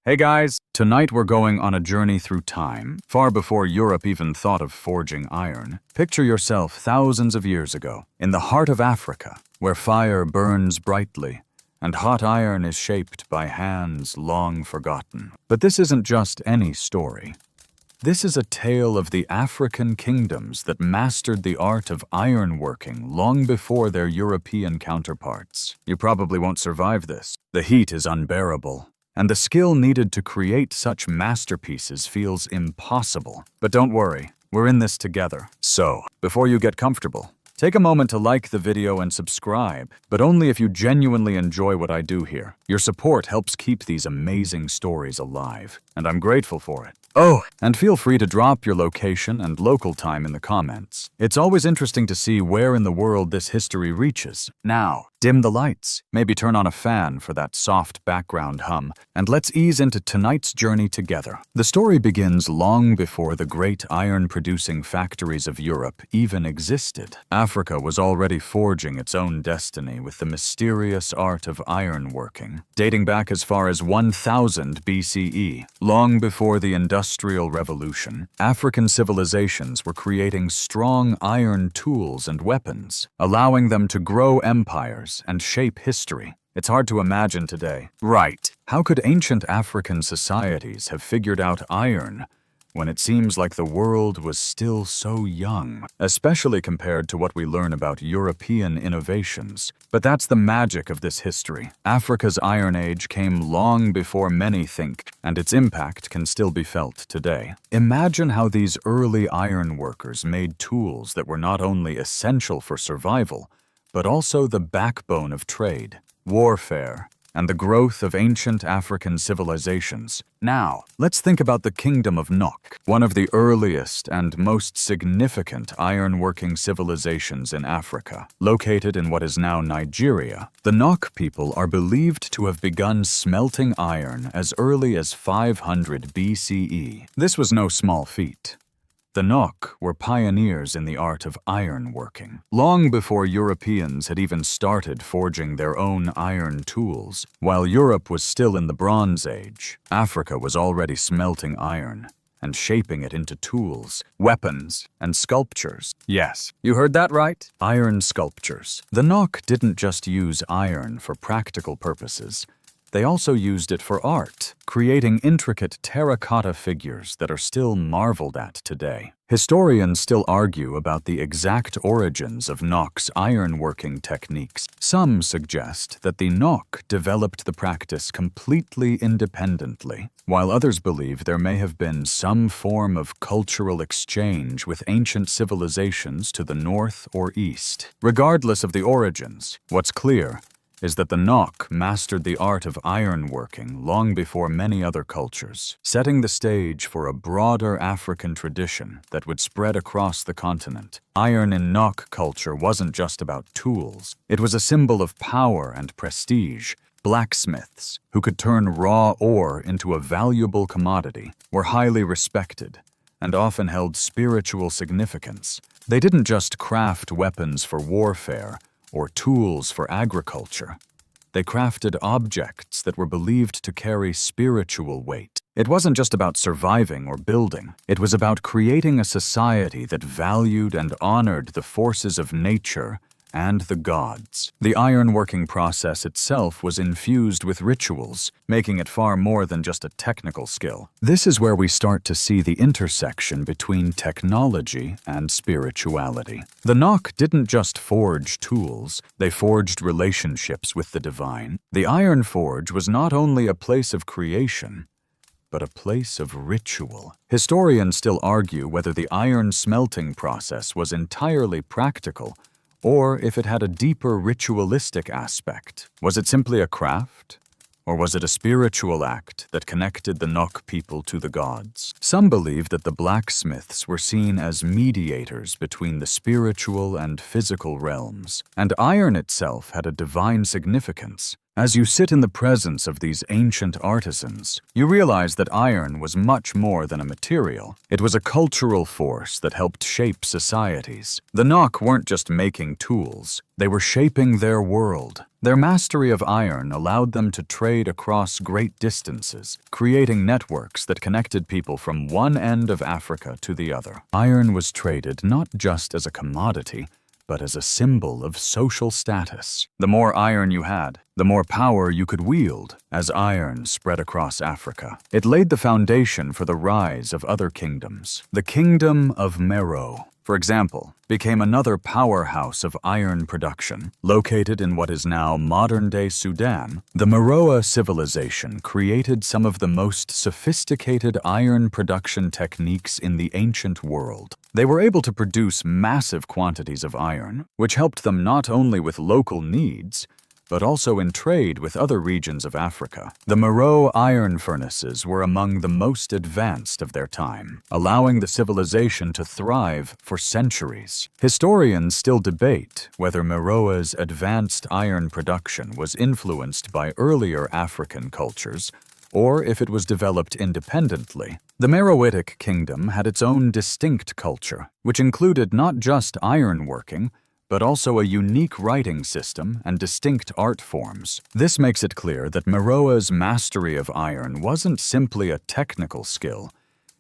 Hey guys, tonight we're going on a journey through time, far before Europe even thought of forging iron. Picture yourself thousands of years ago, in the heart of Africa, where fire burns brightly, and hot iron is shaped by hands long forgotten. But this isn't just any story. This is a tale of the African kingdoms that mastered the art of ironworking long before their European counterparts. You probably won't survive this. The heat is unbearable, and the skill needed to create such masterpieces feels impossible. But don't worry, we're in this together. So, before you get comfortable, take a moment to like the video and subscribe, but only if you genuinely enjoy what I do here. Your support helps keep these amazing stories alive, and I'm grateful for it. Oh, and feel free to drop your location and local time in the comments. It's always interesting to see where in the world this history reaches. Now, dim the lights, maybe turn on a fan for that soft background hum, and let's ease into tonight's journey together. The story begins long before the great iron-producing factories of Europe even existed. Africa was already forging its own destiny with the mysterious art of ironworking, dating back as far as 1000 BCE, long before the Industrial Revolution. African civilizations were creating strong iron tools and weapons, allowing them to grow empires and shape history. It's hard to imagine today. Right. How could ancient African societies have figured out iron when it seems like the world was still so young, especially compared to what we learn about European innovations? But that's the magic of this history. Africa's Iron Age came long before many think, and its impact can still be felt today. Imagine how these early iron workers made tools that were not only essential for survival, but also the backbone of trade, warfare, and the growth of ancient African civilizations. Now, let's think about the Kingdom of Nok, one of the earliest and most significant ironworking civilizations in Africa. Located in what is now Nigeria, the Nok people are believed to have begun smelting iron as early as 500 BCE. This was no small feat. The Nok were pioneers in the art of ironworking, long before Europeans had even started forging their own iron tools. While Europe was still in the Bronze Age, Africa was already smelting iron and shaping it into tools, weapons, and sculptures. Yes, you heard that right. Iron sculptures. The Nok didn't just use iron for practical purposes. They also used it for art, creating intricate terracotta figures that are still marveled at today. Historians still argue about the exact origins of Nok's ironworking techniques. Some suggest that the Nok developed the practice completely independently, while others believe there may have been some form of cultural exchange with ancient civilizations to the north or east. Regardless of the origins, what's clear is that the Nok mastered the art of ironworking long before many other cultures, setting the stage for a broader African tradition that would spread across the continent. Iron in Nok culture wasn't just about tools. It was a symbol of power and prestige. Blacksmiths, who could turn raw ore into a valuable commodity, were highly respected and often held spiritual significance. They didn't just craft weapons for warfare or tools for agriculture. They crafted objects that were believed to carry spiritual weight. It wasn't just about surviving or building. It was about creating a society that valued and honored the forces of nature and the gods. The ironworking process itself was infused with rituals, making it far more than just a technical skill. This is where we start to see the intersection between technology and spirituality. The Nok didn't just forge tools, they forged relationships with the divine. The iron forge was not only a place of creation, but a place of ritual. Historians still argue whether the iron smelting process was entirely practical or if it had a deeper ritualistic aspect. Was it simply a craft? Or was it a spiritual act that connected the Nok people to the gods? Some believe that the blacksmiths were seen as mediators between the spiritual and physical realms, and iron itself had a divine significance, As you sit in the presence of these ancient artisans, you realize that iron was much more than a material. It was a cultural force that helped shape societies. The Nok weren't just making tools, they were shaping their world. Their mastery of iron allowed them to trade across great distances, creating networks that connected people from one end of Africa to the other. Iron was traded not just as a commodity, but as a symbol of social status. The more iron you had, the more power you could wield as iron spread across Africa. It laid the foundation for the rise of other kingdoms. The Kingdom of Meroe, for example, became another powerhouse of iron production. Located in what is now modern-day Sudan, the Meroe civilization created some of the most sophisticated iron production techniques in the ancient world. They were able to produce massive quantities of iron, which helped them not only with local needs, but also in trade with other regions of Africa. The Meroe iron furnaces were among the most advanced of their time, allowing the civilization to thrive for centuries. Historians still debate whether Meroe's advanced iron production was influenced by earlier African cultures, or if it was developed independently. The Meroitic kingdom had its own distinct culture, which included not just ironworking, but also a unique writing system and distinct art forms. This makes it clear that Meroe's mastery of iron wasn't simply a technical skill.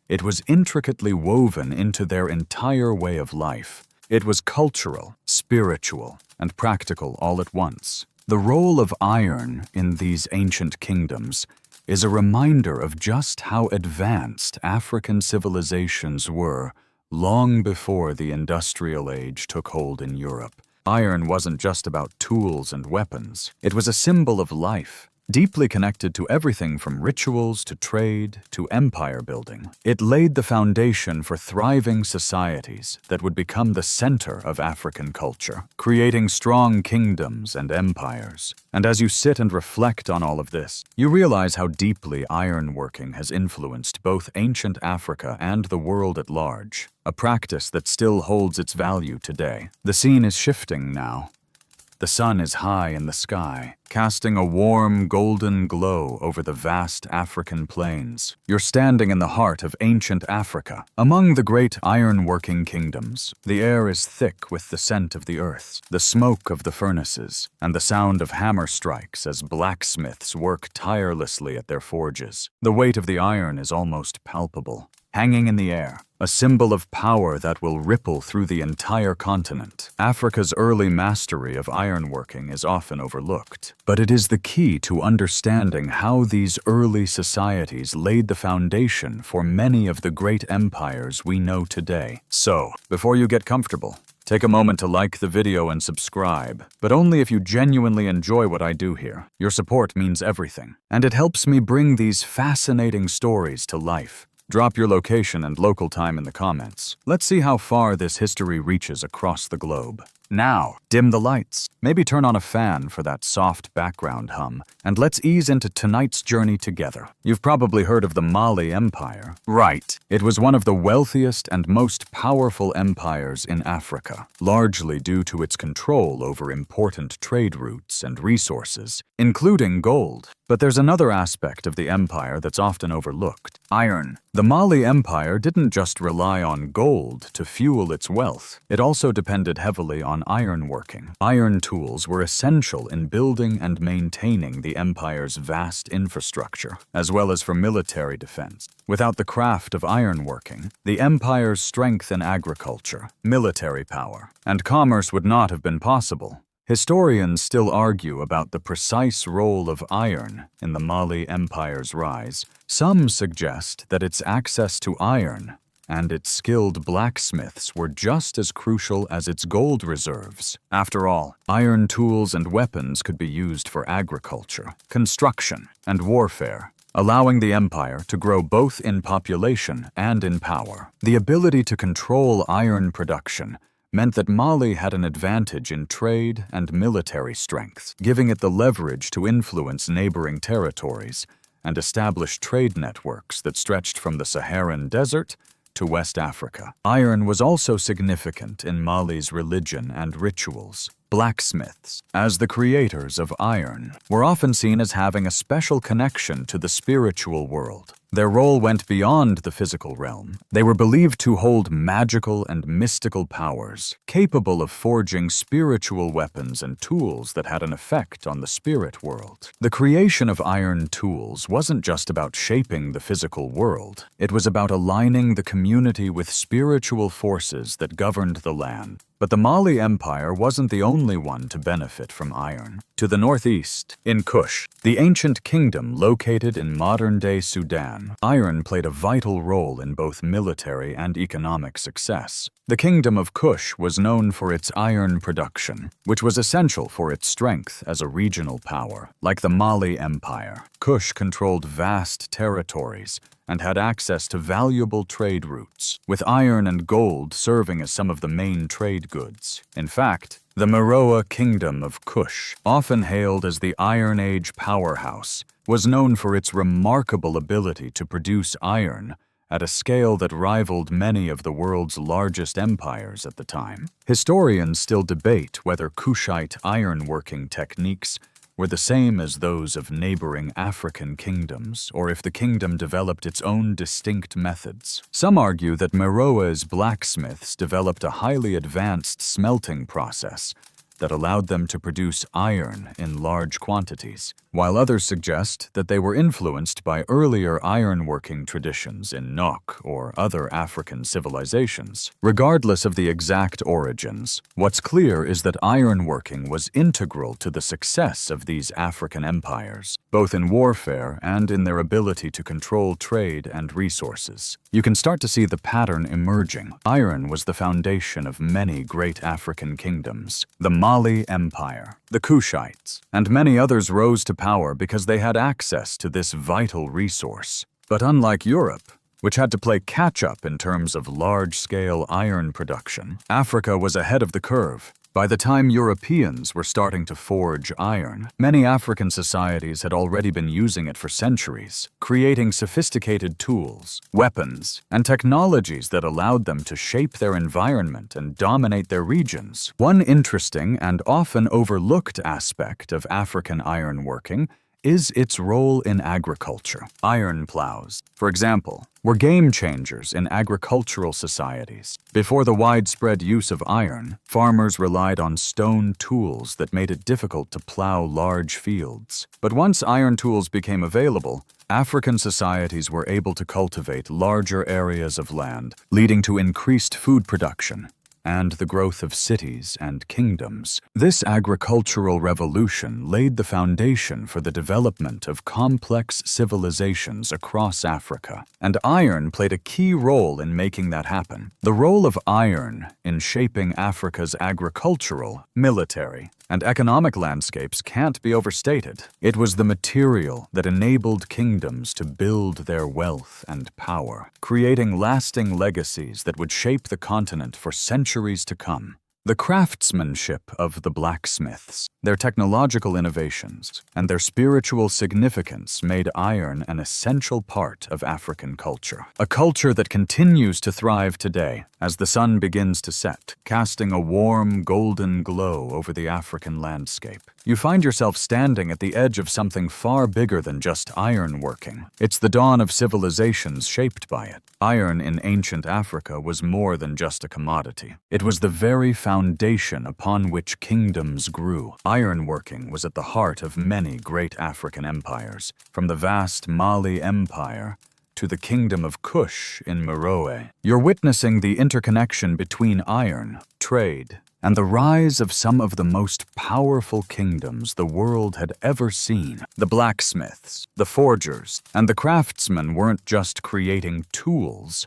It was intricately woven into their entire way of life. It was cultural, spiritual, and practical all at once. The role of iron in these ancient kingdoms is a reminder of just how advanced African civilizations were long before the industrial age took hold in Europe. Iron wasn't just about tools and weapons. It was a symbol of life, deeply connected to everything from rituals to trade to empire building. It laid the foundation for thriving societies that would become the center of African culture, creating strong kingdoms and empires. And as you sit and reflect on all of this, you realize how deeply ironworking has influenced both ancient Africa and the world at large, a practice that still holds its value today. The scene is shifting now. The sun is high in the sky, casting a warm, golden glow over the vast African plains. You're standing in the heart of ancient Africa. Among the great iron-working kingdoms, the air is thick with the scent of the earth, the smoke of the furnaces, and the sound of hammer strikes as blacksmiths work tirelessly at their forges. The weight of the iron is almost palpable, hanging in the air, a symbol of power that will ripple through the entire continent. Africa's early mastery of ironworking is often overlooked, but it is the key to understanding how these early societies laid the foundation for many of the great empires we know today. So, before you get comfortable, take a moment to like the video and subscribe, but only if you genuinely enjoy what I do here. Your support means everything, and it helps me bring these fascinating stories to life. Drop your location and local time in the comments. Let's see how far this history reaches across the globe. Now, dim the lights, maybe turn on a fan for that soft background hum, and let's ease into tonight's journey together. You've probably heard of the Mali Empire. Right. It was one of the wealthiest and most powerful empires in Africa, largely due to its control over important trade routes and resources, including gold. But there's another aspect of the empire that's often overlooked: iron. The Mali Empire didn't just rely on gold to fuel its wealth. It also depended heavily on ironworking. Iron tools were essential in building and maintaining the empire's vast infrastructure, as well as for military defense. Without the craft of ironworking, the empire's strength in agriculture, military power, and commerce would not have been possible. Historians still argue about the precise role of iron in the Mali Empire's rise. Some suggest that its access to iron and its skilled blacksmiths were just as crucial as its gold reserves. After all, iron tools and weapons could be used for agriculture, construction, and warfare, allowing the empire to grow both in population and in power. The ability to control iron production meant that Mali had an advantage in trade and military strength, giving it the leverage to influence neighboring territories and establish trade networks that stretched from the Saharan desert to West Africa. Iron was also significant in Mali's religion and rituals. Blacksmiths, as the creators of iron, were often seen as having a special connection to the spiritual world. Their role went beyond the physical realm. They were believed to hold magical and mystical powers, capable of forging spiritual weapons and tools that had an effect on the spirit world. The creation of iron tools wasn't just about shaping the physical world. It was about aligning the community with spiritual forces that governed the land. But the Mali Empire wasn't the only one to benefit from iron. To the northeast, in Kush, the ancient kingdom located in modern-day Sudan, iron played a vital role in both military and economic success. The kingdom of Kush was known for its iron production, which was essential for its strength as a regional power. Like the Mali Empire, Kush controlled vast territories and had access to valuable trade routes, with iron and gold serving as some of the main trade goods. In fact, the Meroe Kingdom of Kush, often hailed as the Iron Age powerhouse, was known for its remarkable ability to produce iron at a scale that rivaled many of the world's largest empires at the time. Historians still debate whether Kushite ironworking techniques were the same as those of neighboring African kingdoms, or if the kingdom developed its own distinct methods. Some argue that Meroe's blacksmiths developed a highly advanced smelting process that allowed them to produce iron in large quantities, while others suggest that they were influenced by earlier ironworking traditions in Nok or other African civilizations. Regardless of the exact origins, what's clear is that ironworking was integral to the success of these African empires, both in warfare and in their ability to control trade and resources. You can start to see the pattern emerging. Iron was the foundation of many great African kingdoms. The Mali Empire, the Kushites, and many others rose to power because they had access to this vital resource. But unlike Europe, which had to play catch-up in terms of large-scale iron production, Africa was ahead of the curve. By the time Europeans were starting to forge iron, many African societies had already been using it for centuries, creating sophisticated tools, weapons, and technologies that allowed them to shape their environment and dominate their regions. One interesting and often overlooked aspect of African ironworking is its role in agriculture. Iron plows, for example, were game changers in agricultural societies. Before the widespread use of iron, farmers relied on stone tools that made it difficult to plow large fields. But once iron tools became available, African societies were able to cultivate larger areas of land, leading to increased food production and the growth of cities and kingdoms. This agricultural revolution laid the foundation for the development of complex civilizations across Africa, and iron played a key role in making that happen. The role of iron in shaping Africa's agricultural, military, and economic landscapes can't be overstated. It was the material that enabled kingdoms to build their wealth and power, creating lasting legacies that would shape the continent for centuries to come. The craftsmanship of the blacksmiths, their technological innovations, and their spiritual significance made iron an essential part of African culture. A culture that continues to thrive today as the sun begins to set, casting a warm, golden glow over the African landscape. You find yourself standing at the edge of something far bigger than just ironworking. It's the dawn of civilizations shaped by it. Iron in ancient Africa was more than just a commodity. It was the very foundation upon which kingdoms grew. Ironworking was at the heart of many great African empires, from the vast Mali Empire to the Kingdom of Kush in Meroe. You're witnessing the interconnection between iron, trade, and the rise of some of the most powerful kingdoms the world had ever seen. The blacksmiths, the forgers, and the craftsmen weren't just creating tools.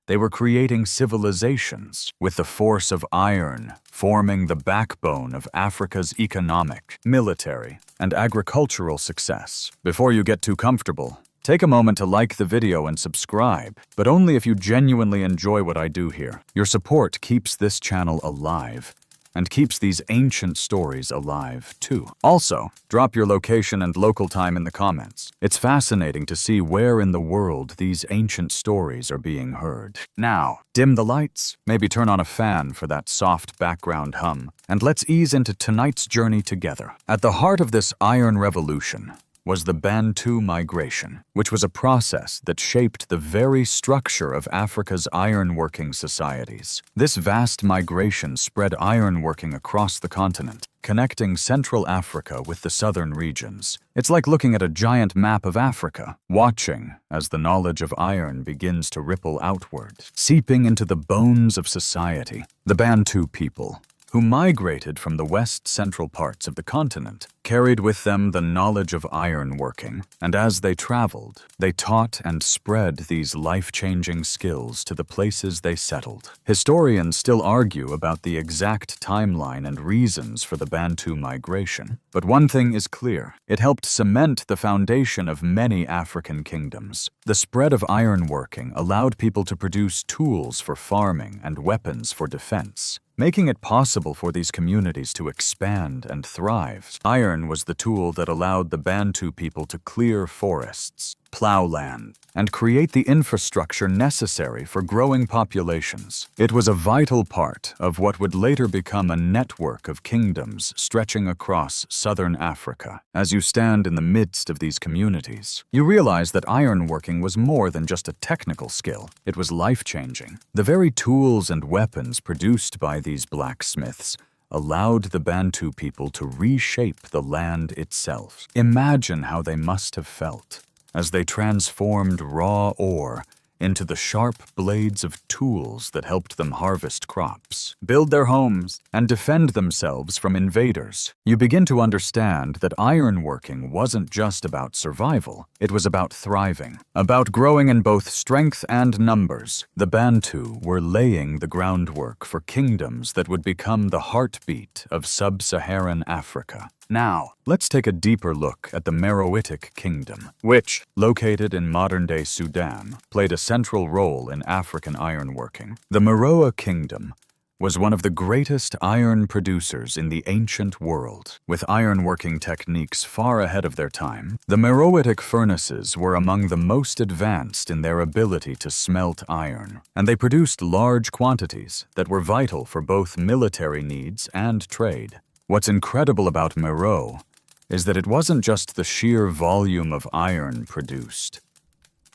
They were creating civilizations, with the force of iron forming the backbone of Africa's economic, military, and agricultural success. Before you get too comfortable, take a moment to like the video and subscribe, but only if you genuinely enjoy what I do here. Your support keeps this channel alive, and keeps these ancient stories alive, too. Also, drop your location and local time in the comments. It's fascinating to see where in the world these ancient stories are being heard. Now, dim the lights, maybe turn on a fan for that soft background hum, and let's ease into tonight's journey together. At the heart of this iron revolution was the Bantu migration, which was a process that shaped the very structure of Africa's ironworking societies. This vast migration spread ironworking across the continent, connecting Central Africa with the southern regions. It's like looking at a giant map of Africa, watching as the knowledge of iron begins to ripple outward, seeping into the bones of society. The Bantu people, who migrated from the west-central parts of the continent, carried with them the knowledge of ironworking, and as they traveled, they taught and spread these life-changing skills to the places they settled. Historians still argue about the exact timeline and reasons for the Bantu migration, but one thing is clear: it helped cement the foundation of many African kingdoms. The spread of ironworking allowed people to produce tools for farming and weapons for defense, making it possible for these communities to expand and thrive. Iron was the tool that allowed the Bantu people to clear forests, plow land, and create the infrastructure necessary for growing populations. It was a vital part of what would later become a network of kingdoms stretching across southern Africa. As you stand in the midst of these communities, you realize that ironworking was more than just a technical skill. It was life-changing. The very tools and weapons produced by these blacksmiths allowed the Bantu people to reshape the land itself. Imagine how they must have felt as they transformed raw ore into the sharp blades of tools that helped them harvest crops, build their homes, and defend themselves from invaders. You begin to understand that ironworking wasn't just about survival, it was about thriving, about growing in both strength and numbers. The Bantu were laying the groundwork for kingdoms that would become the heartbeat of sub-Saharan Africa. Now, let's take a deeper look at the Meroitic Kingdom, which, located in modern-day Sudan, played a central role in African ironworking. The Meroe Kingdom was one of the greatest iron producers in the ancient world. With ironworking techniques far ahead of their time, the Meroitic furnaces were among the most advanced in their ability to smelt iron, and they produced large quantities that were vital for both military needs and trade. What's incredible about Meroe is that it wasn't just the sheer volume of iron produced.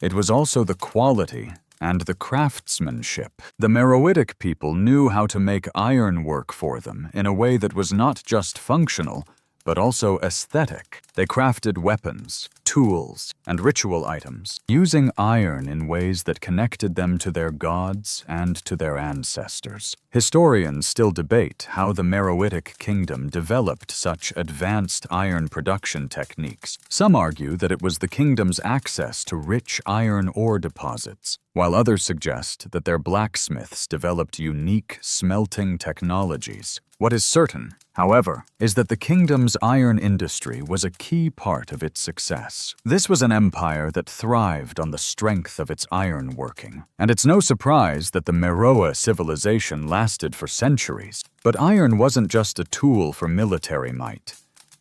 It was also the quality and the craftsmanship. The Meroitic people knew how to make iron work for them in a way that was not just functional, but also aesthetic. They crafted weapons, tools, and ritual items, using iron in ways that connected them to their gods and to their ancestors. Historians still debate how the Meroitic Kingdom developed such advanced iron production techniques. Some argue that it was the kingdom's access to rich iron ore deposits, while others suggest that their blacksmiths developed unique smelting technologies. What is certain, however, is that the kingdom's iron industry was a key part of its success. This was an empire that thrived on the strength of its ironworking, and it's no surprise that the Meroe civilization lasted for centuries. But iron wasn't just a tool for military might.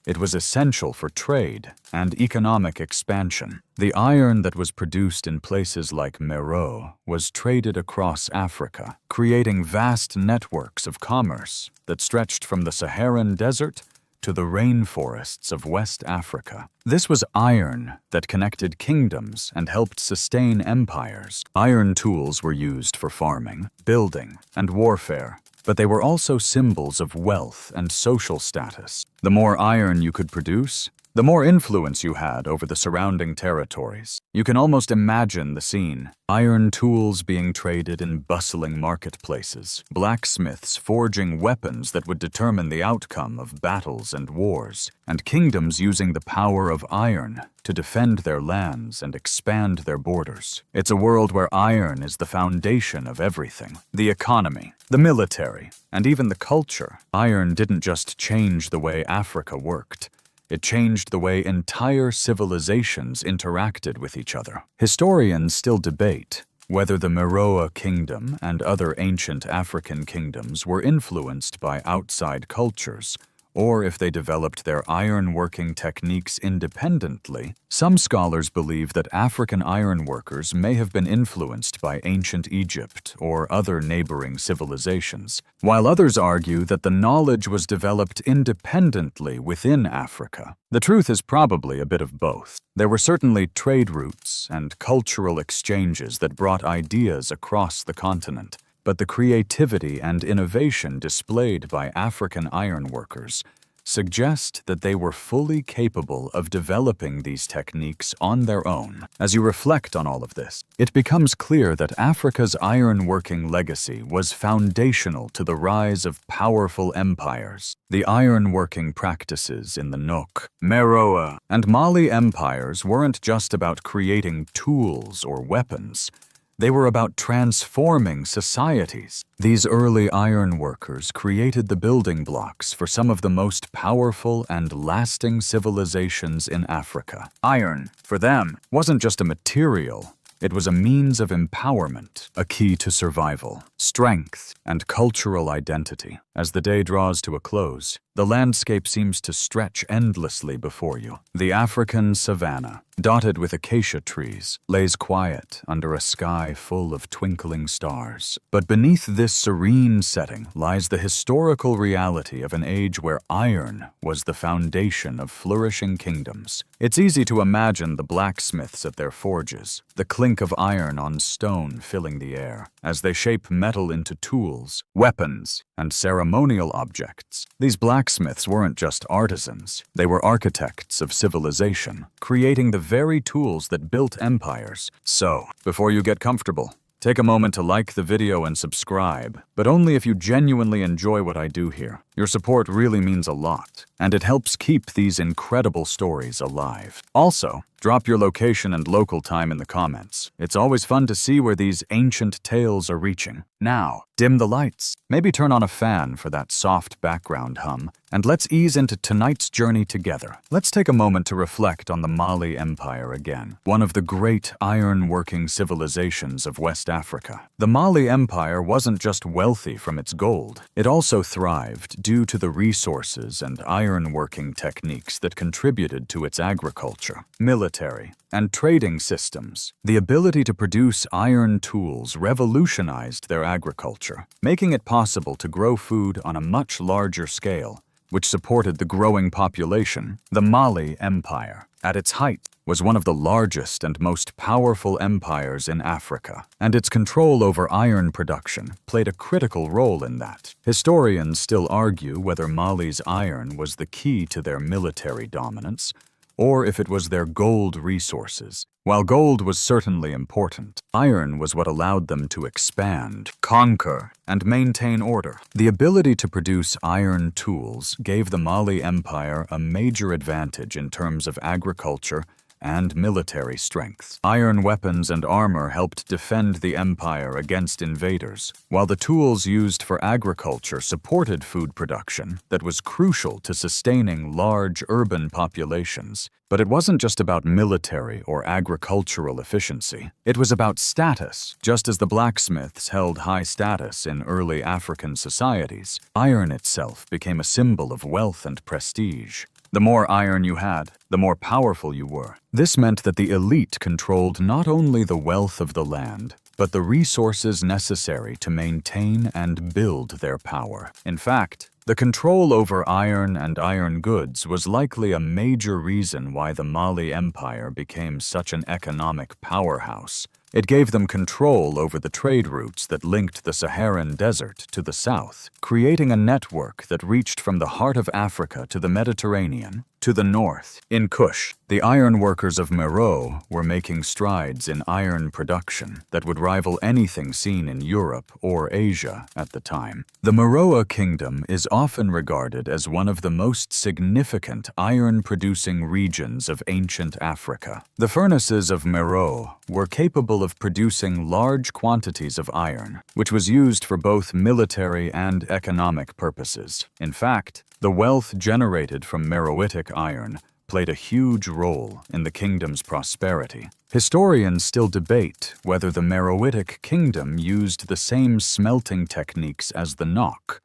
It was essential for trade and economic expansion. The iron that was produced in places like Meroe was traded across Africa, creating vast networks of commerce that stretched from the Saharan desert to the rainforests of West Africa. This was iron that connected kingdoms and helped sustain empires. Iron tools were used for farming, building, and warfare, but they were also symbols of wealth and social status. The more iron you could produce, the more influence you had over the surrounding territories. You can almost imagine the scene: iron tools being traded in bustling marketplaces, blacksmiths forging weapons that would determine the outcome of battles and wars, and kingdoms using the power of iron to defend their lands and expand their borders. It's a world where iron is the foundation of everything: the economy, the military, and even the culture. Iron didn't just change the way Africa worked. It changed the way entire civilizations interacted with each other. Historians still debate whether the Meroe kingdom and other ancient African kingdoms were influenced by outside cultures, or if they developed their iron-working techniques independently. Some scholars believe that African ironworkers may have been influenced by ancient Egypt or other neighboring civilizations, while others argue that the knowledge was developed independently within Africa. The truth is probably a bit of both. There were certainly trade routes and cultural exchanges that brought ideas across the continent, but the creativity and innovation displayed by African ironworkers suggest that they were fully capable of developing these techniques on their own. As you reflect on all of this, it becomes clear that Africa's ironworking legacy was foundational to the rise of powerful empires. The ironworking practices in the Nook, Meroe, and Mali empires weren't just about creating tools or weapons. They were about transforming societies. These early ironworkers created the building blocks for some of the most powerful and lasting civilizations in Africa. Iron, for them, wasn't just a material. It was a means of empowerment, a key to survival, strength, and cultural identity. As the day draws to a close, the landscape seems to stretch endlessly before you. The African savanna, dotted with acacia trees, lays quiet under a sky full of twinkling stars. But beneath this serene setting lies the historical reality of an age where iron was the foundation of flourishing kingdoms. It's easy to imagine the blacksmiths at their forges, the clink of iron on stone filling the air, as they shape metal into tools, weapons, and ceremonial objects. These blacksmiths weren't just artisans, they were architects of civilization, creating the very tools that built empires. So, before you get comfortable, take a moment to like the video and subscribe, but only if you genuinely enjoy what I do here. Your support really means a lot, and it helps keep these incredible stories alive. Also, drop your location and local time in the comments. It's always fun to see where these ancient tales are reaching. Now, dim the lights, maybe turn on a fan for that soft background hum, and let's ease into tonight's journey together. Let's take a moment to reflect on the Mali Empire again, one of the great iron-working civilizations of West Africa. The Mali Empire wasn't just wealthy from its gold, it also thrived due to the resources and iron-working techniques that contributed to its agriculture, military, and trading systems. The ability to produce iron tools revolutionized their agriculture, making it possible to grow food on a much larger scale, which supported the growing population. The Mali Empire, at its height, was one of the largest and most powerful empires in Africa, and its control over iron production played a critical role in that. Historians still argue whether Mali's iron was the key to their military dominance, or if it was their gold resources. While gold was certainly important, iron was what allowed them to expand, conquer, and maintain order. The ability to produce iron tools gave the Mali Empire a major advantage in terms of agriculture and military strength. Iron weapons and armor helped defend the empire against invaders, while the tools used for agriculture supported food production that was crucial to sustaining large urban populations. But it wasn't just about military or agricultural efficiency. It was about status. Just as the blacksmiths held high status in early African societies, iron itself became a symbol of wealth and prestige. The more iron you had, the more powerful you were. This meant that the elite controlled not only the wealth of the land, but the resources necessary to maintain and build their power. In fact, the control over iron and iron goods was likely a major reason why the Mali Empire became such an economic powerhouse. It gave them control over the trade routes that linked the Saharan desert to the south, creating a network that reached from the heart of Africa to the Mediterranean. To the north, in Kush, the ironworkers of Meroe were making strides in iron production that would rival anything seen in Europe or Asia at the time. The Meroe kingdom is often regarded as one of the most significant iron-producing regions of ancient Africa. The furnaces of Meroe were capable of producing large quantities of iron, which was used for both military and economic purposes. In fact, the wealth generated from Meroitic iron played a huge role in the kingdom's prosperity. Historians still debate whether the Meroitic kingdom used the same smelting techniques as the Nok,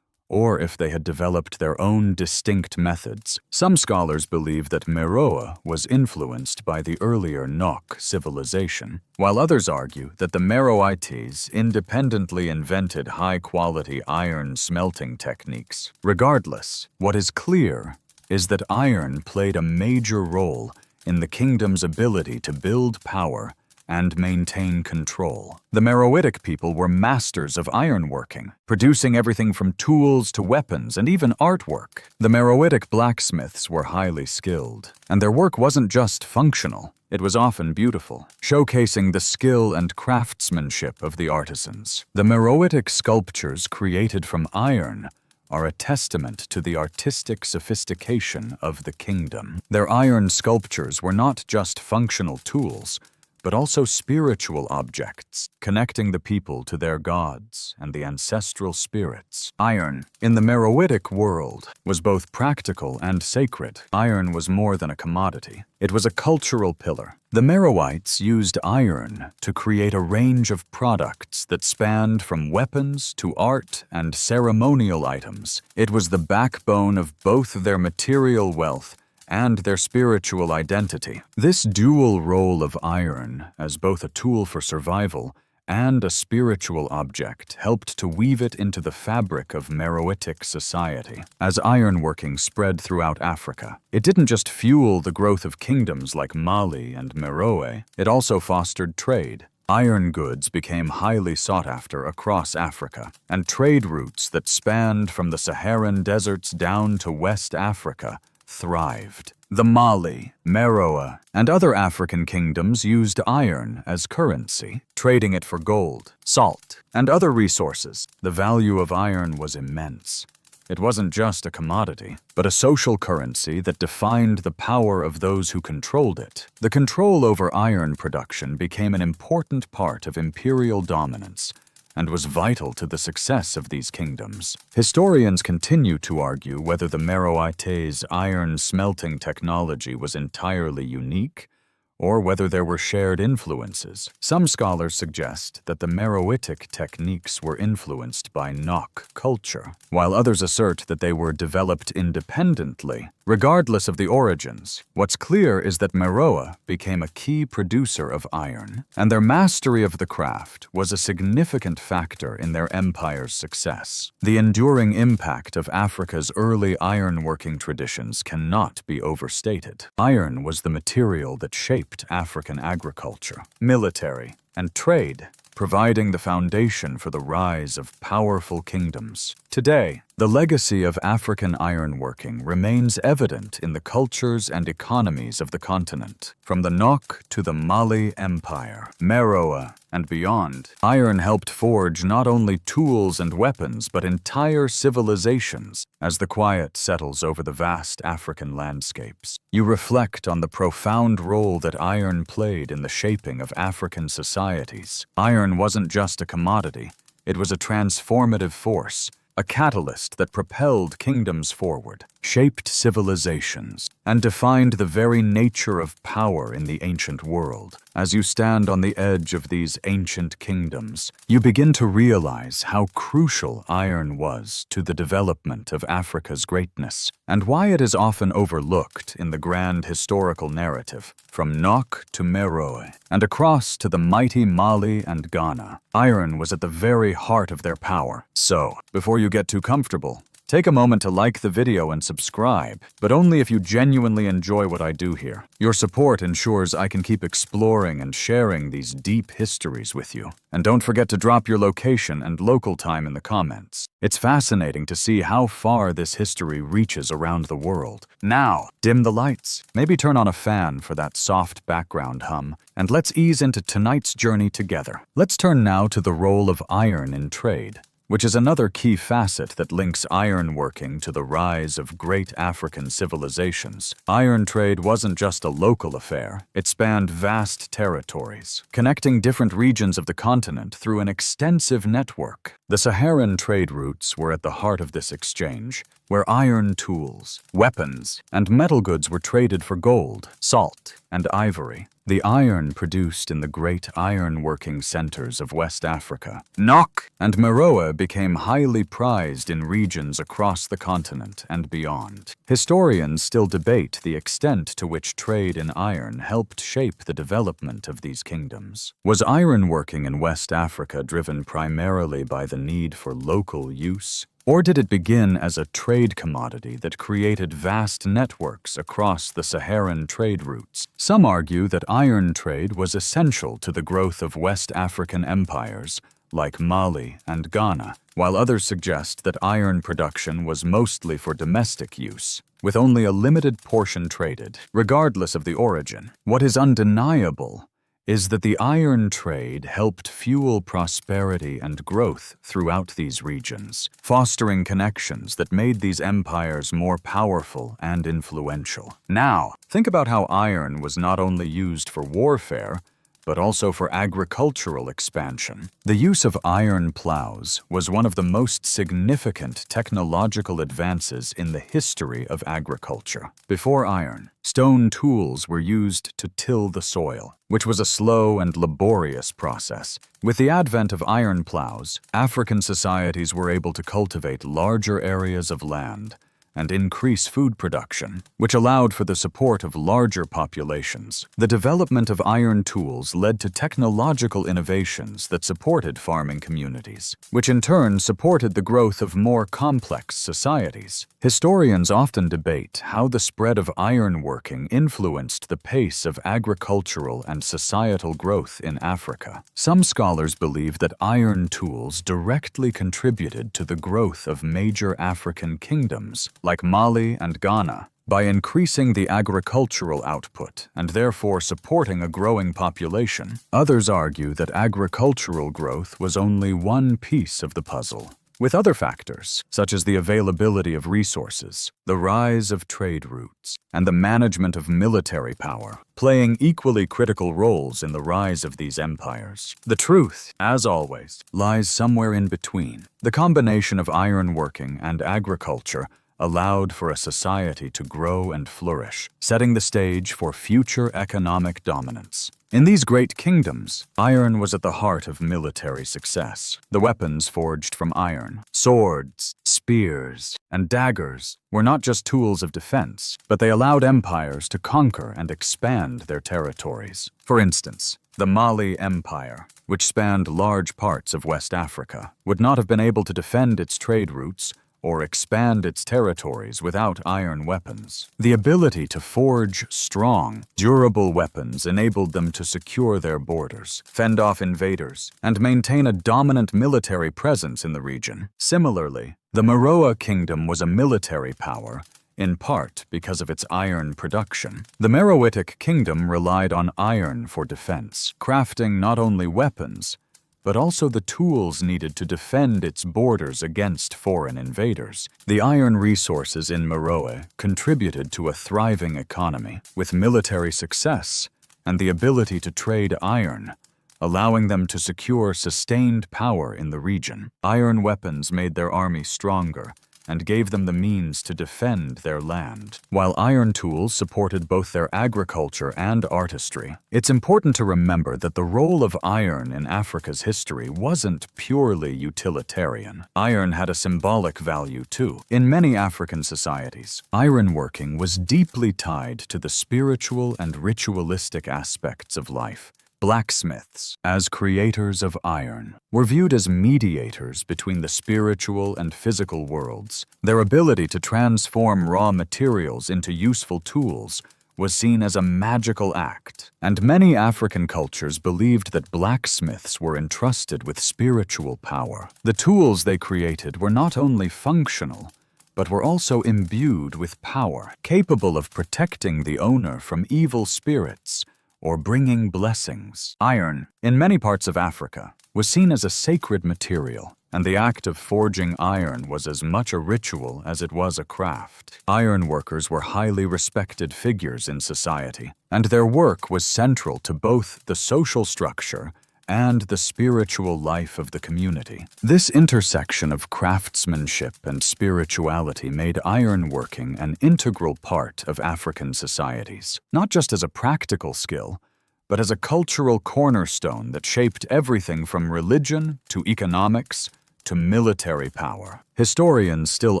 or if they had developed their own distinct methods. Some scholars believe that Meroe was influenced by the earlier Nok civilization, while others argue that the Meroites independently invented high-quality iron smelting techniques. Regardless, what is clear is that iron played a major role in the kingdom's ability to build power and maintain control. The Meroitic people were masters of ironworking, producing everything from tools to weapons and even artwork. The Meroitic blacksmiths were highly skilled, and their work wasn't just functional, it was often beautiful, showcasing the skill and craftsmanship of the artisans. The Meroitic sculptures created from iron are a testament to the artistic sophistication of the kingdom. Their iron sculptures were not just functional tools, but also spiritual objects, connecting the people to their gods and the ancestral spirits. Iron, in the Meroitic world, was both practical and sacred. Iron was more than a commodity. It was a cultural pillar. The Meroites used iron to create a range of products that spanned from weapons to art and ceremonial items. It was the backbone of both their material wealth and their spiritual identity. This dual role of iron as both a tool for survival and a spiritual object helped to weave it into the fabric of Meroitic society. As ironworking spread throughout Africa, it didn't just fuel the growth of kingdoms like Mali and Meroe, it also fostered trade. Iron goods became highly sought after across Africa, and trade routes that spanned from the Saharan deserts down to West Africa thrived. The Mali, Meroe, and other African kingdoms used iron as currency, trading it for gold, salt, and other resources. The value of iron was immense. It wasn't just a commodity, but a social currency that defined the power of those who controlled it. The control over iron production became an important part of imperial dominance, and was vital to the success of these kingdoms. Historians continue to argue whether the Meroites' iron smelting technology was entirely unique, or whether there were shared influences. Some scholars suggest that the Meroitic techniques were influenced by Nok culture, while others assert that they were developed independently. Regardless of the origins, what's clear is that Meroe became a key producer of iron, and their mastery of the craft was a significant factor in their empire's success. The enduring impact of Africa's early ironworking traditions cannot be overstated. Iron was the material that shaped African agriculture, military, and trade, providing the foundation for the rise of powerful kingdoms. Today, the legacy of African ironworking remains evident in the cultures and economies of the continent. From the Nok to the Mali Empire, Meroe, and beyond, iron helped forge not only tools and weapons, but entire civilizations. As the quiet settles over the vast African landscapes, you reflect on the profound role that iron played in the shaping of African societies. Iron wasn't just a commodity, it was a transformative force, a catalyst that propelled kingdoms forward, shaped civilizations, and defined the very nature of power in the ancient world. As you stand on the edge of these ancient kingdoms, you begin to realize how crucial iron was to the development of Africa's greatness, and why it is often overlooked in the grand historical narrative. From Nok to Meroe, and across to the mighty Mali and Ghana, iron was at the very heart of their power. So, before you get too comfortable, take a moment to like the video and subscribe, but only if you genuinely enjoy what I do here. Your support ensures I can keep exploring and sharing these deep histories with you. And don't forget to drop your location and local time in the comments. It's fascinating to see how far this history reaches around the world. Now, dim the lights, maybe turn on a fan for that soft background hum, and let's ease into tonight's journey together. Let's turn now to the role of iron in trade, which is another key facet that links ironworking to the rise of great African civilizations. Iron trade wasn't just a local affair, it spanned vast territories, connecting different regions of the continent through an extensive network. The Saharan trade routes were at the heart of this exchange, where iron tools, weapons, and metal goods were traded for gold, salt, and ivory. The iron produced in the great iron-working centers of West Africa, Nok and Meroe, became highly prized in regions across the continent and beyond. Historians still debate the extent to which trade in iron helped shape the development of these kingdoms. Was ironworking in West Africa driven primarily by the need for local use? Or did it begin as a trade commodity that created vast networks across the Saharan trade routes? Some argue that iron trade was essential to the growth of West African empires like Mali and Ghana, while others suggest that iron production was mostly for domestic use, with only a limited portion traded, regardless of the origin. What is undeniable is that the iron trade helped fuel prosperity and growth throughout these regions, fostering connections that made these empires more powerful and influential. Now, think about how iron was not only used for warfare, but also for agricultural expansion. The use of iron plows was one of the most significant technological advances in the history of agriculture. Before iron, stone tools were used to till the soil, which was a slow and laborious process. With the advent of iron plows, African societies were able to cultivate larger areas of land and increase food production, which allowed for the support of larger populations. The development of iron tools led to technological innovations that supported farming communities, which in turn supported the growth of more complex societies. Historians often debate how the spread of ironworking influenced the pace of agricultural and societal growth in Africa. Some scholars believe that iron tools directly contributed to the growth of major African kingdoms, like Mali and Ghana, by increasing the agricultural output and therefore supporting a growing population. Others argue that agricultural growth was only one piece of the puzzle, with other factors, such as the availability of resources, the rise of trade routes, and the management of military power, playing equally critical roles in the rise of these empires. The truth, as always, lies somewhere in between. The combination of ironworking and agriculture allowed for a society to grow and flourish, setting the stage for future economic dominance. In these great kingdoms, iron was at the heart of military success. The weapons forged from iron, swords, spears, and daggers, were not just tools of defense, but they allowed empires to conquer and expand their territories. For instance, the Mali Empire, which spanned large parts of West Africa, would not have been able to defend its trade routes or expand its territories without iron weapons. The ability to forge strong, durable weapons enabled them to secure their borders, fend off invaders, and maintain a dominant military presence in the region. Similarly, the Meroe Kingdom was a military power, in part because of its iron production. The Meroitic Kingdom relied on iron for defense, crafting not only weapons, but also the tools needed to defend its borders against foreign invaders. The iron resources in Meroe contributed to a thriving economy, with military success and the ability to trade iron, allowing them to secure sustained power in the region. Iron weapons made their army stronger and gave them the means to defend their land. While iron tools supported both their agriculture and artistry, it's important to remember that the role of iron in Africa's history wasn't purely utilitarian. Iron had a symbolic value too. In many African societies, ironworking was deeply tied to the spiritual and ritualistic aspects of life. Blacksmiths, as creators of iron, were viewed as mediators between the spiritual and physical worlds. Their ability to transform raw materials into useful tools was seen as a magical act, and many African cultures believed that blacksmiths were entrusted with spiritual power. The tools they created were not only functional, but were also imbued with power, capable of protecting the owner from evil spirits or bringing blessings. Iron, in many parts of Africa, was seen as a sacred material, and the act of forging iron was as much a ritual as it was a craft. Iron workers were highly respected figures in society, and their work was central to both the social structure and the spiritual life of the community. This intersection of craftsmanship and spirituality made ironworking an integral part of African societies, not just as a practical skill, but as a cultural cornerstone that shaped everything from religion to economics to military power. Historians still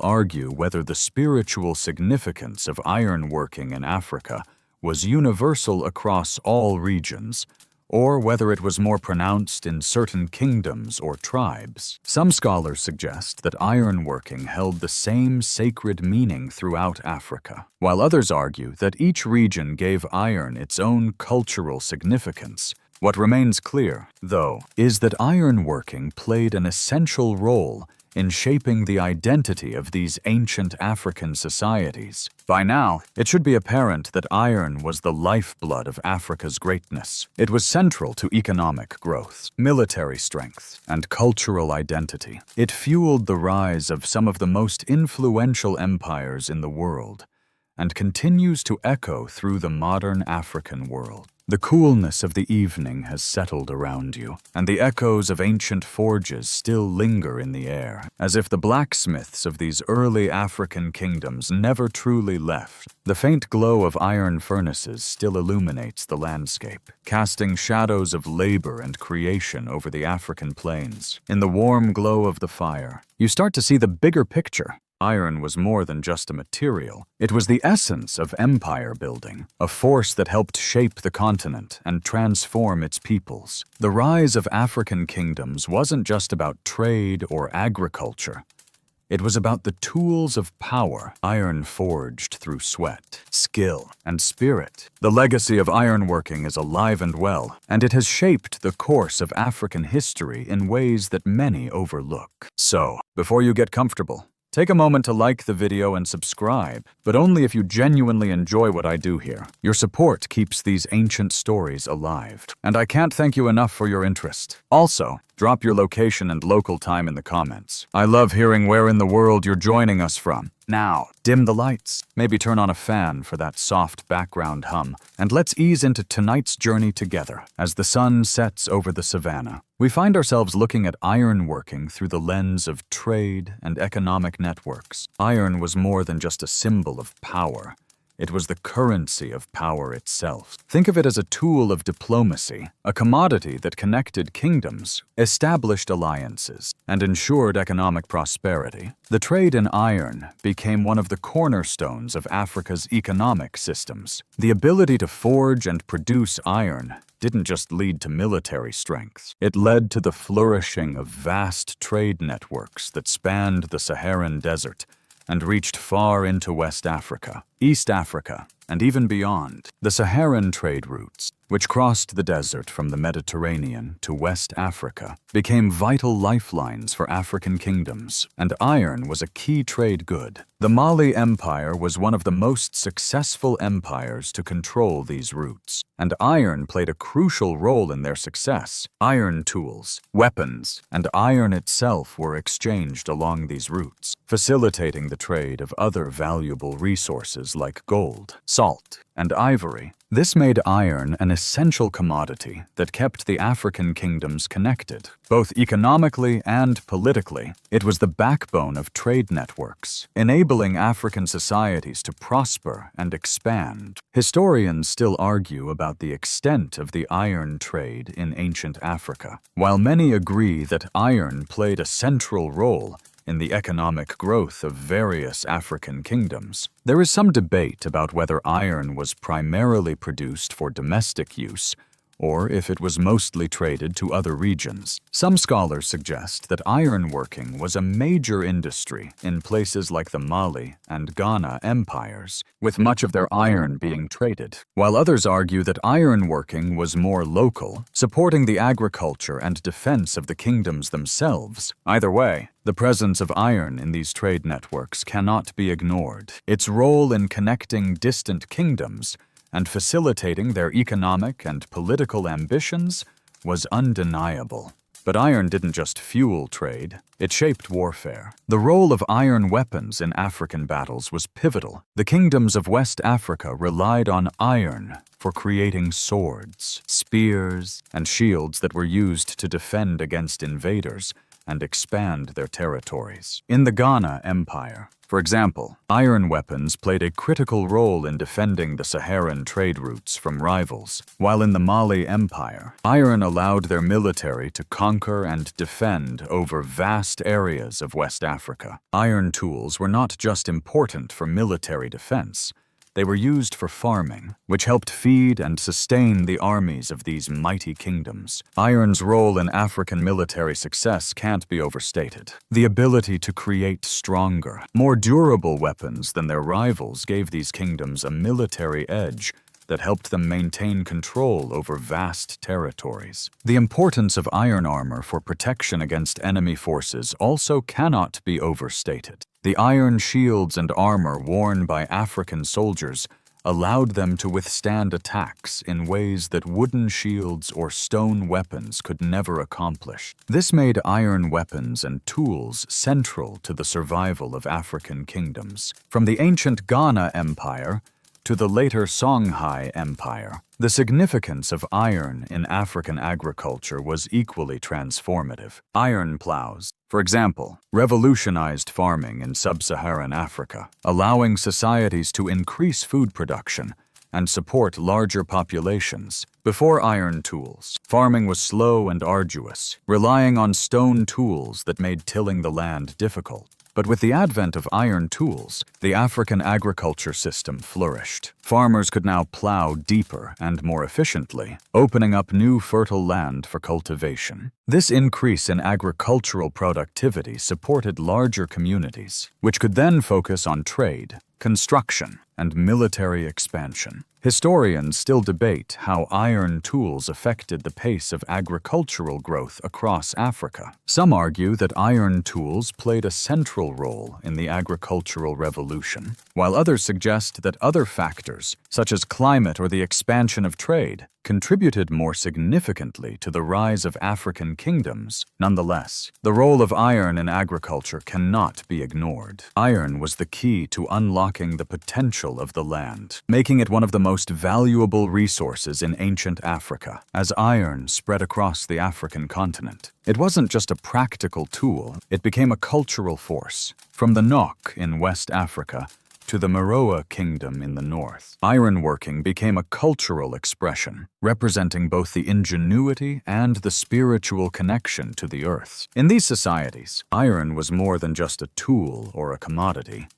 argue whether the spiritual significance of ironworking in Africa was universal across all regions, or whether it was more pronounced in certain kingdoms or tribes. Some scholars suggest that ironworking held the same sacred meaning throughout Africa, while others argue that each region gave iron its own cultural significance. What remains clear, though, is that ironworking played an essential role in shaping the identity of these ancient African societies. By now, it should be apparent that iron was the lifeblood of Africa's greatness. It was central to economic growth, military strength, and cultural identity. It fueled the rise of some of the most influential empires in the world, and continues to echo through the modern African world. The coolness of the evening has settled around you, and the echoes of ancient forges still linger in the air, as if the blacksmiths of these early African kingdoms never truly left. The faint glow of iron furnaces still illuminates the landscape, casting shadows of labor and creation over the African plains. In the warm glow of the fire, you start to see the bigger picture. Iron was more than just a material. It was the essence of empire building, a force that helped shape the continent and transform its peoples. The rise of African kingdoms wasn't just about trade or agriculture. It was about the tools of power, iron forged through sweat, skill, and spirit. The legacy of ironworking is alive and well, and it has shaped the course of African history in ways that many overlook. So, before you get comfortable, take a moment to like the video and subscribe, but only if you genuinely enjoy what I do here. Your support keeps these ancient stories alive, and I can't thank you enough for your interest. Also, drop your location and local time in the comments. I love hearing where in the world you're joining us from. Now, dim the lights, maybe turn on a fan for that soft background hum, and let's ease into tonight's journey together. As the sun sets over the savannah, we find ourselves looking at ironworking through the lens of trade and economic networks. Iron was more than just a symbol of power. It was the currency of power itself. Think of it as a tool of diplomacy, a commodity that connected kingdoms, established alliances, and ensured economic prosperity. The trade in iron became one of the cornerstones of Africa's economic systems. The ability to forge and produce iron didn't just lead to military strength. It led to the flourishing of vast trade networks that spanned the Saharan desert and reached far into West Africa, East Africa, and even beyond. The Saharan trade routes, which crossed the desert from the Mediterranean to West Africa, became vital lifelines for African kingdoms, and iron was a key trade good. The Mali Empire was one of the most successful empires to control these routes, and iron played a crucial role in their success. Iron tools, weapons, and iron itself were exchanged along these routes, facilitating the trade of other valuable resources like gold, salt, and ivory. This made iron an essential commodity that kept the African kingdoms connected, both economically and politically. It was the backbone of trade networks, enabling African societies to prosper and expand. Historians still argue about the extent of the iron trade in ancient Africa. While many agree that iron played a central role in the economic growth of various African kingdoms, there is some debate about whether iron was primarily produced for domestic use or if it was mostly traded to other regions. Some scholars suggest that ironworking was a major industry in places like the Mali and Ghana empires, with much of their iron being traded, while others argue that ironworking was more local, supporting the agriculture and defense of the kingdoms themselves. Either way, the presence of iron in these trade networks cannot be ignored. Its role in connecting distant kingdoms and facilitating their economic and political ambitions was undeniable. But iron didn't just fuel trade, it shaped warfare. The role of iron weapons in African battles was pivotal. The kingdoms of West Africa relied on iron for creating swords, spears, and shields that were used to defend against invaders and expand their territories. In the Ghana Empire, for example, iron weapons played a critical role in defending the Saharan trade routes from rivals, while in the Mali Empire, iron allowed their military to conquer and defend over vast areas of West Africa. Iron tools were not just important for military defense. They were used for farming, which helped feed and sustain the armies of these mighty kingdoms. Iron's role in African military success can't be overstated. The ability to create stronger, more durable weapons than their rivals gave these kingdoms a military edge that helped them maintain control over vast territories. The importance of iron armor for protection against enemy forces also cannot be overstated. The iron shields and armor worn by African soldiers allowed them to withstand attacks in ways that wooden shields or stone weapons could never accomplish. This made iron weapons and tools central to the survival of African kingdoms. From the ancient Ghana Empire to the later Songhai Empire, the significance of iron in African agriculture was equally transformative. Iron plows, for example, revolutionized farming in sub-Saharan Africa, allowing societies to increase food production and support larger populations. Before iron tools, farming was slow and arduous, relying on stone tools that made tilling the land difficult. But with the advent of iron tools, the African agriculture system flourished. Farmers could now plow deeper and more efficiently, opening up new fertile land for cultivation. This increase in agricultural productivity supported larger communities, which could then focus on trade, construction, and military expansion. Historians still debate how iron tools affected the pace of agricultural growth across Africa. Some argue that iron tools played a central role in the agricultural revolution, while others suggest that other factors, such as climate or the expansion of trade, contributed more significantly to the rise of African kingdoms. Nonetheless, the role of iron in agriculture cannot be ignored. Iron was the key to unlocking the potential of the land, making it one of the most valuable resources in ancient Africa. As iron spread across the African continent, it wasn't just a practical tool, it became a cultural force. From the Nok in West Africa to the Meroe Kingdom in the north, ironworking became a cultural expression, representing both the ingenuity and the spiritual connection to the earth. In these societies, iron was more than just a tool or a commodity.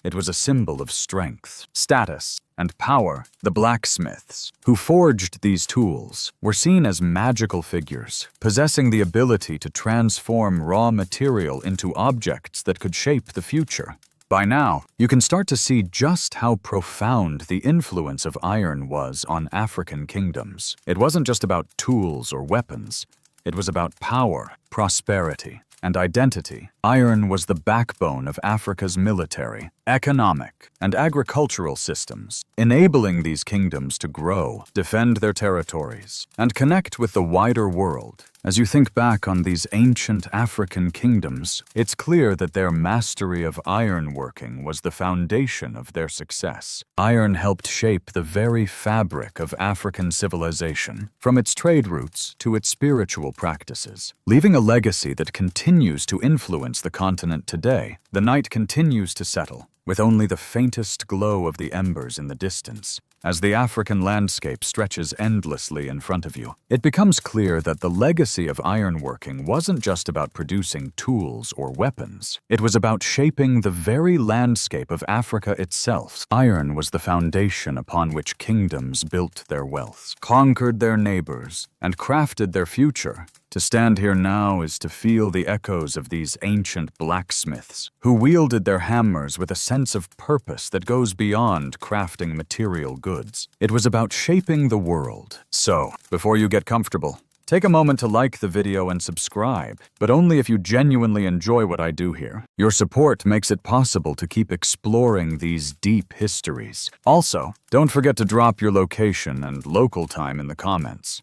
It was a symbol of strength, status, and power. The blacksmiths, who forged these tools, were seen as magical figures, possessing the ability to transform raw material into objects that could shape the future. By now, you can start to see just how profound the influence of iron was on African kingdoms. It wasn't just about tools or weapons. It was about power, prosperity, and identity. Iron was the backbone of Africa's military, economic, and agricultural systems, enabling these kingdoms to grow, defend their territories, and connect with the wider world. As you think back on these ancient African kingdoms, it's clear that their mastery of ironworking was the foundation of their success. Iron helped shape the very fabric of African civilization, from its trade routes to its spiritual practices, leaving a legacy that continues to influence the continent today. The night continues to settle, with only the faintest glow of the embers in the distance. As the African landscape stretches endlessly in front of you, it becomes clear that the legacy of ironworking wasn't just about producing tools or weapons. It was about shaping the very landscape of Africa itself. Iron was the foundation upon which kingdoms built their wealth, conquered their neighbors, and crafted their future. To stand here now is to feel the echoes of these ancient blacksmiths, who wielded their hammers with a sense of purpose that goes beyond crafting material goods. It was about shaping the world. So, before you get comfortable, take a moment to like the video and subscribe, but only if you genuinely enjoy what I do here. Your support makes it possible to keep exploring these deep histories. Also, don't forget to drop your location and local time in the comments.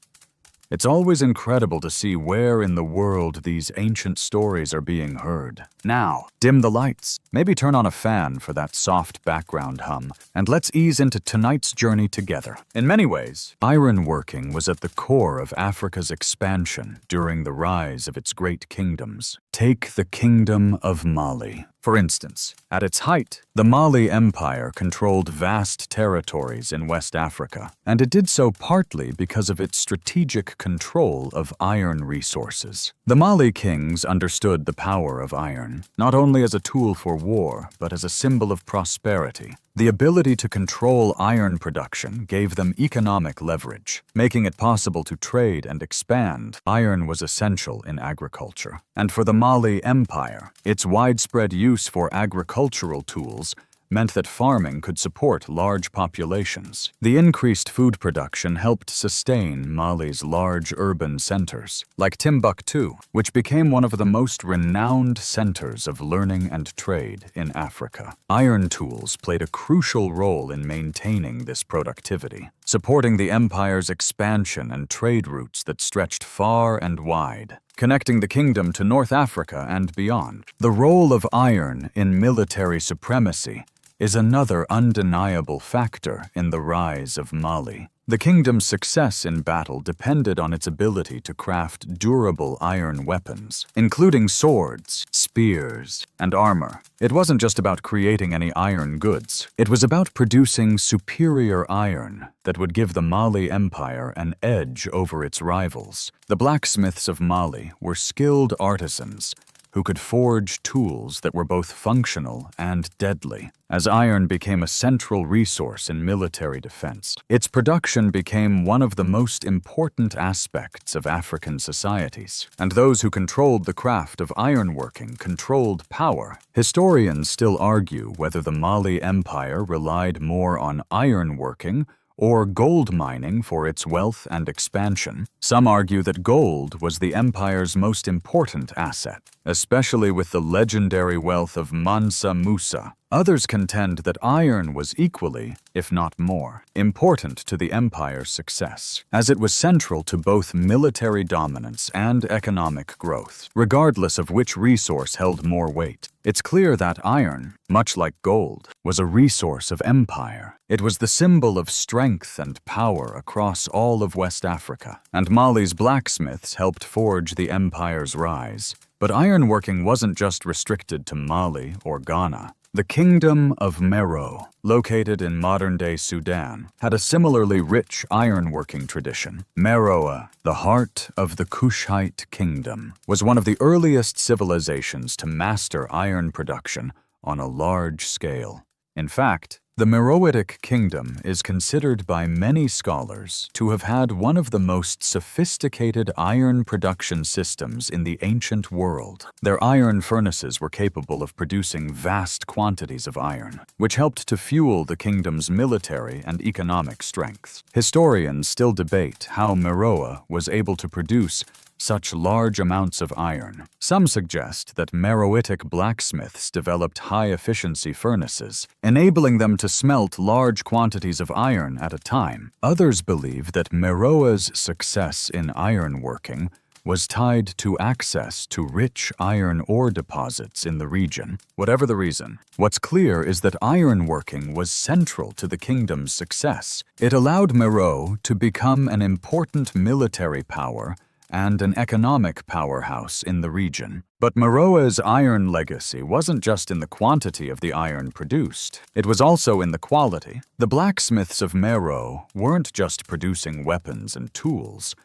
It's always incredible to see where in the world these ancient stories are being heard. Now, dim the lights, maybe turn on a fan for that soft background hum, and let's ease into tonight's journey together. In many ways, ironworking was at the core of Africa's expansion during the rise of its great kingdoms. Take the Kingdom of Mali. For instance, at its height, the Mali Empire controlled vast territories in West Africa, and it did so partly because of its strategic control of iron resources. The Mali kings understood the power of iron, not only as a tool for war, but as a symbol of prosperity. The ability to control iron production gave them economic leverage, making it possible to trade and expand. Iron was essential in agriculture, and for the Mali Empire, its widespread use for agricultural tools meant that farming could support large populations. The increased food production helped sustain Mali's large urban centers, like Timbuktu, which became one of the most renowned centers of learning and trade in Africa. Iron tools played a crucial role in maintaining this productivity, supporting the empire's expansion and trade routes that stretched far and wide, connecting the kingdom to North Africa and beyond. The role of iron in military supremacy is another undeniable factor in the rise of Mali. The kingdom's success in battle depended on its ability to craft durable iron weapons, including swords, spears, and armor. It wasn't just about creating any iron goods. It was about producing superior iron that would give the Mali Empire an edge over its rivals. The blacksmiths of Mali were skilled artisans who could forge tools that were both functional and deadly. As iron became a central resource in military defense, its production became one of the most important aspects of African societies, and those who controlled the craft of ironworking controlled power. Historians still argue whether the Mali Empire relied more on ironworking or gold mining for its wealth and expansion. Some argue that gold was the empire's most important asset, especially with the legendary wealth of Mansa Musa. Others contend that iron was equally, if not more, important to the empire's success, as it was central to both military dominance and economic growth. Regardless of which resource held more weight, it's clear that iron, much like gold, was a resource of empire. It was the symbol of strength and power across all of West Africa, and Mali's blacksmiths helped forge the empire's rise. But ironworking wasn't just restricted to Mali or Ghana. The Kingdom of Meroe, located in modern-day Sudan, had a similarly rich ironworking tradition. Meroe, the heart of the Kushite kingdom, was one of the earliest civilizations to master iron production on a large scale. In fact, the Meroitic kingdom is considered by many scholars to have had one of the most sophisticated iron production systems in the ancient world. Their iron furnaces were capable of producing vast quantities of iron, which helped to fuel the kingdom's military and economic strength. Historians still debate how Meroe was able to produce such large amounts of iron. Some suggest that Meroitic blacksmiths developed high-efficiency furnaces, enabling them to smelt large quantities of iron at a time. Others believe that Meroe's success in ironworking was tied to access to rich iron ore deposits in the region. Whatever the reason, what's clear is that ironworking was central to the kingdom's success. It allowed Meroe to become an important military power and an economic powerhouse in the region. But Meroe's iron legacy wasn't just in the quantity of the iron produced. It was also in the quality. The blacksmiths of Meroe weren't just producing weapons and tools.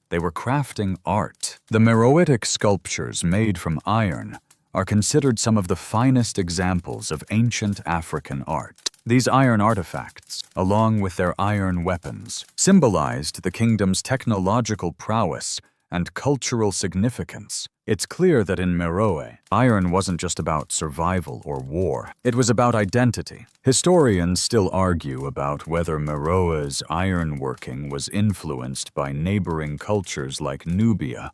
They were crafting art. The Meroitic sculptures made from iron are considered some of the finest examples of ancient African art. These iron artifacts, along with their iron weapons, symbolized the kingdom's technological prowess and cultural significance. It's clear that in Meroe, iron wasn't just about survival or war. It was about identity. Historians still argue about whether Meroe's ironworking was influenced by neighboring cultures like Nubia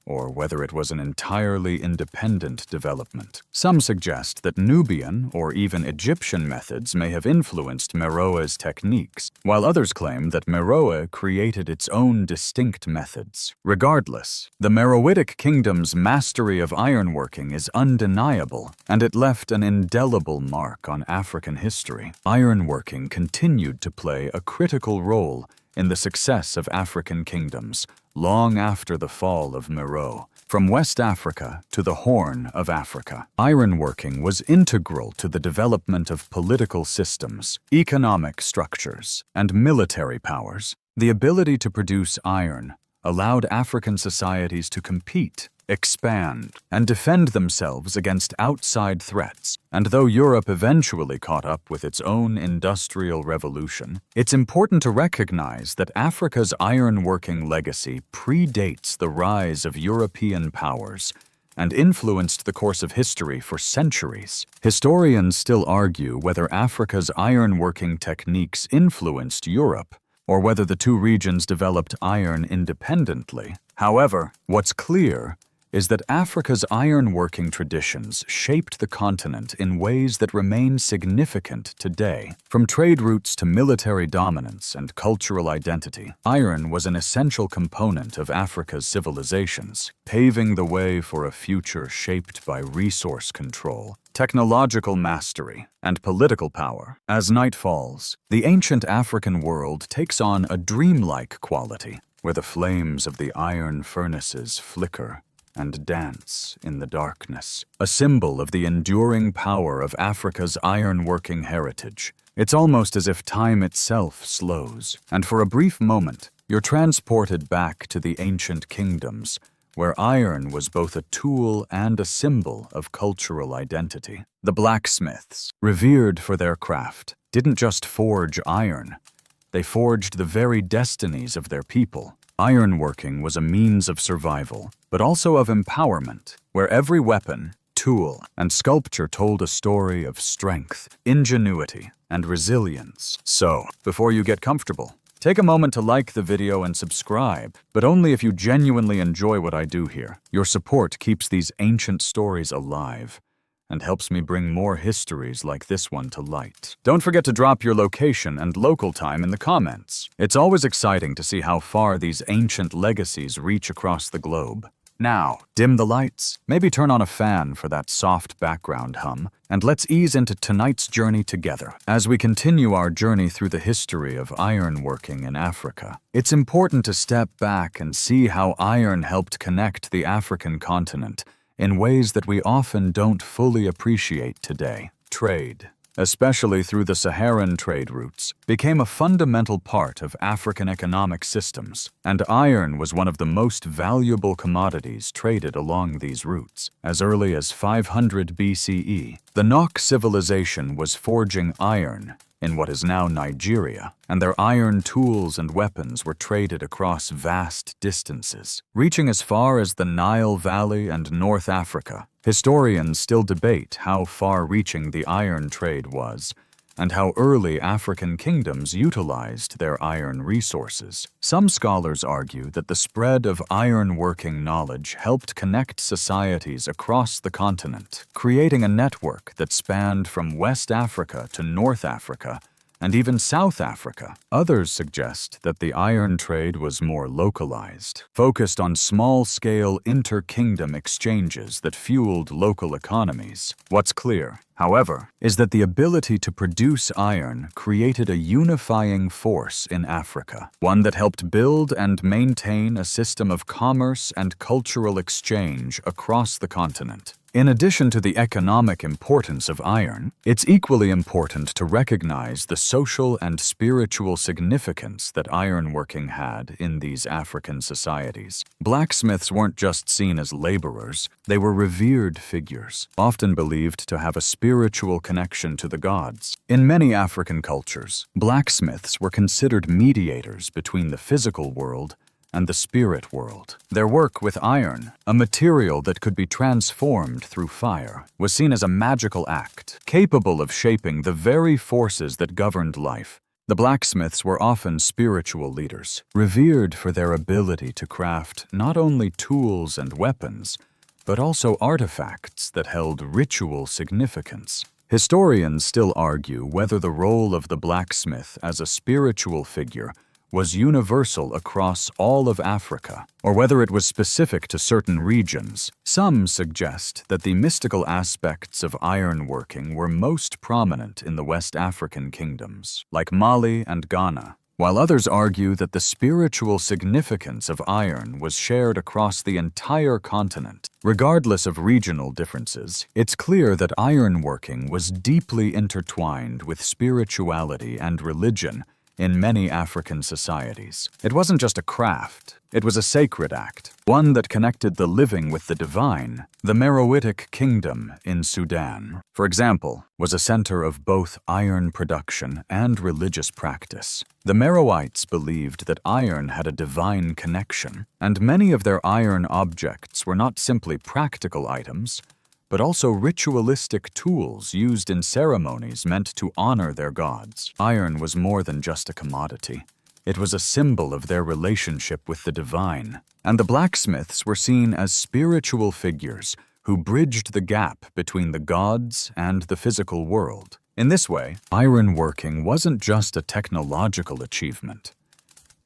or whether it was an entirely independent development. Some suggest that Nubian or even Egyptian methods may have influenced Meroe's techniques, while others claim that Meroe created its own distinct methods. Regardless, the Meroitic kingdom's mastery of ironworking is undeniable, and it left an indelible mark on African history. Ironworking continued to play a critical role in the success of African kingdoms long after the fall of Meroe. From West Africa to the Horn of Africa, ironworking was integral to the development of political systems, economic structures, and military powers. The ability to produce iron allowed African societies to compete, expand, and defend themselves against outside threats. And though Europe eventually caught up with its own industrial revolution, it's important to recognize that Africa's ironworking legacy predates the rise of European powers and influenced the course of history for centuries. Historians still argue whether Africa's ironworking techniques influenced Europe or whether the two regions developed iron independently. However, what's clear is that Africa's ironworking traditions shaped the continent in ways that remain significant today. From trade routes to military dominance and cultural identity, iron was an essential component of Africa's civilizations, paving the way for a future shaped by resource control, technological mastery, and political power. As night falls, the ancient African world takes on a dreamlike quality, where the flames of the iron furnaces flicker and dance in the darkness, a symbol of the enduring power of Africa's ironworking heritage. It's almost as if time itself slows, and for a brief moment, you're transported back to the ancient kingdoms, where iron was both a tool and a symbol of cultural identity. The blacksmiths, revered for their craft, didn't just forge iron, they forged the very destinies of their people. Ironworking was a means of survival, but also of empowerment, where every weapon, tool, and sculpture told a story of strength, ingenuity, and resilience. So, before you get comfortable, take a moment to like the video and subscribe, but only if you genuinely enjoy what I do here. Your support keeps these ancient stories alive and helps me bring more histories like this one to light. Don't forget to drop your location and local time in the comments. It's always exciting to see how far these ancient legacies reach across the globe. Now, dim the lights, maybe turn on a fan for that soft background hum, and let's ease into tonight's journey together. As we continue our journey through the history of ironworking in Africa, it's important to step back and see how iron helped connect the African continent in ways that we often don't fully appreciate today. Trade, especially through the Saharan trade routes, became a fundamental part of African economic systems, and iron was one of the most valuable commodities traded along these routes. As early as 500 BCE, the Nok civilization was forging iron in what is now Nigeria, and their iron tools and weapons were traded across vast distances, reaching as far as the Nile Valley and North Africa. Historians still debate how far-reaching the iron trade was, and how early African kingdoms utilized their iron resources. Some scholars argue that the spread of iron-working knowledge helped connect societies across the continent, creating a network that spanned from West Africa to North Africa, and even South Africa. Others suggest that the iron trade was more localized, focused on small-scale inter-kingdom exchanges that fueled local economies. What's clear, however, is that the ability to produce iron created a unifying force in Africa, one that helped build and maintain a system of commerce and cultural exchange across the continent. In addition to the economic importance of iron, it's equally important to recognize the social and spiritual significance that ironworking had in these African societies. Blacksmiths weren't just seen as laborers, they were revered figures, often believed to have a spiritual connection to the gods. In many African cultures, blacksmiths were considered mediators between the physical world and the spirit world. Their work with iron, a material that could be transformed through fire, was seen as a magical act, capable of shaping the very forces that governed life. The blacksmiths were often spiritual leaders, revered for their ability to craft not only tools and weapons, but also artifacts that held ritual significance. Historians still argue whether the role of the blacksmith as a spiritual figure was universal across all of Africa, or whether it was specific to certain regions. Some suggest that the mystical aspects of ironworking were most prominent in the West African kingdoms, like Mali and Ghana, while others argue that the spiritual significance of iron was shared across the entire continent. Regardless of regional differences, it's clear that ironworking was deeply intertwined with spirituality and religion in many African societies. It wasn't just a craft, it was a sacred act, one that connected the living with the divine. The Meroitic Kingdom in Sudan, for example, was a center of both iron production and religious practice. The Meroites believed that iron had a divine connection, and many of their iron objects were not simply practical items, but also ritualistic tools used in ceremonies meant to honor their gods. Iron was more than just a commodity. It was a symbol of their relationship with the divine, and the blacksmiths were seen as spiritual figures who bridged the gap between the gods and the physical world. In this way, ironworking wasn't just a technological achievement.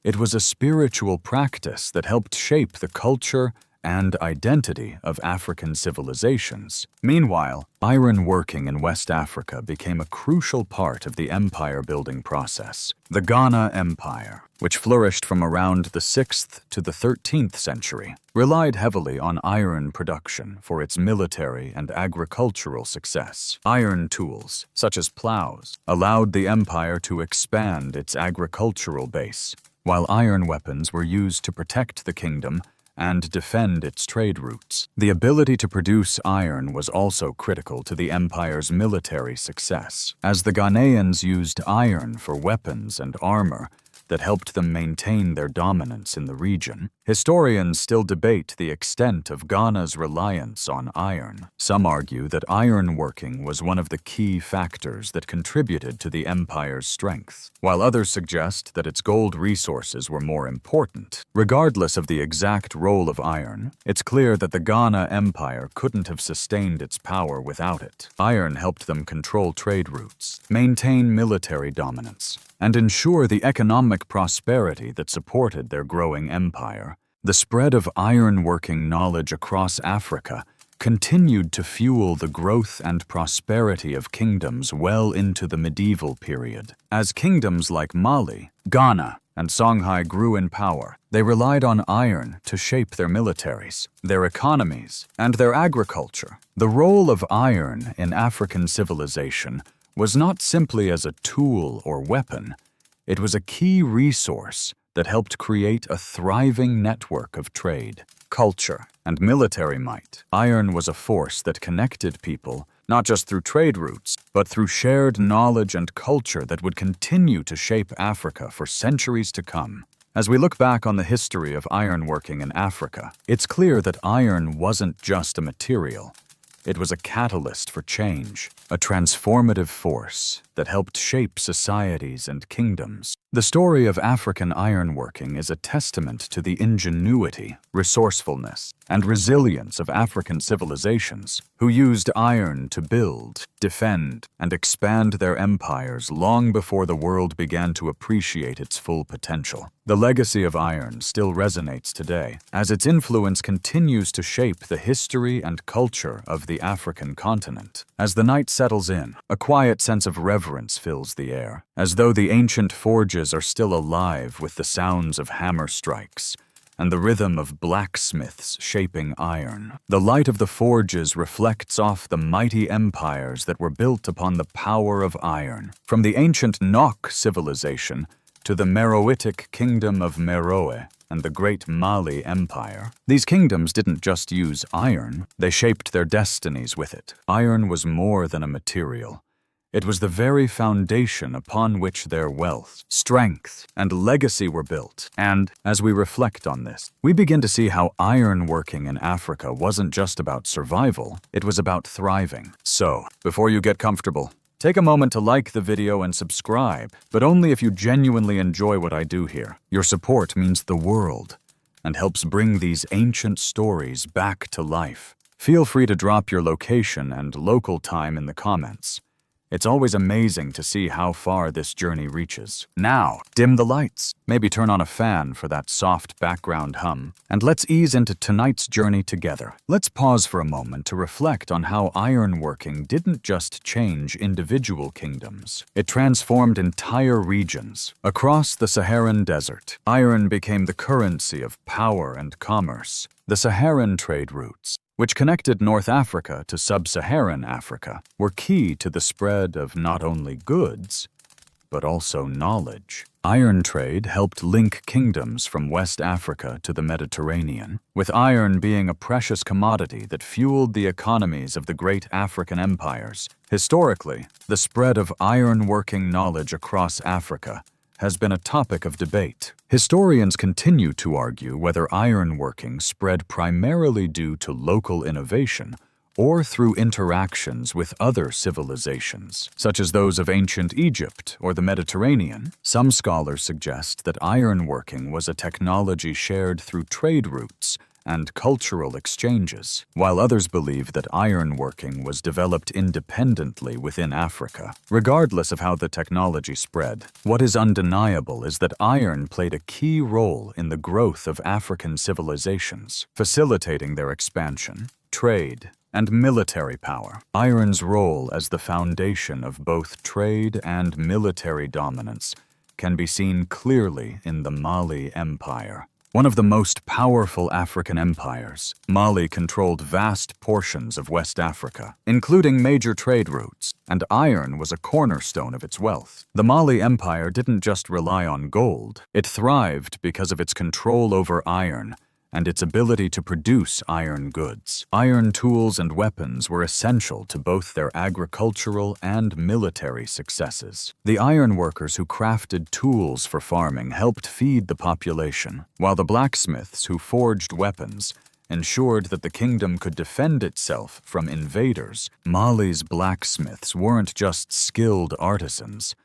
It was a spiritual practice that helped shape the culture and identity of African civilizations. Meanwhile, ironworking in West Africa became a crucial part of the empire-building process. The Ghana Empire, which flourished from around the 6th to the 13th century, relied heavily on iron production for its military and agricultural success. Iron tools, such as plows, allowed the empire to expand its agricultural base, while iron weapons were used to protect the kingdom and defend its trade routes. The ability to produce iron was also critical to the empire's military success, as the Ghanaians used iron for weapons and armor that helped them maintain their dominance in the region. Historians still debate the extent of Ghana's reliance on iron. Some argue that ironworking was one of the key factors that contributed to the empire's strength, while others suggest that its gold resources were more important. Regardless of the exact role of iron, it's clear that the Ghana Empire couldn't have sustained its power without it. Iron helped them control trade routes, maintain military dominance, and ensure the economic prosperity that supported their growing empire. The spread of ironworking knowledge across Africa continued to fuel the growth and prosperity of kingdoms well into the medieval period. As kingdoms like Mali, Ghana, and Songhai grew in power, they relied on iron to shape their militaries, their economies, and their agriculture. The role of iron in African civilization was not simply as a tool or weapon. It was a key resource that helped create a thriving network of trade, culture, and military might. Iron was a force that connected people, not just through trade routes, but through shared knowledge and culture that would continue to shape Africa for centuries to come. As we look back on the history of ironworking in Africa, it's clear that iron wasn't just a material. It was a catalyst for change, a transformative force that helped shape societies and kingdoms. The story of African ironworking is a testament to the ingenuity, resourcefulness, and resilience of African civilizations, who used iron to build, defend, and expand their empires long before the world began to appreciate its full potential. The legacy of iron still resonates today, as its influence continues to shape the history and culture of the African continent. As the night settles in, a quiet sense of reverence fills the air, as though the ancient forges are still alive with the sounds of hammer strikes and the rhythm of blacksmiths shaping iron. The light of the forges reflects off the mighty empires that were built upon the power of iron, from the ancient Nok civilization to the Meroitic Kingdom of Meroe and the great Mali Empire. These kingdoms didn't just use iron, they shaped their destinies with it. Iron was more than a material. It was the very foundation upon which their wealth, strength, and legacy were built. And as we reflect on this, we begin to see how ironworking in Africa wasn't just about survival, it was about thriving. So, before you get comfortable, Take a moment to like the video and subscribe, but only if you genuinely enjoy what I do here. Your support means the world and helps bring these ancient stories back to life. Feel free to drop your location and local time in the comments. It's always amazing to see how far this journey reaches. Now, dim the lights. Maybe turn on a fan for that soft background hum. And let's ease into tonight's journey together. Let's pause for a moment to reflect on how ironworking didn't just change individual kingdoms. It transformed entire regions. Across the Saharan desert, iron became the currency of power and commerce. The Saharan trade routes, which connected North Africa to sub-Saharan Africa, were key to the spread of not only goods, but also knowledge. Iron trade helped link kingdoms from West Africa to the Mediterranean, with iron being a precious commodity that fueled the economies of the great African empires. Historically, the spread of iron-working knowledge across Africa has been a topic of debate. Historians continue to argue whether ironworking spread primarily due to local innovation or through interactions with other civilizations, such as those of ancient Egypt or the Mediterranean. Some scholars suggest that ironworking was a technology shared through trade routes and cultural exchanges, while others believe that ironworking was developed independently within Africa. Regardless of how the technology spread, what is undeniable is that iron played a key role in the growth of African civilizations, facilitating their expansion, trade, and military power. Iron's role as the foundation of both trade and military dominance can be seen clearly in the Mali Empire. One of the most powerful African empires, Mali controlled vast portions of West Africa, including major trade routes, and iron was a cornerstone of its wealth. The Mali Empire didn't just rely on gold, it thrived because of its control over iron and its ability to produce iron goods. Iron tools and weapons were essential to both their agricultural and military successes. The iron workers who crafted tools for farming helped feed the population, while the blacksmiths who forged weapons ensured that the kingdom could defend itself from invaders. Mali's blacksmiths weren't just skilled artisans,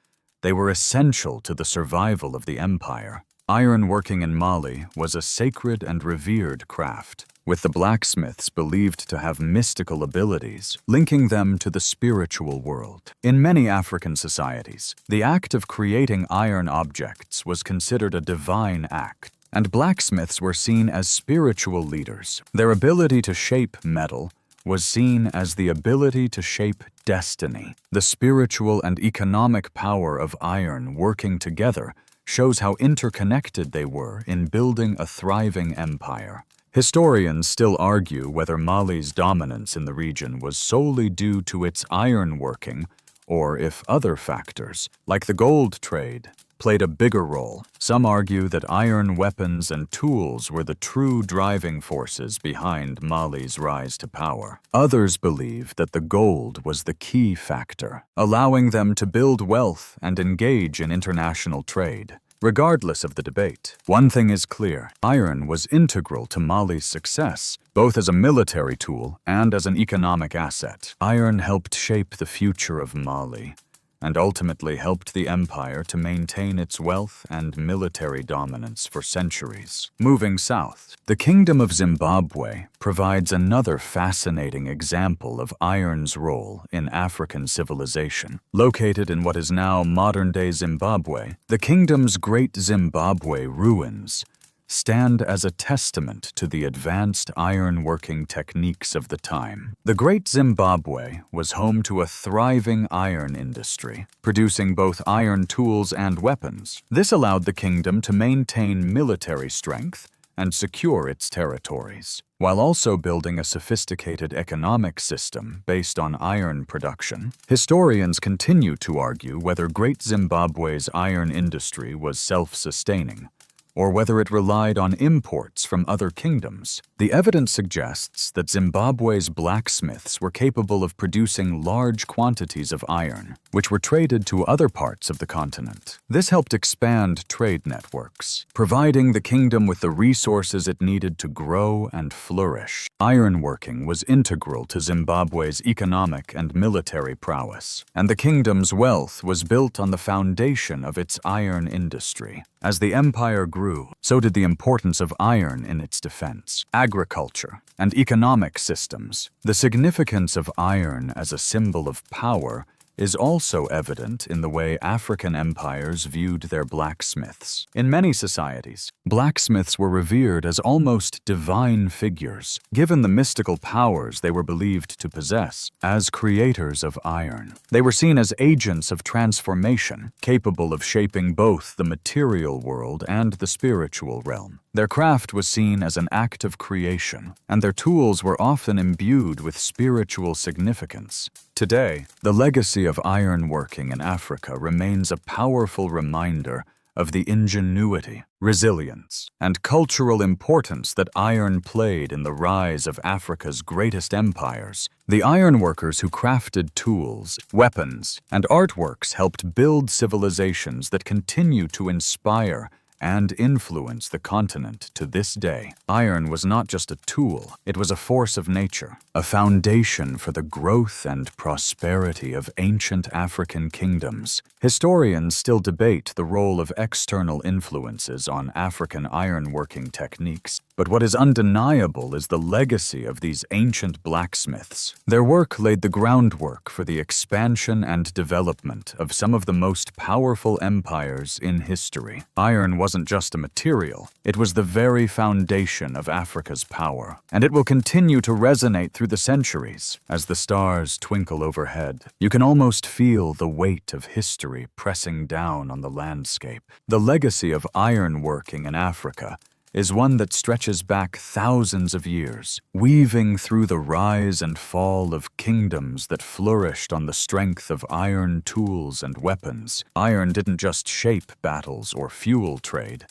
they were essential to the survival of the empire. Ironworking in Mali was a sacred and revered craft, with the blacksmiths believed to have mystical abilities, linking them to the spiritual world. In many African societies, the act of creating iron objects was considered a divine act, and blacksmiths were seen as spiritual leaders. Their ability to shape metal was seen as the ability to shape destiny. The spiritual and economic power of iron working together shows how interconnected they were in building a thriving empire. Historians still argue whether Mali's dominance in the region was solely due to its ironworking or if other factors, like the gold trade, played a bigger role. Some argue that iron weapons and tools were the true driving forces behind Mali's rise to power. Others believe that the gold was the key factor, allowing them to build wealth and engage in international trade. Regardless of the debate, one thing is clear: iron was integral to Mali's success, both as a military tool and as an economic asset. Iron helped shape the future of Mali, and ultimately helped the empire to maintain its wealth and military dominance for centuries. Moving south, the Kingdom of Zimbabwe provides another fascinating example of iron's role in African civilization. Located in what is now modern-day Zimbabwe, the kingdom's Great Zimbabwe ruins stand as a testament to the advanced iron-working techniques of the time. The Great Zimbabwe was home to a thriving iron industry, producing both iron tools and weapons. This allowed the kingdom to maintain military strength and secure its territories, while also building a sophisticated economic system based on iron production. Historians continue to argue whether Great Zimbabwe's iron industry was self-sustaining, or whether it relied on imports from other kingdoms. The evidence suggests that Zimbabwe's blacksmiths were capable of producing large quantities of iron, which were traded to other parts of the continent. This helped expand trade networks, providing the kingdom with the resources it needed to grow and flourish. Ironworking was integral to Zimbabwe's economic and military prowess, and the kingdom's wealth was built on the foundation of its iron industry. As the empire grew, so did the importance of iron in its defense, agriculture, and economic systems. The significance of iron as a symbol of power is also evident in the way African empires viewed their blacksmiths. In many societies, blacksmiths were revered as almost divine figures, given the mystical powers they were believed to possess as creators of iron. They were seen as agents of transformation, capable of shaping both the material world and the spiritual realm. Their craft was seen as an act of creation, and their tools were often imbued with spiritual significance. Today, the legacy of ironworking in Africa remains a powerful reminder of the ingenuity, resilience, and cultural importance that iron played in the rise of Africa's greatest empires. The ironworkers who crafted tools, weapons, and artworks helped build civilizations that continue to inspire and influence the continent to this day. Iron was not just a tool, it was a force of nature, a foundation for the growth and prosperity of ancient African kingdoms. Historians still debate the role of external influences on African ironworking techniques, but what is undeniable is the legacy of these ancient blacksmiths. Their work laid the groundwork for the expansion and development of some of the most powerful empires in history. Iron wasn't just a material, it was the very foundation of Africa's power, and it will continue to resonate through the centuries. As the stars twinkle overhead, you can almost feel the weight of history pressing down on the landscape. The legacy of ironworking in Africa is one that stretches back thousands of years, weaving through the rise and fall of kingdoms that flourished on the strength of iron tools and weapons. Iron didn't just shape battles or fuel trade.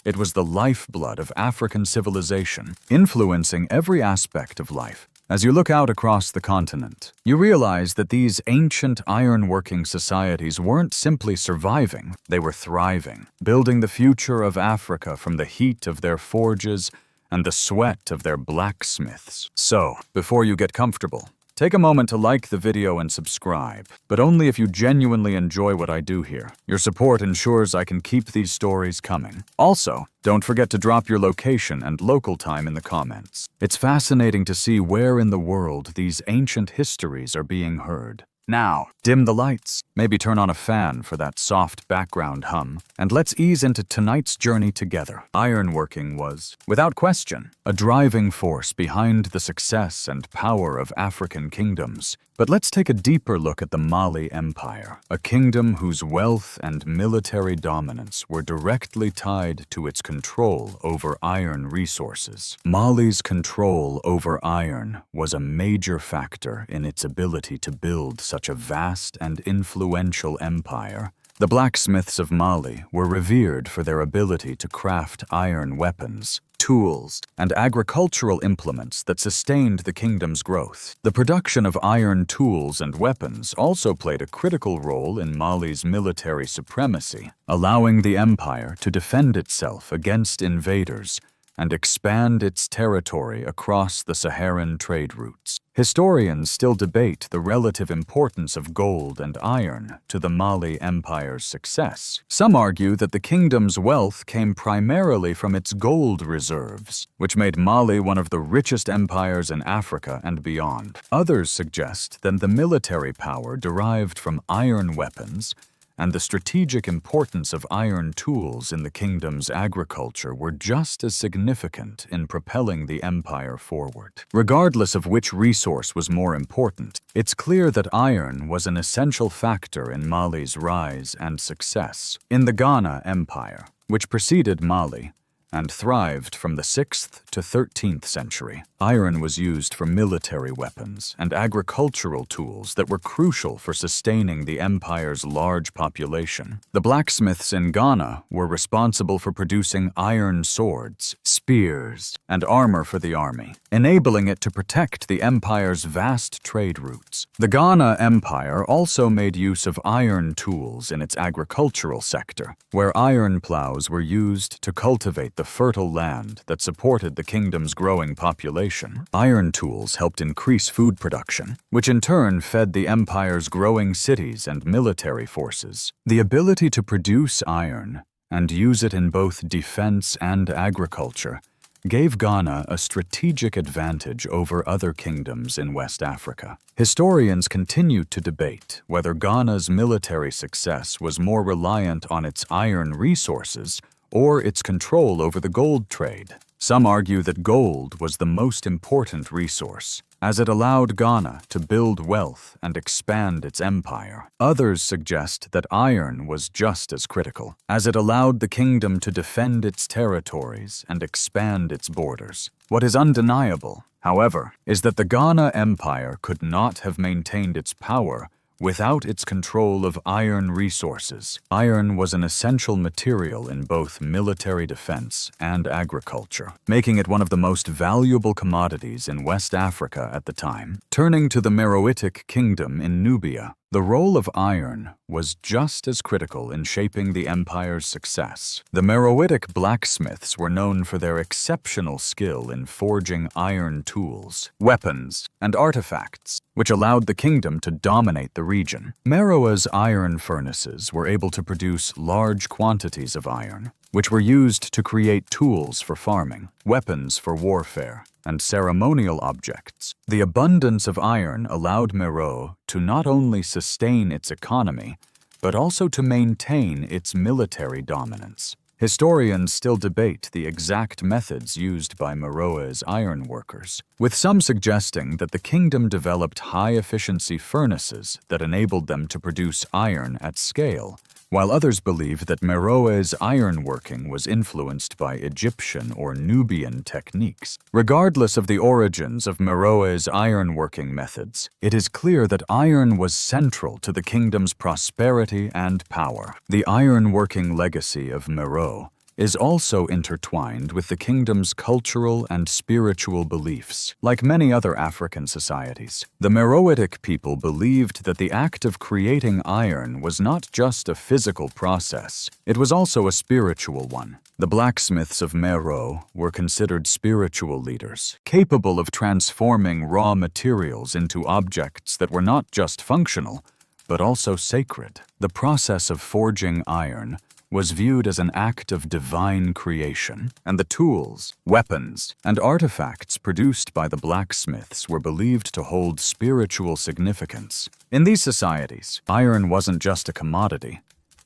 It was the lifeblood of African civilization, influencing every aspect of life. As you look out across the continent, you realize that these ancient ironworking societies weren't simply surviving, they were thriving, building the future of Africa from the heat of their forges and the sweat of their blacksmiths. So, before you get comfortable, take a moment to like the video and subscribe, but only if you genuinely enjoy what I do here. Your support ensures I can keep these stories coming. Also, don't forget to drop your location and local time in the comments. It's fascinating to see where in the world these ancient histories are being heard. Now, dim the lights, maybe turn on a fan for that soft background hum, and let's ease into tonight's journey together. Ironworking was, without question, a driving force behind the success and power of African kingdoms. But let's take a deeper look at the Mali Empire, a kingdom whose wealth and military dominance were directly tied to its control over iron resources. Mali's control over iron was a major factor in its ability to build such a vast and influential empire. The blacksmiths of Mali were revered for their ability to craft iron weapons, tools, and agricultural implements that sustained the kingdom's growth. The production of iron tools and weapons also played a critical role in Mali's military supremacy, allowing the empire to defend itself against invaders and expand its territory across the Saharan trade routes. Historians still debate the relative importance of gold and iron to the Mali Empire's success. Some argue that the kingdom's wealth came primarily from its gold reserves, which made Mali one of the richest empires in Africa and beyond. Others suggest that the military power derived from iron weapons and the strategic importance of iron tools in the kingdom's agriculture were just as significant in propelling the empire forward. Regardless of which resource was more important, it's clear that iron was an essential factor in Mali's rise and success. In the Ghana Empire, which preceded Mali, and thrived from the 6th to 13th century. Iron was used for military weapons and agricultural tools that were crucial for sustaining the empire's large population. The blacksmiths in Ghana were responsible for producing iron swords, spears, and armor for the army, enabling it to protect the empire's vast trade routes. The Ghana Empire also made use of iron tools in its agricultural sector, where iron plows were used to cultivate the fertile land that supported the kingdom's growing population. Iron tools helped increase food production, which in turn fed the empire's growing cities and military forces. The ability to produce iron and use it in both defense and agriculture gave Ghana a strategic advantage over other kingdoms in West Africa. Historians continue to debate whether Ghana's military success was more reliant on its iron resources or its control over the gold trade. Some argue that gold was the most important resource, as it allowed Ghana to build wealth and expand its empire. Others suggest that iron was just as critical, as it allowed the kingdom to defend its territories and expand its borders. What is undeniable, however, is that the Ghana Empire could not have maintained its power without its control of iron resources. Iron was an essential material in both military defense and agriculture, making it one of the most valuable commodities in West Africa at the time. Turning to the Meroitic Kingdom in Nubia, the role of iron was just as critical in shaping the empire's success. The Meroitic blacksmiths were known for their exceptional skill in forging iron tools, weapons, and artifacts, which allowed the kingdom to dominate the region. Meroe's iron furnaces were able to produce large quantities of iron, which were used to create tools for farming, weapons for warfare, and ceremonial objects. The abundance of iron allowed Meroe to not only sustain its economy, but also to maintain its military dominance. Historians still debate the exact methods used by Meroe's iron workers, with some suggesting that the kingdom developed high-efficiency furnaces that enabled them to produce iron at scale, while others believe that Meroe's ironworking was influenced by Egyptian or Nubian techniques. Regardless of the origins of Meroe's ironworking methods, it is clear that iron was central to the kingdom's prosperity and power. The ironworking legacy of Meroe is also intertwined with the kingdom's cultural and spiritual beliefs. Like many other African societies, the Meroitic people believed that the act of creating iron was not just a physical process, it was also a spiritual one. The blacksmiths of Meroe were considered spiritual leaders, capable of transforming raw materials into objects that were not just functional, but also sacred. The process of forging iron was viewed as an act of divine creation, and the tools, weapons, and artifacts produced by the blacksmiths were believed to hold spiritual significance. In these societies, iron wasn't just a commodity.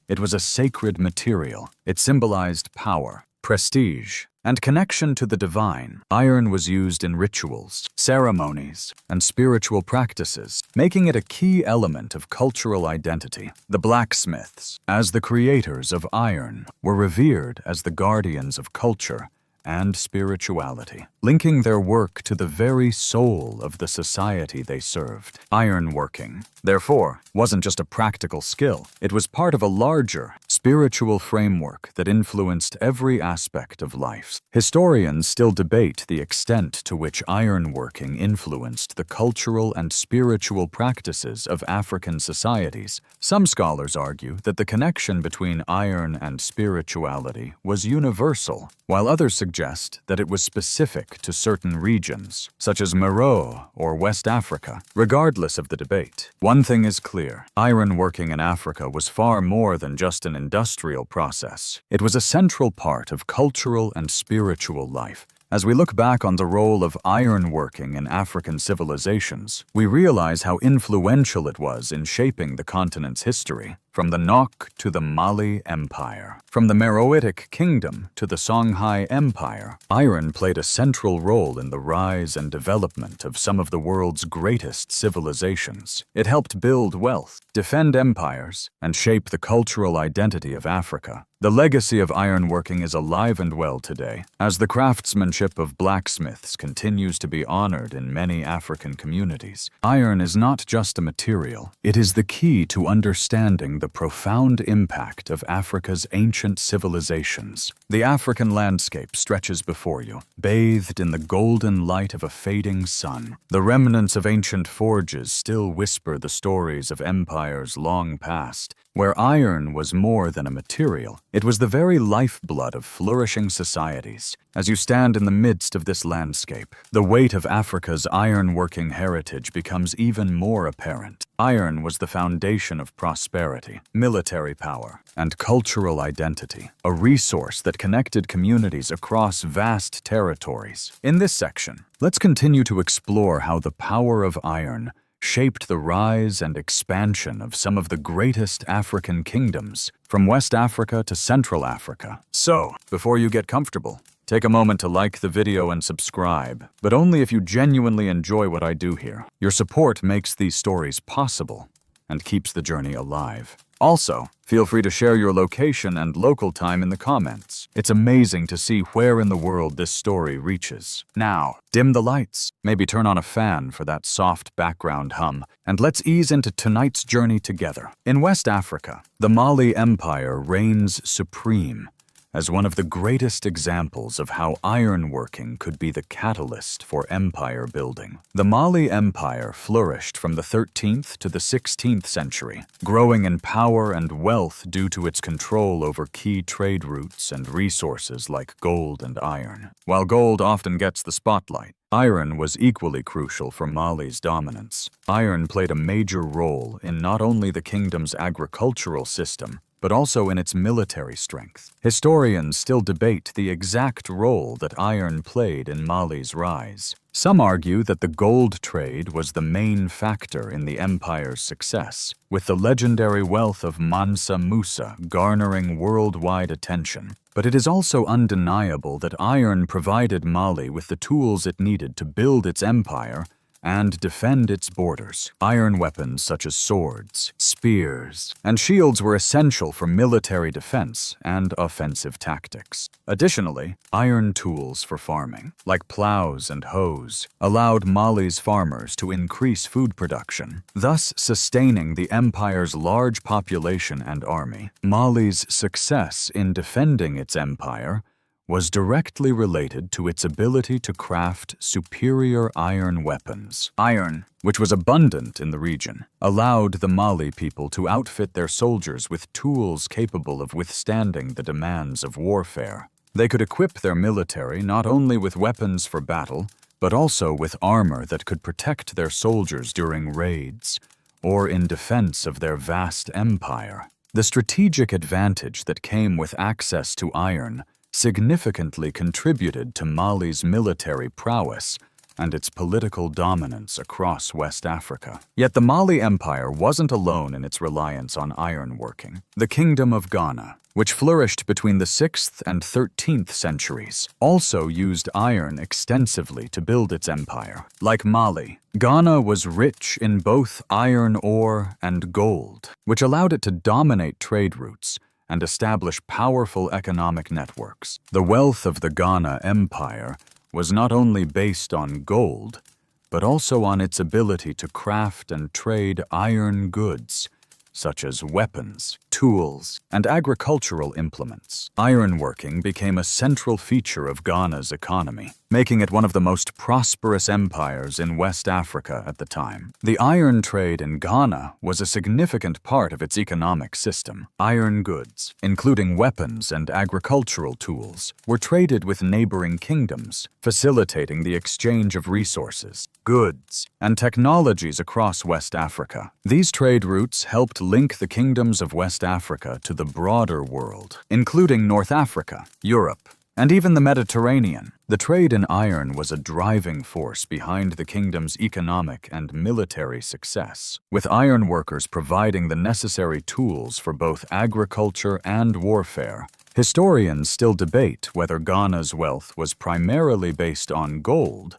It was a sacred material. It symbolized power, prestige, and connection to the divine. Iron was used in rituals, ceremonies, and spiritual practices, making it a key element of cultural identity. The blacksmiths, as the creators of iron, were revered as the guardians of culture and spirituality, linking their work to the very soul of the society they served. Ironworking, therefore, wasn't just a practical skill. It was part of a larger, spiritual framework that influenced every aspect of life. Historians still debate the extent to which ironworking influenced the cultural and spiritual practices of African societies. Some scholars argue that the connection between iron and spirituality was universal, while others suggest that it was specific to certain regions, such as Meroe or West Africa. Regardless of the debate, one thing is clear: ironworking in Africa was far more than just an industrial process. It was a central part of cultural and spiritual life. As we look back on the role of ironworking in African civilizations, we realize how influential it was in shaping the continent's history. from the Nok to the Mali Empire. From the Meroitic Kingdom to the Songhai Empire, iron played a central role in the rise and development of some of the world's greatest civilizations. It helped build wealth, defend empires, and shape the cultural identity of Africa. The legacy of ironworking is alive and well today, as the craftsmanship of blacksmiths continues to be honored in many African communities. Iron is not just a material, it is the key to understanding the profound impact of Africa's ancient civilizations. The African landscape stretches before you, bathed in the golden light of a fading sun. The remnants of ancient forges still whisper the stories of empires long past, where iron was more than a material. It was the very lifeblood of flourishing societies. As you stand in the midst of this landscape, the weight of Africa's iron-working heritage becomes even more apparent. Iron was the foundation of prosperity, military power, and cultural identity, a resource that connected communities across vast territories. In this section, let's continue to explore how the power of iron shaped the rise and expansion of some of the greatest African kingdoms, from West Africa to Central Africa. So, before you get comfortable, take a moment to like the video and subscribe, but only if you genuinely enjoy what I do here. Your support makes these stories possible and keeps the journey alive. Also, feel free to share your location and local time in the comments. It's amazing to see where in the world this story reaches. Now, dim the lights, maybe turn on a fan for that soft background hum, and let's ease into tonight's journey together. In West Africa, the Mali Empire reigns supreme as one of the greatest examples of how ironworking could be the catalyst for empire building. The Mali Empire flourished from the 13th to the 16th century, growing in power and wealth due to its control over key trade routes and resources like gold and iron. While gold often gets the spotlight, iron was equally crucial for Mali's dominance. Iron played a major role in not only the kingdom's agricultural system, but also in its military strength. Historians still debate the exact role that iron played in Mali's rise. Some argue that the gold trade was the main factor in the empire's success, with the legendary wealth of Mansa Musa garnering worldwide attention. But it is also undeniable that iron provided Mali with the tools it needed to build its empire and defend its borders. Iron weapons such as swords, spears, and shields were essential for military defense and offensive tactics. Additionally, iron tools for farming, like plows and hoes, allowed Mali's farmers to increase food production, thus sustaining the empire's large population and army. Mali's success in defending its empire was directly related to its ability to craft superior iron weapons. Iron, which was abundant in the region, allowed the Mali people to outfit their soldiers with tools capable of withstanding the demands of warfare. They could equip their military not only with weapons for battle, but also with armor that could protect their soldiers during raids or in defense of their vast empire. The strategic advantage that came with access to iron significantly contributed to Mali's military prowess and its political dominance across West Africa. Yet the Mali Empire wasn't alone in its reliance on ironworking. The Kingdom of Ghana, which flourished between the 6th and 13th centuries, also used iron extensively to build its empire. Like Mali, Ghana was rich in both iron ore and gold, which allowed it to dominate trade routes and establish powerful economic networks. The wealth of the Ghana Empire was not only based on gold, but also on its ability to craft and trade iron goods, such as weapons, tools, and agricultural implements. Ironworking became a central feature of Ghana's economy, making it one of the most prosperous empires in West Africa at the time. The iron trade in Ghana was a significant part of its economic system. Iron goods, including weapons and agricultural tools, were traded with neighboring kingdoms, facilitating the exchange of resources, goods, and technologies across West Africa. These trade routes helped link the kingdoms of West Africa to the broader world, including North Africa, Europe, and even the Mediterranean. The trade in iron was a driving force behind the kingdom's economic and military success, with iron workers providing the necessary tools for both agriculture and warfare. Historians still debate whether Ghana's wealth was primarily based on gold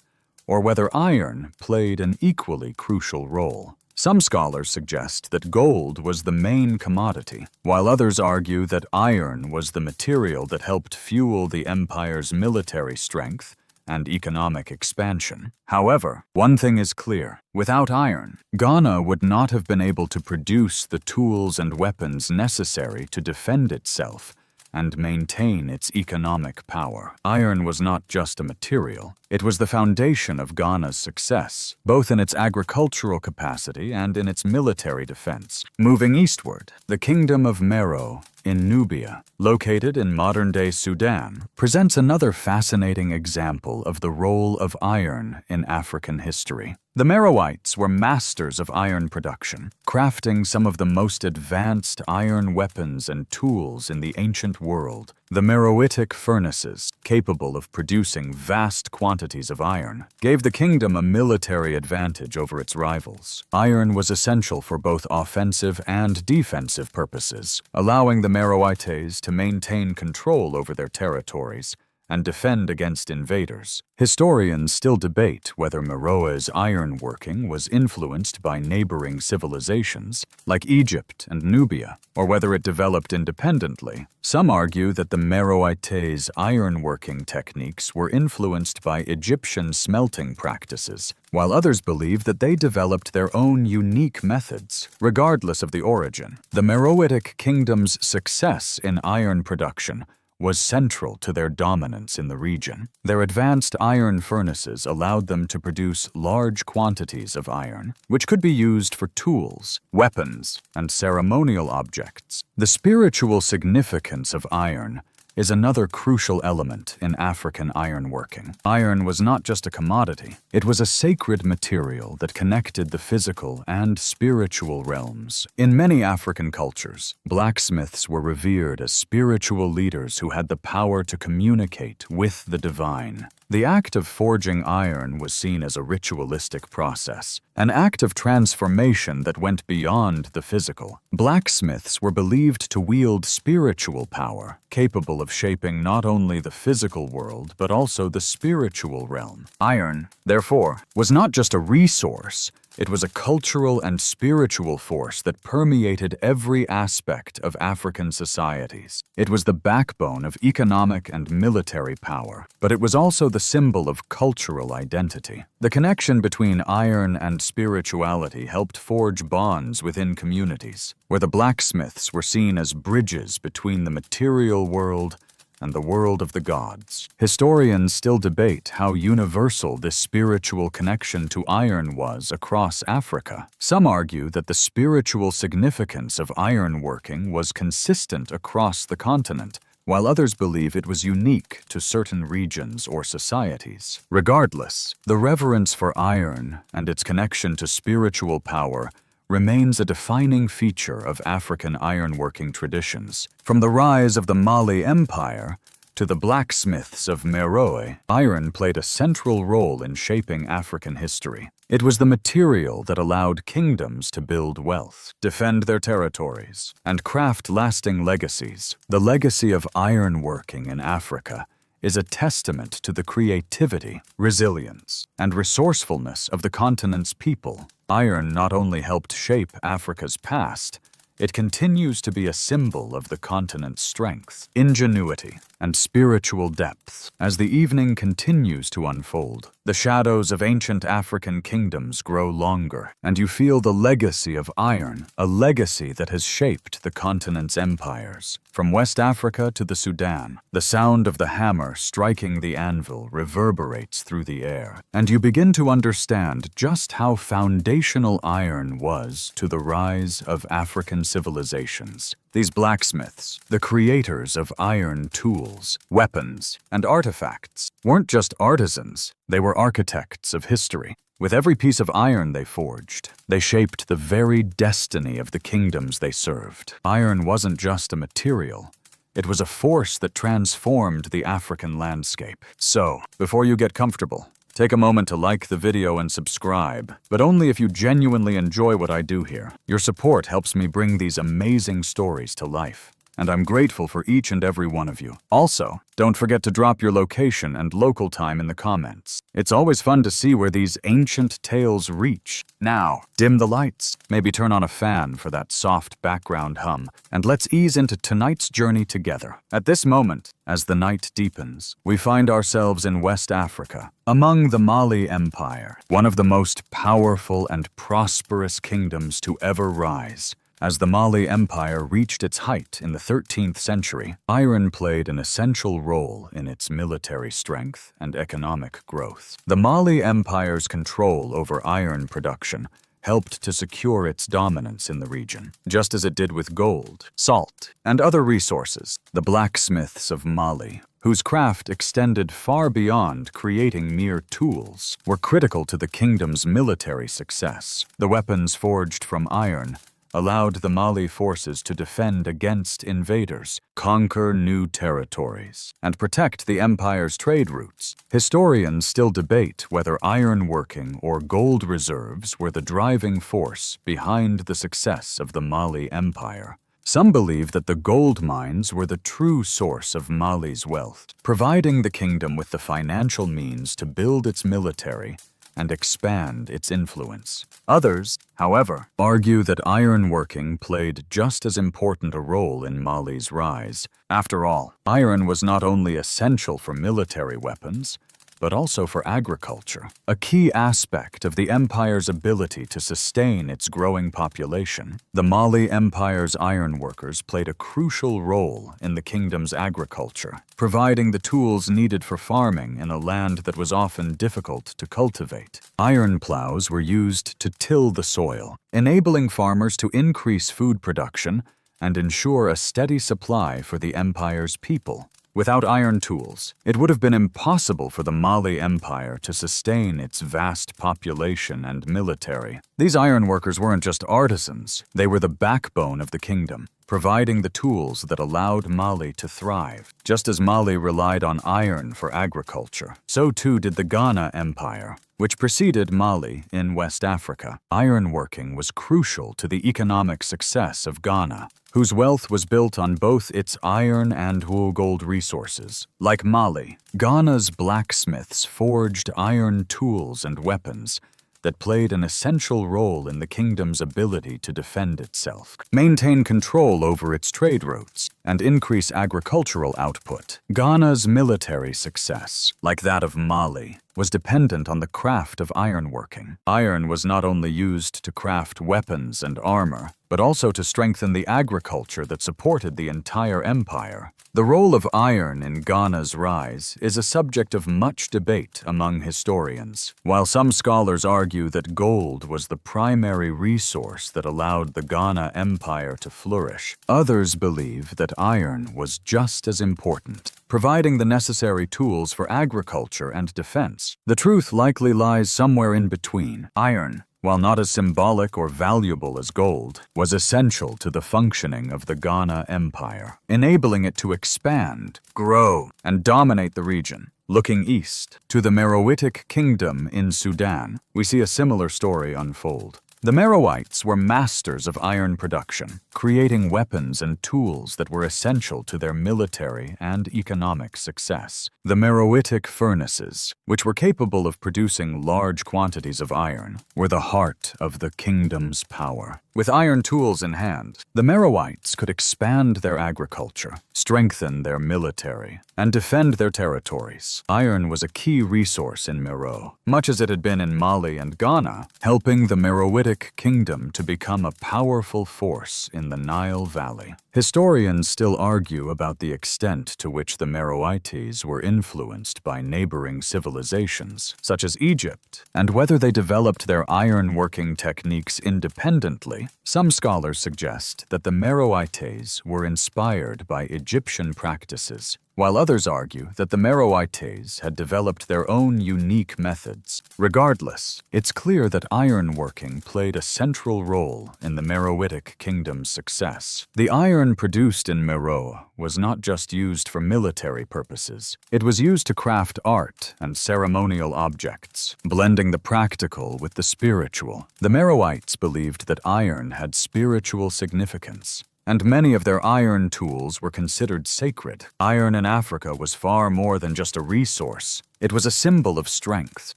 or whether iron played an equally crucial role. Some scholars suggest that gold was the main commodity, while others argue that iron was the material that helped fuel the empire's military strength and economic expansion. However, one thing is clear: without iron, Ghana would not have been able to produce the tools and weapons necessary to defend itself and maintain its economic power. Iron was not just a material, it was the foundation of Ghana's success, both in its agricultural capacity and in its military defense. Moving eastward, the Kingdom of Meroe in Nubia, located in modern-day Sudan, presents another fascinating example of the role of iron in African history. The Meroites were masters of iron production, crafting some of the most advanced iron weapons and tools in the ancient world. The Meroitic furnaces, capable of producing vast quantities of iron, gave the kingdom a military advantage over its rivals. Iron was essential for both offensive and defensive purposes, allowing the Meroites to maintain control over their territories and defend against invaders. Historians still debate whether Meroe's ironworking was influenced by neighboring civilizations, like Egypt and Nubia, or whether it developed independently. Some argue that the Meroites' ironworking techniques were influenced by Egyptian smelting practices, while others believe that they developed their own unique methods. Regardless of the origin, the Meroitic kingdom's success in iron production was central to their dominance in the region. Their advanced iron furnaces allowed them to produce large quantities of iron, which could be used for tools, weapons, and ceremonial objects. The spiritual significance of iron is another crucial element in African ironworking. Iron was not just a commodity, it was a sacred material that connected the physical and spiritual realms. In many African cultures, blacksmiths were revered as spiritual leaders who had the power to communicate with the divine. The act of forging iron was seen as a ritualistic process, an act of transformation that went beyond the physical. Blacksmiths were believed to wield spiritual power, capable of shaping not only the physical world but also the spiritual realm. Iron, therefore, was not just a resource, it was a cultural and spiritual force that permeated every aspect of African societies. It was the backbone of economic and military power, but it was also the symbol of cultural identity. The connection between iron and spirituality helped forge bonds within communities, where the blacksmiths were seen as bridges between the material world and the world of the gods. Historians still debate how universal this spiritual connection to iron was across Africa. Some argue that the spiritual significance of ironworking was consistent across the continent, while others believe it was unique to certain regions or societies. Regardless, the reverence for iron and its connection to spiritual power remains a defining feature of African ironworking traditions. From the rise of the Mali Empire to the blacksmiths of Meroe, iron played a central role in shaping African history. It was the material that allowed kingdoms to build wealth, defend their territories, and craft lasting legacies. The legacy of ironworking in Africa is a testament to the creativity, resilience, and resourcefulness of the continent's people. Iron not only helped shape Africa's past, it continues to be a symbol of the continent's strength, ingenuity, and spiritual depth. As the evening continues to unfold, the shadows of ancient African kingdoms grow longer, and you feel the legacy of iron, a legacy that has shaped the continent's empires. From West Africa to the Sudan, the sound of the hammer striking the anvil reverberates through the air, and you begin to understand just how foundational iron was to the rise of African civilizations. These blacksmiths, the creators of iron tools, weapons, and artifacts, weren't just artisans, they were architects of history. With every piece of iron they forged, they shaped the very destiny of the kingdoms they served. Iron wasn't just a material, It was a force that transformed the African landscape. So, before you get comfortable, take a moment to like the video and subscribe, but only if you genuinely enjoy what I do here. Your support helps me bring these amazing stories to life, and I'm grateful for each and every one of you. Also, don't forget to drop your location and local time in the comments. It's always fun to see where these ancient tales reach. Now, dim the lights, maybe turn on a fan for that soft background hum, and let's ease into tonight's journey together. At this moment, as the night deepens, we find ourselves in West Africa, among the Mali Empire, one of the most powerful and prosperous kingdoms to ever rise. As the Mali Empire reached its height in the 13th century, iron played an essential role in its military strength and economic growth. The Mali Empire's control over iron production helped to secure its dominance in the region, just as it did with gold, salt, and other resources. The blacksmiths of Mali, whose craft extended far beyond creating mere tools, were critical to the kingdom's military success. The weapons forged from iron allowed the Mali forces to defend against invaders, conquer new territories, and protect the empire's trade routes. Historians still debate whether ironworking or gold reserves were the driving force behind the success of the Mali Empire. Some believe that the gold mines were the true source of Mali's wealth, providing the kingdom with the financial means to build its military and expand its influence. Others, however, argue that ironworking played just as important a role in Mali's rise. After all, iron was not only essential for military weapons, but also for agriculture, a key aspect of the empire's ability to sustain its growing population. The Mali Empire's ironworkers played a crucial role in the kingdom's agriculture, providing the tools needed for farming in a land that was often difficult to cultivate. Iron plows were used to till the soil, enabling farmers to increase food production and ensure a steady supply for the empire's people. Without iron tools, it would have been impossible for the Mali Empire to sustain its vast population and military. These ironworkers weren't just artisans, they were the backbone of the kingdom, providing the tools that allowed Mali to thrive. Just as Mali relied on iron for agriculture, so too did the Ghana Empire, which preceded Mali in West Africa. Ironworking was crucial to the economic success of Ghana, whose wealth was built on both its iron and wool gold resources. Like Mali, Ghana's blacksmiths forged iron tools and weapons that played an essential role in the kingdom's ability to defend itself, maintain control over its trade routes, and increase agricultural output. Ghana's military success, like that of Mali, was dependent on the craft of ironworking. Iron was not only used to craft weapons and armor, but also to strengthen the agriculture that supported the entire empire. The role of iron in Ghana's rise is a subject of much debate among historians. While some scholars argue that gold was the primary resource that allowed the Ghana Empire to flourish, others believe that iron was just as important, providing the necessary tools for agriculture and defense. The truth likely lies somewhere in between. Iron, while not as symbolic or valuable as gold, was essential to the functioning of the Ghana Empire, enabling it to expand, grow, and dominate the region. Looking east, to the Meroitic Kingdom in Sudan, we see a similar story unfold. The Meroites were masters of iron production, creating weapons and tools that were essential to their military and economic success. The Meroitic furnaces, which were capable of producing large quantities of iron, were the heart of the kingdom's power. With iron tools in hand, the Meroites could expand their agriculture, strengthen their military, and defend their territories. Iron was a key resource in Meroe, much as it had been in Mali and Ghana, helping the Meroitic kingdom to become a powerful force in the Nile Valley. Historians still argue about the extent to which the Meroites were influenced by neighboring civilizations, such as Egypt, and whether they developed their iron-working techniques independently. Some scholars suggest that the Meroites were inspired by Egyptian practices, while others argue that the Meroites had developed their own unique methods. Regardless, it's clear that ironworking played a central role in the Meroitic kingdom's success. The iron produced in Meroe was not just used for military purposes. It was used to craft art and ceremonial objects, blending the practical with the spiritual. The Meroites believed that iron had spiritual significance, and many of their iron tools were considered sacred. Iron in Africa was far more than just a resource. It was a symbol of strength,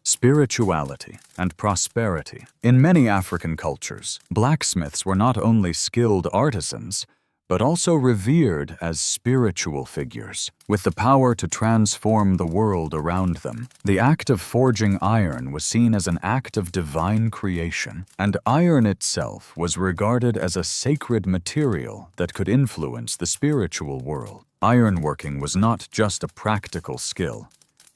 spirituality, and prosperity. In many African cultures, blacksmiths were not only skilled artisans, but also revered as spiritual figures, with the power to transform the world around them. The act of forging iron was seen as an act of divine creation, and iron itself was regarded as a sacred material that could influence the spiritual world. Ironworking was not just a practical skill.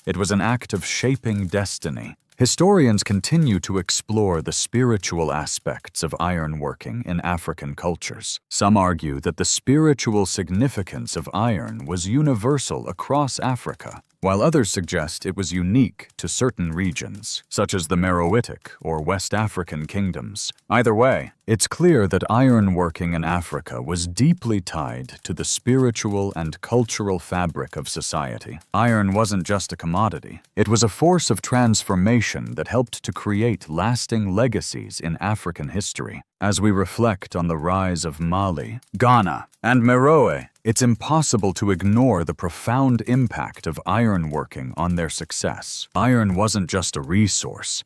It was an act of shaping destiny. Historians continue to explore the spiritual aspects of ironworking in African cultures. Some argue that the spiritual significance of iron was universal across Africa, while others suggest it was unique to certain regions, such as the Meroitic or West African kingdoms. Either way, it's clear that ironworking in Africa was deeply tied to the spiritual and cultural fabric of society. Iron wasn't just a commodity. It was a force of transformation that helped to create lasting legacies in African history. As we reflect on the rise of Mali, Ghana, and Meroe, it's impossible to ignore the profound impact of ironworking on their success. Iron wasn't just a resource.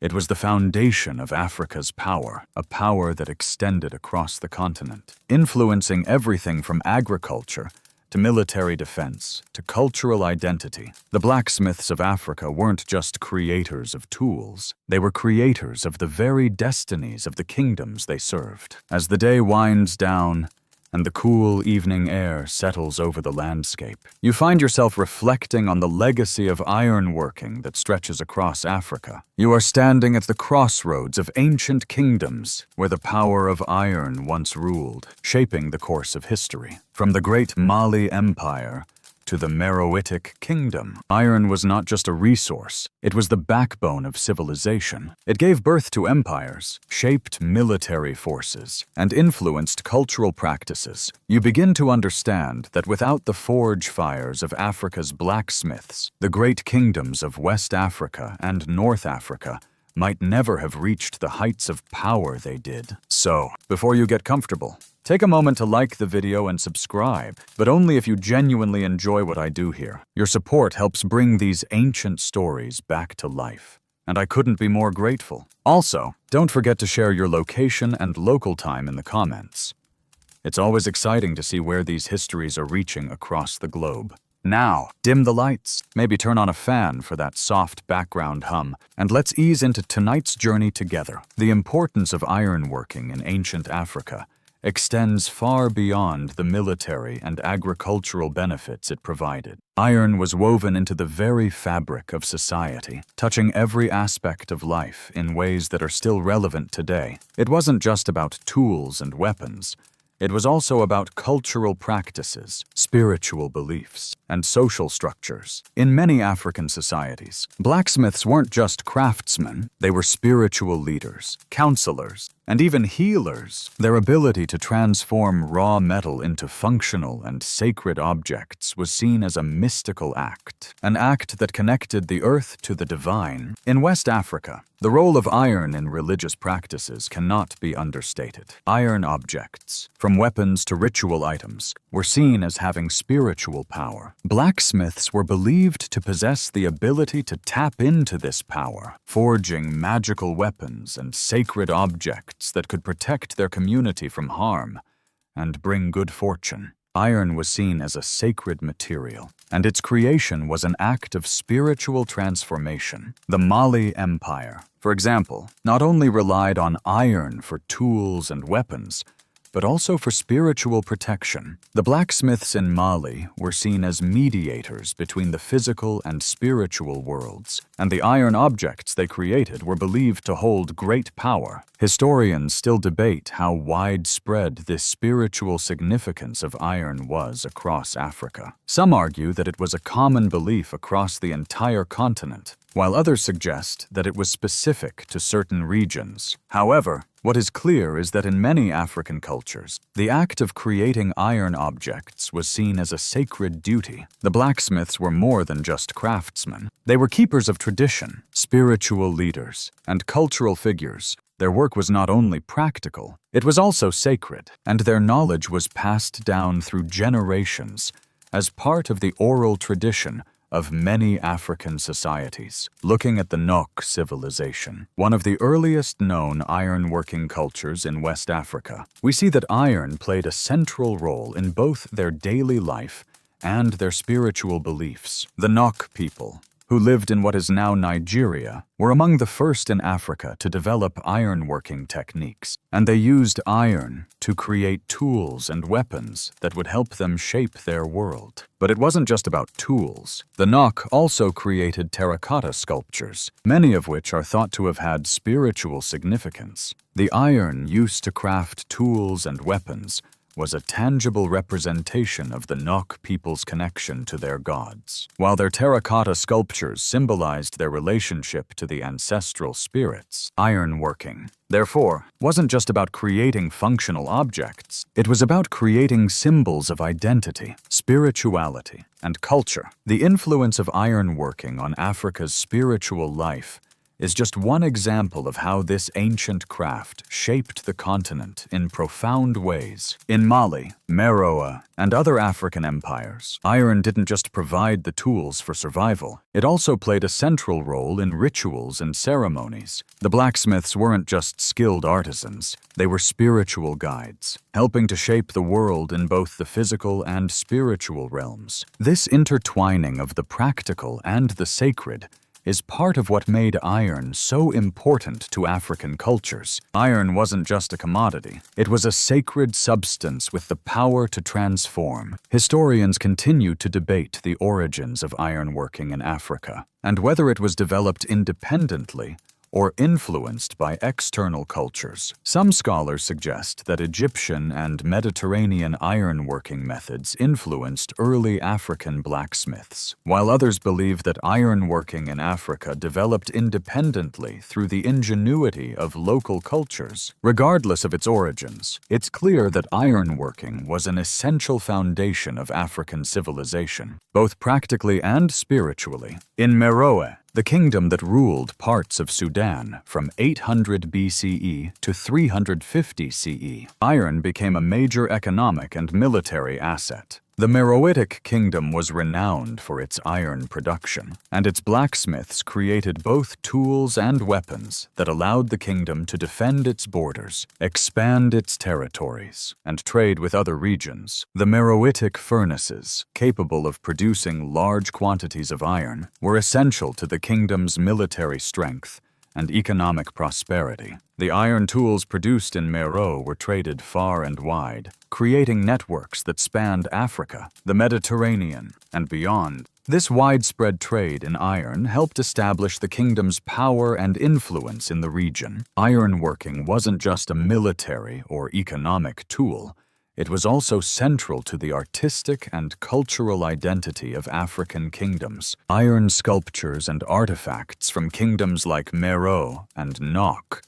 It was the foundation of Africa's power, a power that extended across the continent, influencing everything from agriculture to military defense to cultural identity. The blacksmiths of Africa weren't just creators of tools. They were creators of the very destinies of the kingdoms they served. As the day winds down and the cool evening air settles over the landscape, you find yourself reflecting on the legacy of ironworking that stretches across Africa. You are standing at the crossroads of ancient kingdoms where the power of iron once ruled, shaping the course of history. From the great Mali Empire to the Meroitic kingdom, iron was not just a resource, it was the backbone of civilization. It gave birth to empires, shaped military forces, and influenced cultural practices. You begin to understand that without the forge fires of Africa's blacksmiths, the great kingdoms of West Africa and North Africa might never have reached the heights of power they did. So, before you get comfortable, take a moment to like the video and subscribe, but only if you genuinely enjoy what I do here. Your support helps bring these ancient stories back to life, and I couldn't be more grateful. Also, don't forget to share your location and local time in the comments. It's always exciting to see where these histories are reaching across the globe. Now, dim the lights, maybe turn on a fan for that soft background hum, and let's ease into tonight's journey together. The importance of ironworking in ancient Africa extends far beyond the military and agricultural benefits it provided. Iron was woven into the very fabric of society, touching every aspect of life in ways that are still relevant today. It wasn't just about tools and weapons. It was also about cultural practices, spiritual beliefs, and social structures. In many African societies, blacksmiths weren't just craftsmen, they were spiritual leaders, counselors, and even healers. Their ability to transform raw metal into functional and sacred objects was seen as a mystical act, an act that connected the earth to the divine. In West Africa, the role of iron in religious practices cannot be understated. Iron objects, from weapons to ritual items, were seen as having spiritual power. Blacksmiths were believed to possess the ability to tap into this power, forging magical weapons and sacred objects that could protect their community from harm and bring good fortune. Iron was seen as a sacred material, and its creation was an act of spiritual transformation. The Mali Empire, for example, not only relied on iron for tools and weapons, but also for spiritual protection. The blacksmiths in Mali were seen as mediators between the physical and spiritual worlds, and the iron objects they created were believed to hold great power. Historians still debate how widespread this spiritual significance of iron was across Africa. Some argue that it was a common belief across the entire continent, while others suggest that it was specific to certain regions. However, what is clear is that in many African cultures, the act of creating iron objects was seen as a sacred duty. The blacksmiths were more than just craftsmen. They were keepers of tradition, spiritual leaders, and cultural figures. Their work was not only practical, it was also sacred, and their knowledge was passed down through generations as part of the oral tradition of many African societies. Looking at the Nok civilization, one of the earliest known iron-working cultures in West Africa, we see that iron played a central role in both their daily life and their spiritual beliefs. The Nok people, who lived in what is now Nigeria, were among the first in Africa to develop iron-working techniques, and they used iron to create tools and weapons that would help them shape their world. But it wasn't just about tools. The Nok also created terracotta sculptures, many of which are thought to have had spiritual significance. The iron used to craft tools and weapons was a tangible representation of the Nok people's connection to their gods, while their terracotta sculptures symbolized their relationship to the ancestral spirits. Ironworking, therefore, wasn't just about creating functional objects. It was about creating symbols of identity, spirituality, and culture. The influence of ironworking on Africa's spiritual life is just one example of how this ancient craft shaped the continent in profound ways. In Mali, Meroe, and other African empires, iron didn't just provide the tools for survival, it also played a central role in rituals and ceremonies. The blacksmiths weren't just skilled artisans, they were spiritual guides, helping to shape the world in both the physical and spiritual realms. This intertwining of the practical and the sacred is part of what made iron so important to African cultures. Iron wasn't just a commodity. It was a sacred substance with the power to transform. Historians continue to debate the origins of ironworking in Africa, and whether it was developed independently or influenced by external cultures. Some scholars suggest that Egyptian and Mediterranean ironworking methods influenced early African blacksmiths, while others believe that ironworking in Africa developed independently through the ingenuity of local cultures. Regardless of its origins, it's clear that ironworking was an essential foundation of African civilization, both practically and spiritually. In Meroe, the kingdom that ruled parts of Sudan from 800 BCE to 350 CE, iron became a major economic and military asset. The Meroitic kingdom was renowned for its iron production, and its blacksmiths created both tools and weapons that allowed the kingdom to defend its borders, expand its territories, and trade with other regions. The Meroitic furnaces, capable of producing large quantities of iron, were essential to the kingdom's military strength and economic prosperity. The iron tools produced in Meroe were traded far and wide, creating networks that spanned Africa, the Mediterranean, and beyond. This widespread trade in iron helped establish the kingdom's power and influence in the region. Ironworking wasn't just a military or economic tool. It was also central to the artistic and cultural identity of African kingdoms. Iron sculptures and artifacts from kingdoms like Meroe and Nok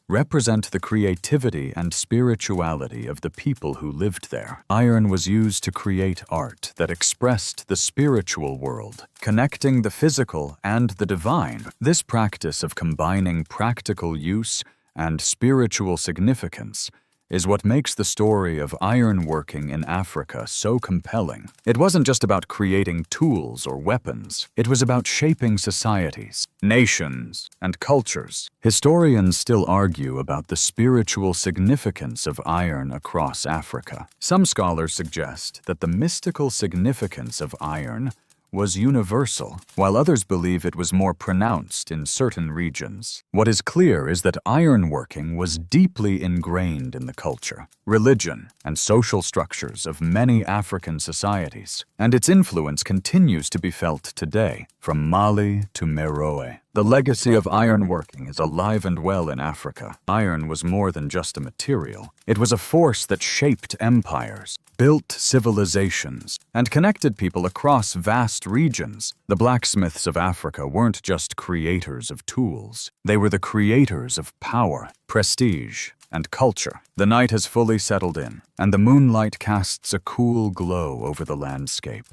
represent the creativity and spirituality of the people who lived there. Iron was used to create art that expressed the spiritual world, connecting the physical and the divine. This practice of combining practical use and spiritual significance is what makes the story of ironworking in Africa so compelling. It wasn't just about creating tools or weapons. It was about shaping societies, nations, and cultures. Historians still argue about the spiritual significance of iron across Africa. Some scholars suggest that the mystical significance of iron was universal, while others believe it was more pronounced in certain regions. What is clear is that ironworking was deeply ingrained in the culture, religion, and social structures of many African societies, and its influence continues to be felt today, from Mali to Meroe. The legacy of ironworking is alive and well in Africa. Iron was more than just a material. It was a force that shaped empires, built civilizations, and connected people across vast regions. The blacksmiths of Africa weren't just creators of tools. They were the creators of power, prestige, and culture. The night has fully settled in, and the moonlight casts a cool glow over the landscape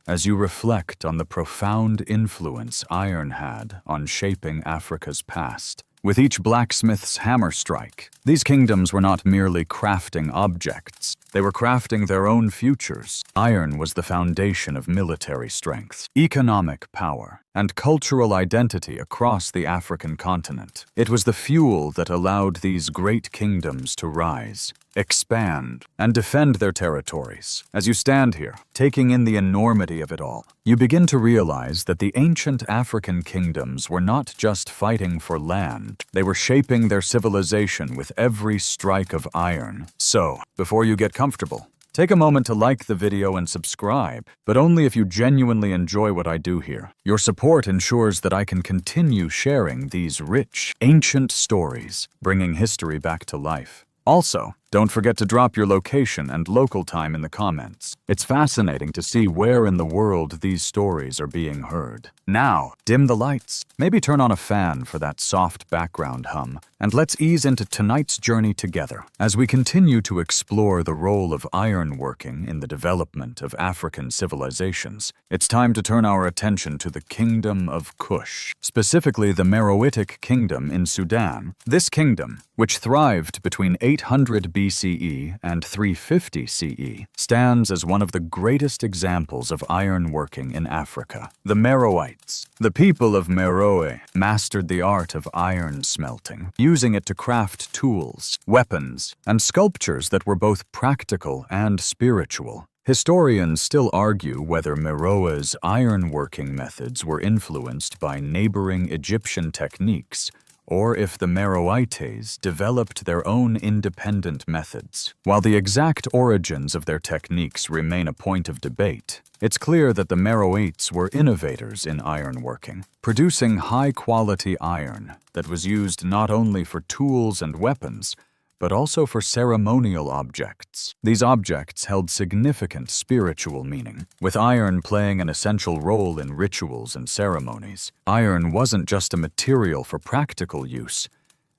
as you reflect on the profound influence iron had on shaping Africa's past. With each blacksmith's hammer strike, these kingdoms were not merely crafting objects, they were crafting their own futures. Iron was the foundation of military strength, economic power, and cultural identity across the African continent. It was the fuel that allowed these great kingdoms to rise, expand, and defend their territories. As you stand here, taking in the enormity of it all, you begin to realize that the ancient African kingdoms were not just fighting for land, they were shaping their civilization with every strike of iron. So, before you get comfortable, take a moment to like the video and subscribe, but only if you genuinely enjoy what I do here. Your support ensures that I can continue sharing these rich, ancient stories, bringing history back to life. Also, don't forget to drop your location and local time in the comments. It's fascinating to see where in the world these stories are being heard. Now, dim the lights, maybe turn on a fan for that soft background hum, and let's ease into tonight's journey together as we continue to explore the role of ironworking in the development of African civilizations. It's time to turn our attention to the Kingdom of Kush, specifically the Meroitic Kingdom in Sudan. This kingdom, which thrived between 800 BCE and 350 CE, stands as one of the greatest examples of ironworking in Africa. The Meroites, the people of Meroe, mastered the art of iron smelting, using it to craft tools, weapons, and sculptures that were both practical and spiritual. Historians still argue whether Meroe's ironworking methods were influenced by neighboring Egyptian techniques, or if the Meroites developed their own independent methods. While the exact origins of their techniques remain a point of debate, it's clear that the Meroites were innovators in ironworking, producing high-quality iron that was used not only for tools and weapons, but also for ceremonial objects. These objects held significant spiritual meaning, with iron playing an essential role in rituals and ceremonies. Iron wasn't just a material for practical use.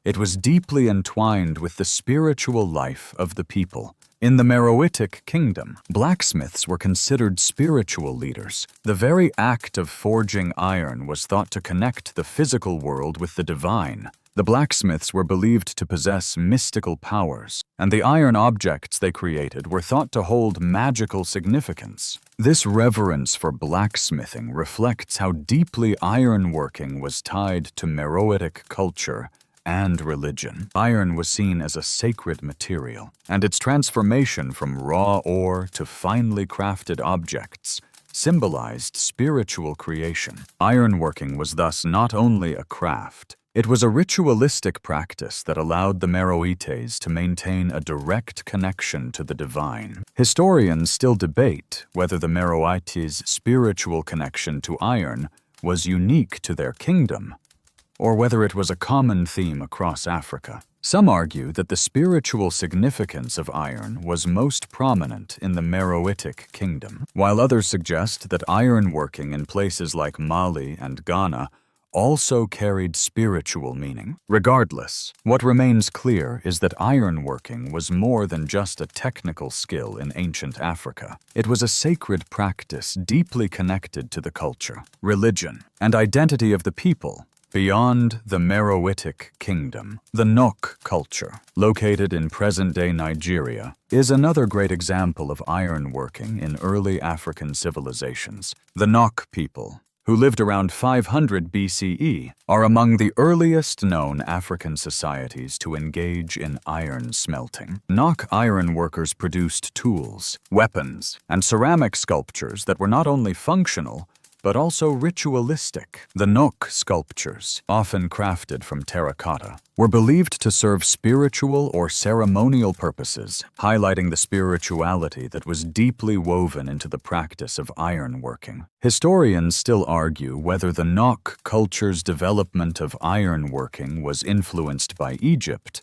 It was deeply entwined with the spiritual life of the people. In the Meroitic Kingdom, blacksmiths were considered spiritual leaders. The very act of forging iron was thought to connect the physical world with the divine. The blacksmiths were believed to possess mystical powers, and the iron objects they created were thought to hold magical significance. This reverence for blacksmithing reflects how deeply ironworking was tied to Meroitic culture and religion. Iron was seen as a sacred material, and its transformation from raw ore to finely crafted objects symbolized spiritual creation. Ironworking was thus not only a craft, it was a ritualistic practice that allowed the Meroites to maintain a direct connection to the divine. Historians still debate whether the Meroites' spiritual connection to iron was unique to their kingdom, or whether it was a common theme across Africa. Some argue that the spiritual significance of iron was most prominent in the Meroitic Kingdom, while others suggest that ironworking in places like Mali and Ghana also carried spiritual meaning. Regardless, what remains clear is that ironworking was more than just a technical skill in ancient Africa. It was a sacred practice deeply connected to the culture, religion, and identity of the people. Beyond the Meroitic Kingdom, the Nok culture, located in present-day Nigeria, is another great example of ironworking in early African civilizations. The Nok people, who lived around 500 BCE, are among the earliest known African societies to engage in iron smelting. Nok ironworkers produced tools, weapons, and ceramic sculptures that were not only functional, but also ritualistic. The Nok sculptures, often crafted from terracotta, were believed to serve spiritual or ceremonial purposes, highlighting the spirituality that was deeply woven into the practice of ironworking. Historians still argue whether the Nok culture's development of ironworking was influenced by Egypt,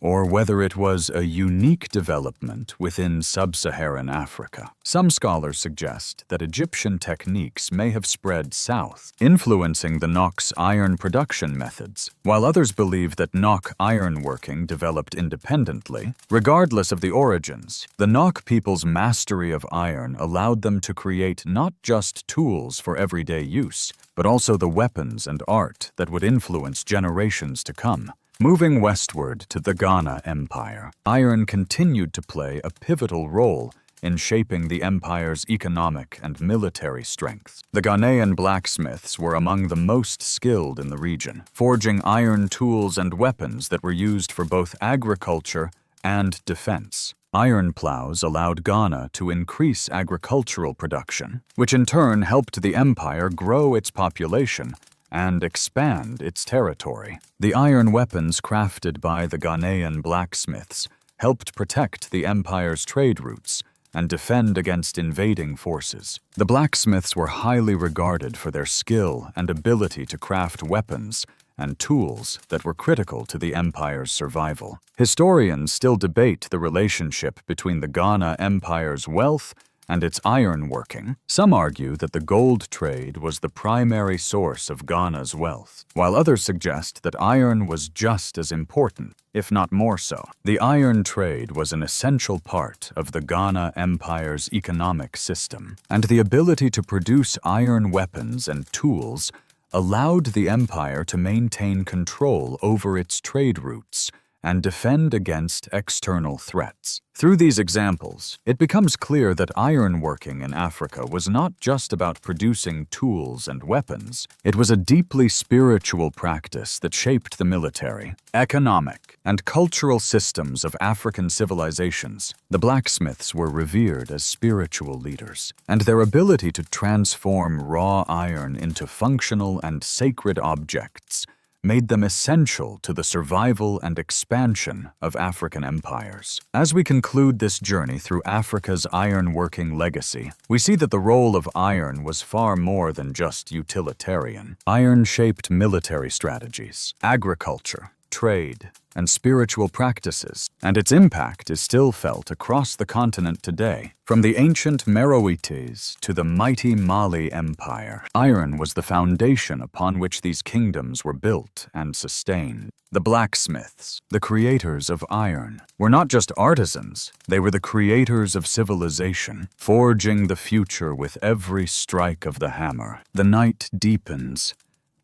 or whether it was a unique development within sub-Saharan Africa. Some scholars suggest that Egyptian techniques may have spread south, influencing the Nok's iron production methods, while others believe that Nok ironworking developed independently. Regardless of the origins, the Nok people's mastery of iron allowed them to create not just tools for everyday use, but also the weapons and art that would influence generations to come. Moving westward to the Ghana Empire, iron continued to play a pivotal role in shaping the empire's economic and military strength. The Ghanaian blacksmiths were among the most skilled in the region, forging iron tools and weapons that were used for both agriculture and defense. Iron plows allowed Ghana to increase agricultural production, which in turn helped the empire grow its population and expand its territory. The iron weapons crafted by the Ghanaian blacksmiths helped protect the empire's trade routes and defend against invading forces. The blacksmiths were highly regarded for their skill and ability to craft weapons and tools that were critical to the empire's survival. Historians still debate the relationship between the Ghana Empire's wealth and its ironworking. Some argue that the gold trade was the primary source of Ghana's wealth, while others suggest that iron was just as important, if not more so. The iron trade was an essential part of the Ghana Empire's economic system, and the ability to produce iron weapons and tools allowed the empire to maintain control over its trade routes and defend against external threats. Through these examples, it becomes clear that ironworking in Africa was not just about producing tools and weapons. It was a deeply spiritual practice that shaped the military, economic, and cultural systems of African civilizations. The blacksmiths were revered as spiritual leaders, and their ability to transform raw iron into functional and sacred objects made them essential to the survival and expansion of African empires. As we conclude this journey through Africa's ironworking legacy, we see that the role of iron was far more than just utilitarian. Iron shaped military strategies, agriculture, trade, and spiritual practices, and its impact is still felt across the continent today. From the ancient Meroites to the mighty Mali Empire, iron was the foundation upon which these kingdoms were built and sustained. The blacksmiths, the creators of iron, were not just artisans, they were the creators of civilization, forging the future with every strike of the hammer. The night deepens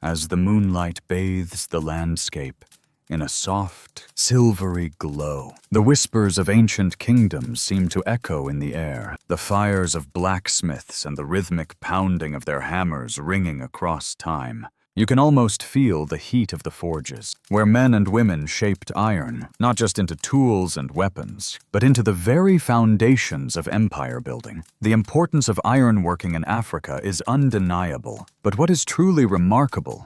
as the moonlight bathes the landscape in a soft, silvery glow. The whispers of ancient kingdoms seem to echo in the air, the fires of blacksmiths and the rhythmic pounding of their hammers ringing across time. You can almost feel the heat of the forges, where men and women shaped iron, not just into tools and weapons, but into the very foundations of empire building. The importance of ironworking in Africa is undeniable, but what is truly remarkable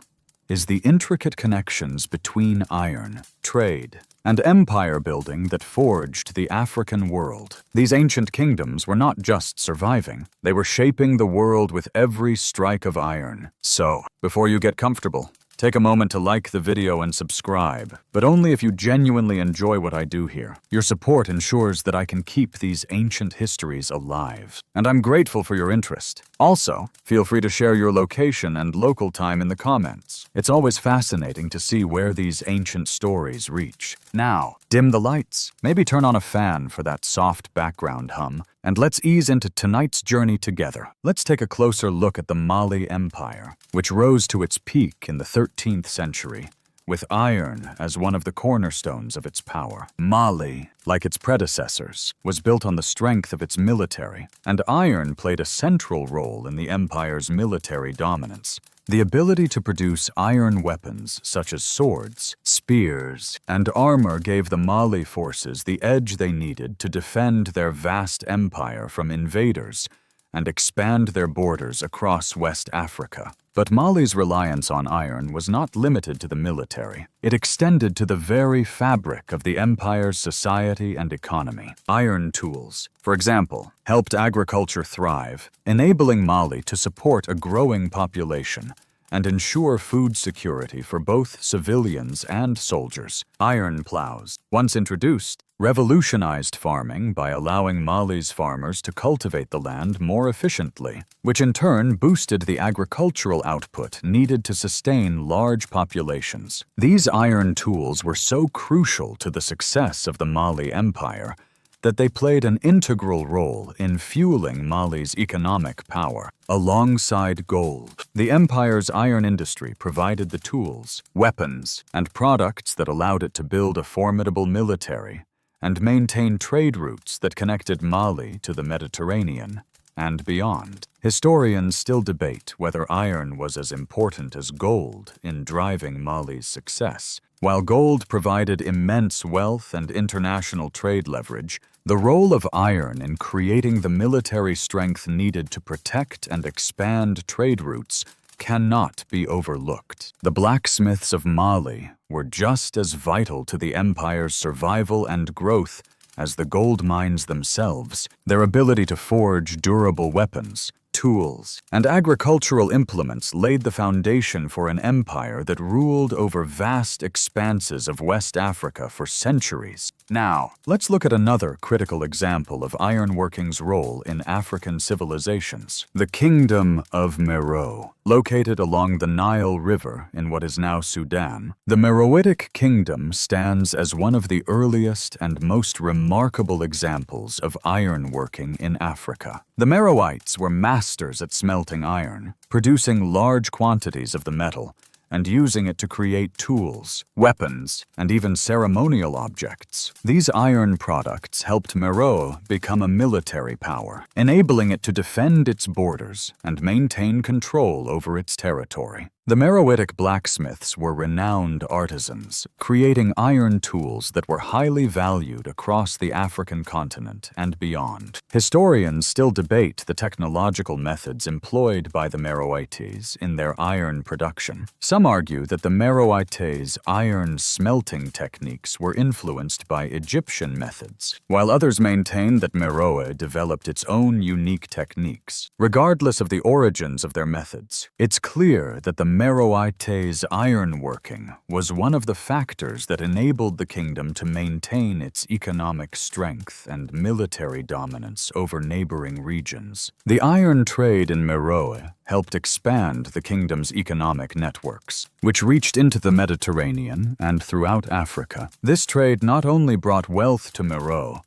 is the intricate connections between iron, trade, and empire building that forged the African world. These ancient kingdoms were not just surviving, they were shaping the world with every strike of iron. So, before you get comfortable, take a moment to like the video and subscribe, but only if you genuinely enjoy what I do here. Your support ensures that I can keep these ancient histories alive, and I'm grateful for your interest. Also, feel free to share your location and local time in the comments. It's always fascinating to see where these ancient stories reach. Now, dim the lights, maybe turn on a fan for that soft background hum, and let's ease into tonight's journey together. Let's take a closer look at the Mali Empire, which rose to its peak in the 13th century, with iron as one of the cornerstones of its power. Mali, like its predecessors, was built on the strength of its military, and iron played a central role in the empire's military dominance. The ability to produce iron weapons such as swords, spears, and armor gave the Mali forces the edge they needed to defend their vast empire from invaders and expand their borders across West Africa. But Mali's reliance on iron was not limited to the military. It extended to the very fabric of the empire's society and economy. Iron tools, for example, helped agriculture thrive, enabling Mali to support a growing population and ensure food security for both civilians and soldiers. Iron plows, once introduced, revolutionized farming by allowing Mali's farmers to cultivate the land more efficiently, which in turn boosted the agricultural output needed to sustain large populations. These iron tools were so crucial to the success of the Mali Empire that they played an integral role in fueling Mali's economic power. Alongside gold, the empire's iron industry provided the tools, weapons, and products that allowed it to build a formidable military and maintain trade routes that connected Mali to the Mediterranean and beyond. Historians still debate whether iron was as important as gold in driving Mali's success. While gold provided immense wealth and international trade leverage, the role of iron in creating the military strength needed to protect and expand trade routes cannot be overlooked. The blacksmiths of Mali were just as vital to the empire's survival and growth as the gold mines themselves. Their ability to forge durable weapons, tools, and agricultural implements laid the foundation for an empire that ruled over vast expanses of West Africa for centuries. Now, let's look at another critical example of ironworking's role in African civilizations: the Kingdom of Meroe. Located along the Nile River in what is now Sudan, the Meroitic Kingdom stands as one of the earliest and most remarkable examples of ironworking in Africa. The Meroites were masters at smelting iron, producing large quantities of the metal, and using it to create tools, weapons, and even ceremonial objects. These iron products helped Meroe become a military power, enabling it to defend its borders and maintain control over its territory. The Meroitic blacksmiths were renowned artisans, creating iron tools that were highly valued across the African continent and beyond. Historians still debate the technological methods employed by the Meroites in their iron production. Some argue that the Meroites' iron smelting techniques were influenced by Egyptian methods, while others maintain that Meroe developed its own unique techniques. Regardless of the origins of their methods, it's clear that the Meroites' ironworking was one of the factors that enabled the kingdom to maintain its economic strength and military dominance over neighboring regions. The iron trade in Meroe helped expand the kingdom's economic networks, which reached into the Mediterranean and throughout Africa. This trade not only brought wealth to Meroe,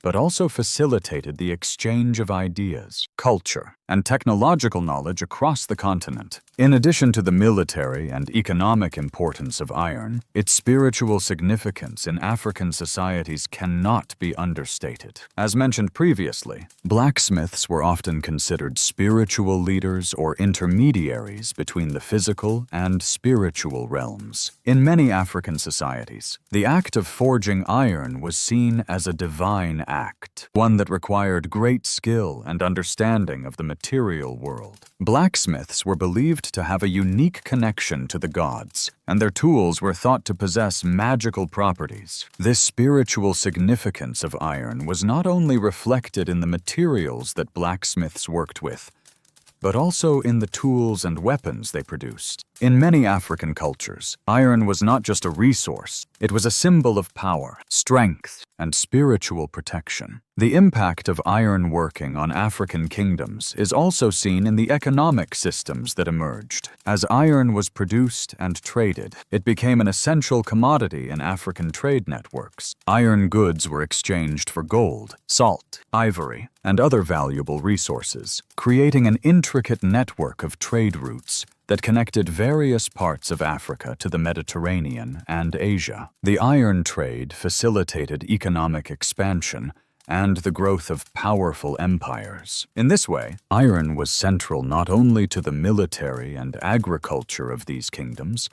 but also facilitated the exchange of ideas, culture, and technological knowledge across the continent. In addition to the military and economic importance of iron, its spiritual significance in African societies cannot be understated. As mentioned previously, blacksmiths were often considered spiritual leaders or intermediaries between the physical and spiritual realms. In many African societies, the act of forging iron was seen as a divine act, one that required great skill and understanding of the material world. Blacksmiths were believed to have a unique connection to the gods, and their tools were thought to possess magical properties. This spiritual significance of iron was not only reflected in the materials that blacksmiths worked with, but also in the tools and weapons they produced. In many African cultures, iron was not just a resource, it was a symbol of power, strength, and spiritual protection. The impact of iron working on African kingdoms is also seen in the economic systems that emerged. As iron was produced and traded, it became an essential commodity in African trade networks. Iron goods were exchanged for gold, salt, ivory, and other valuable resources, creating an intricate network of trade routes that connected various parts of Africa to the Mediterranean and Asia. The iron trade facilitated economic expansion and the growth of powerful empires. In this way, iron was central not only to the military and agriculture of these kingdoms,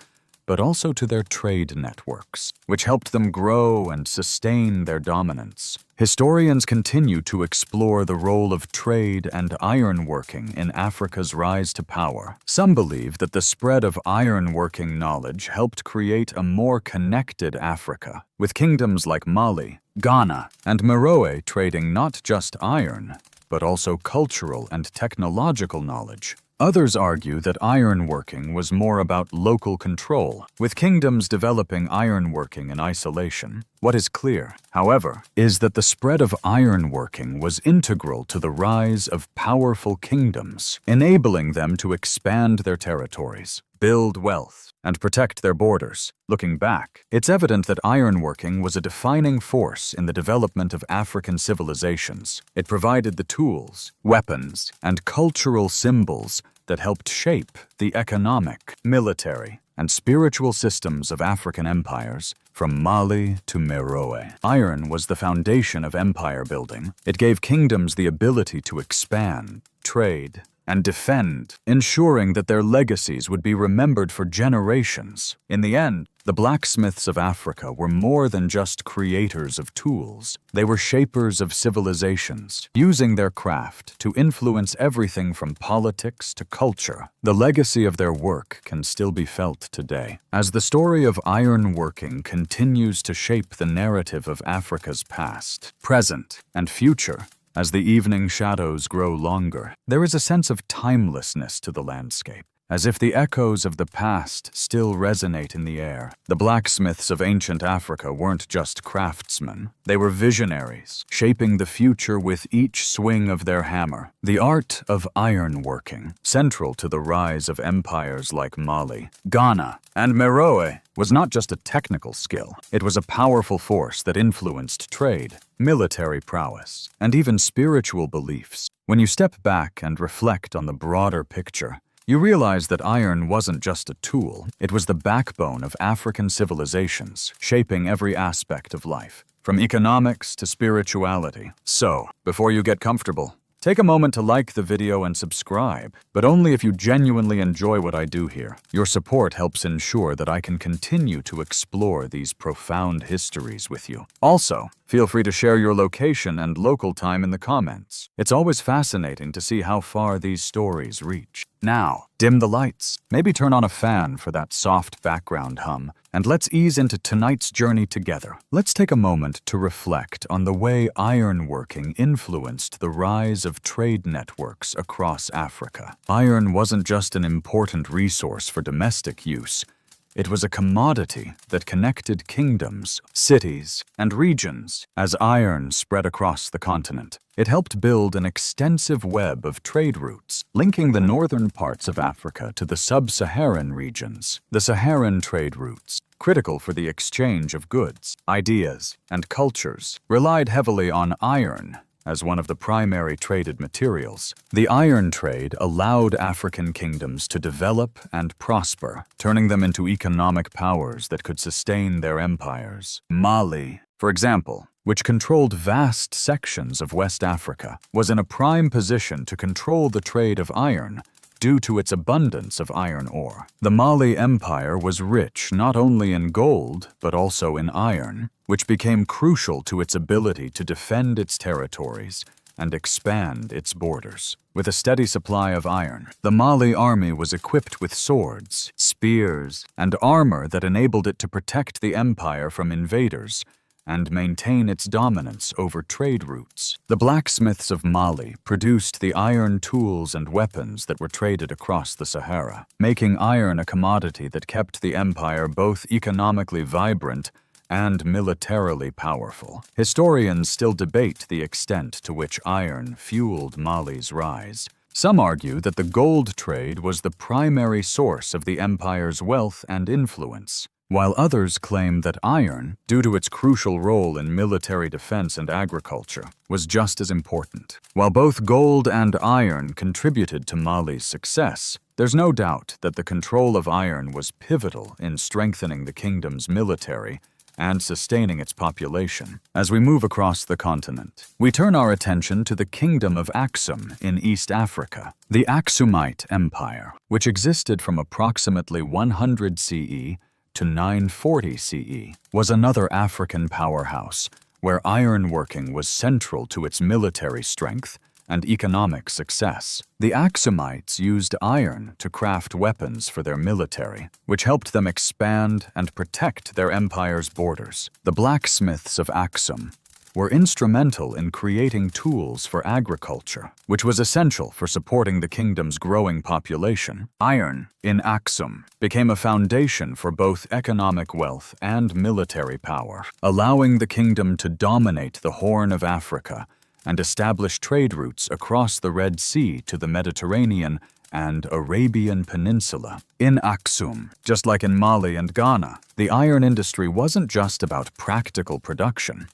but also to their trade networks, which helped them grow and sustain their dominance. Historians continue to explore the role of trade and ironworking in Africa's rise to power. Some believe that the spread of ironworking knowledge helped create a more connected Africa, with kingdoms like Mali, Ghana, and Meroe trading not just iron, but also cultural and technological knowledge. Others argue that ironworking was more about local control, with kingdoms developing ironworking in isolation. What is clear, however, is that the spread of ironworking was integral to the rise of powerful kingdoms, enabling them to expand their territories, build wealth, and protect their borders. Looking back, it's evident that ironworking was a defining force in the development of African civilizations. It provided the tools, weapons, and cultural symbols that helped shape the economic, military, and spiritual systems of African empires, from Mali to Meroe. Iron was the foundation of empire building. It gave kingdoms the ability to expand, trade, and defend, ensuring that their legacies would be remembered for generations. In the end, the blacksmiths of Africa were more than just creators of tools. They were shapers of civilizations, using their craft to influence everything from politics to culture. The legacy of their work can still be felt today. As the story of ironworking continues to shape the narrative of Africa's past, present, and future, as the evening shadows grow longer, there is a sense of timelessness to the landscape, as if the echoes of the past still resonate in the air. The blacksmiths of ancient Africa weren't just craftsmen. They were visionaries, shaping the future with each swing of their hammer. The art of ironworking, central to the rise of empires like Mali, Ghana, and Meroe, was not just a technical skill. It was a powerful force that influenced trade, military prowess, and even spiritual beliefs. When you step back and reflect on the broader picture, you realize that iron wasn't just a tool. It was the backbone of African civilizations, shaping every aspect of life, from economics to spirituality. So, before you get comfortable, take a moment to like the video and subscribe, but only if you genuinely enjoy what I do here. Your support helps ensure that I can continue to explore these profound histories with you. Also, feel free to share your location and local time in the comments. It's always fascinating to see how far these stories reach. Now, dim the lights, maybe turn on a fan for that soft background hum, and let's ease into tonight's journey together. Let's take a moment to reflect on the way ironworking influenced the rise of trade networks across Africa. Iron wasn't just an important resource for domestic use. It was a commodity that connected kingdoms, cities, and regions. As iron spread across the continent, it helped build an extensive web of trade routes, linking the northern parts of Africa to the sub-Saharan regions. The Saharan trade routes, critical for the exchange of goods, ideas, and cultures, relied heavily on iron as one of the primary traded materials. The iron trade allowed African kingdoms to develop and prosper, turning them into economic powers that could sustain their empires. Mali, for example, which controlled vast sections of West Africa, was in a prime position to control the trade of iron due to its abundance of iron ore. The Mali Empire was rich not only in gold, but also in iron, which became crucial to its ability to defend its territories and expand its borders. With a steady supply of iron, the Mali army was equipped with swords, spears, and armor that enabled it to protect the empire from invaders and maintain its dominance over trade routes. The blacksmiths of Mali produced the iron tools and weapons that were traded across the Sahara, making iron a commodity that kept the empire both economically vibrant and militarily powerful. Historians still debate the extent to which iron fueled Mali's rise. Some argue that the gold trade was the primary source of the empire's wealth and influence, while others claim that iron, due to its crucial role in military defense and agriculture, was just as important. While both gold and iron contributed to Mali's success, there's no doubt that the control of iron was pivotal in strengthening the kingdom's military and sustaining its population. As we move across the continent, we turn our attention to the Kingdom of Aksum in East Africa. The Aksumite Empire, which existed from approximately 100 CE to 940 CE, was another African powerhouse, where ironworking was central to its military strength and economic success. The Aksumites used iron to craft weapons for their military, which helped them expand and protect their empire's borders. The blacksmiths of Aksum were instrumental in creating tools for agriculture, which was essential for supporting the kingdom's growing population. Iron, in Aksum, became a foundation for both economic wealth and military power, allowing the kingdom to dominate the Horn of Africa and establish trade routes across the Red Sea to the Mediterranean and Arabian Peninsula. In Aksum, just like in Mali and Ghana, the iron industry wasn't just about practical production.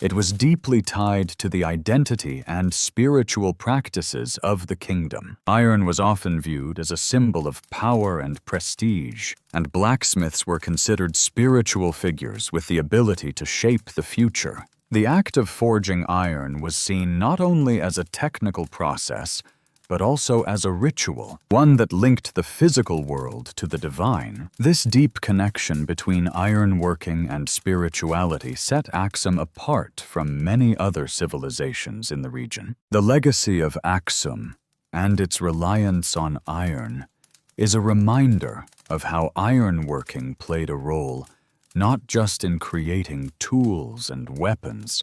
It was deeply tied to the identity and spiritual practices of the kingdom. Iron was often viewed as a symbol of power and prestige, and blacksmiths were considered spiritual figures with the ability to shape the future. The act of forging iron was seen not only as a technical process, but also as a ritual, one that linked the physical world to the divine. This deep connection between ironworking and spirituality set Aksum apart from many other civilizations in the region. The legacy of Aksum and its reliance on iron is a reminder of how ironworking played a role not just in creating tools and weapons,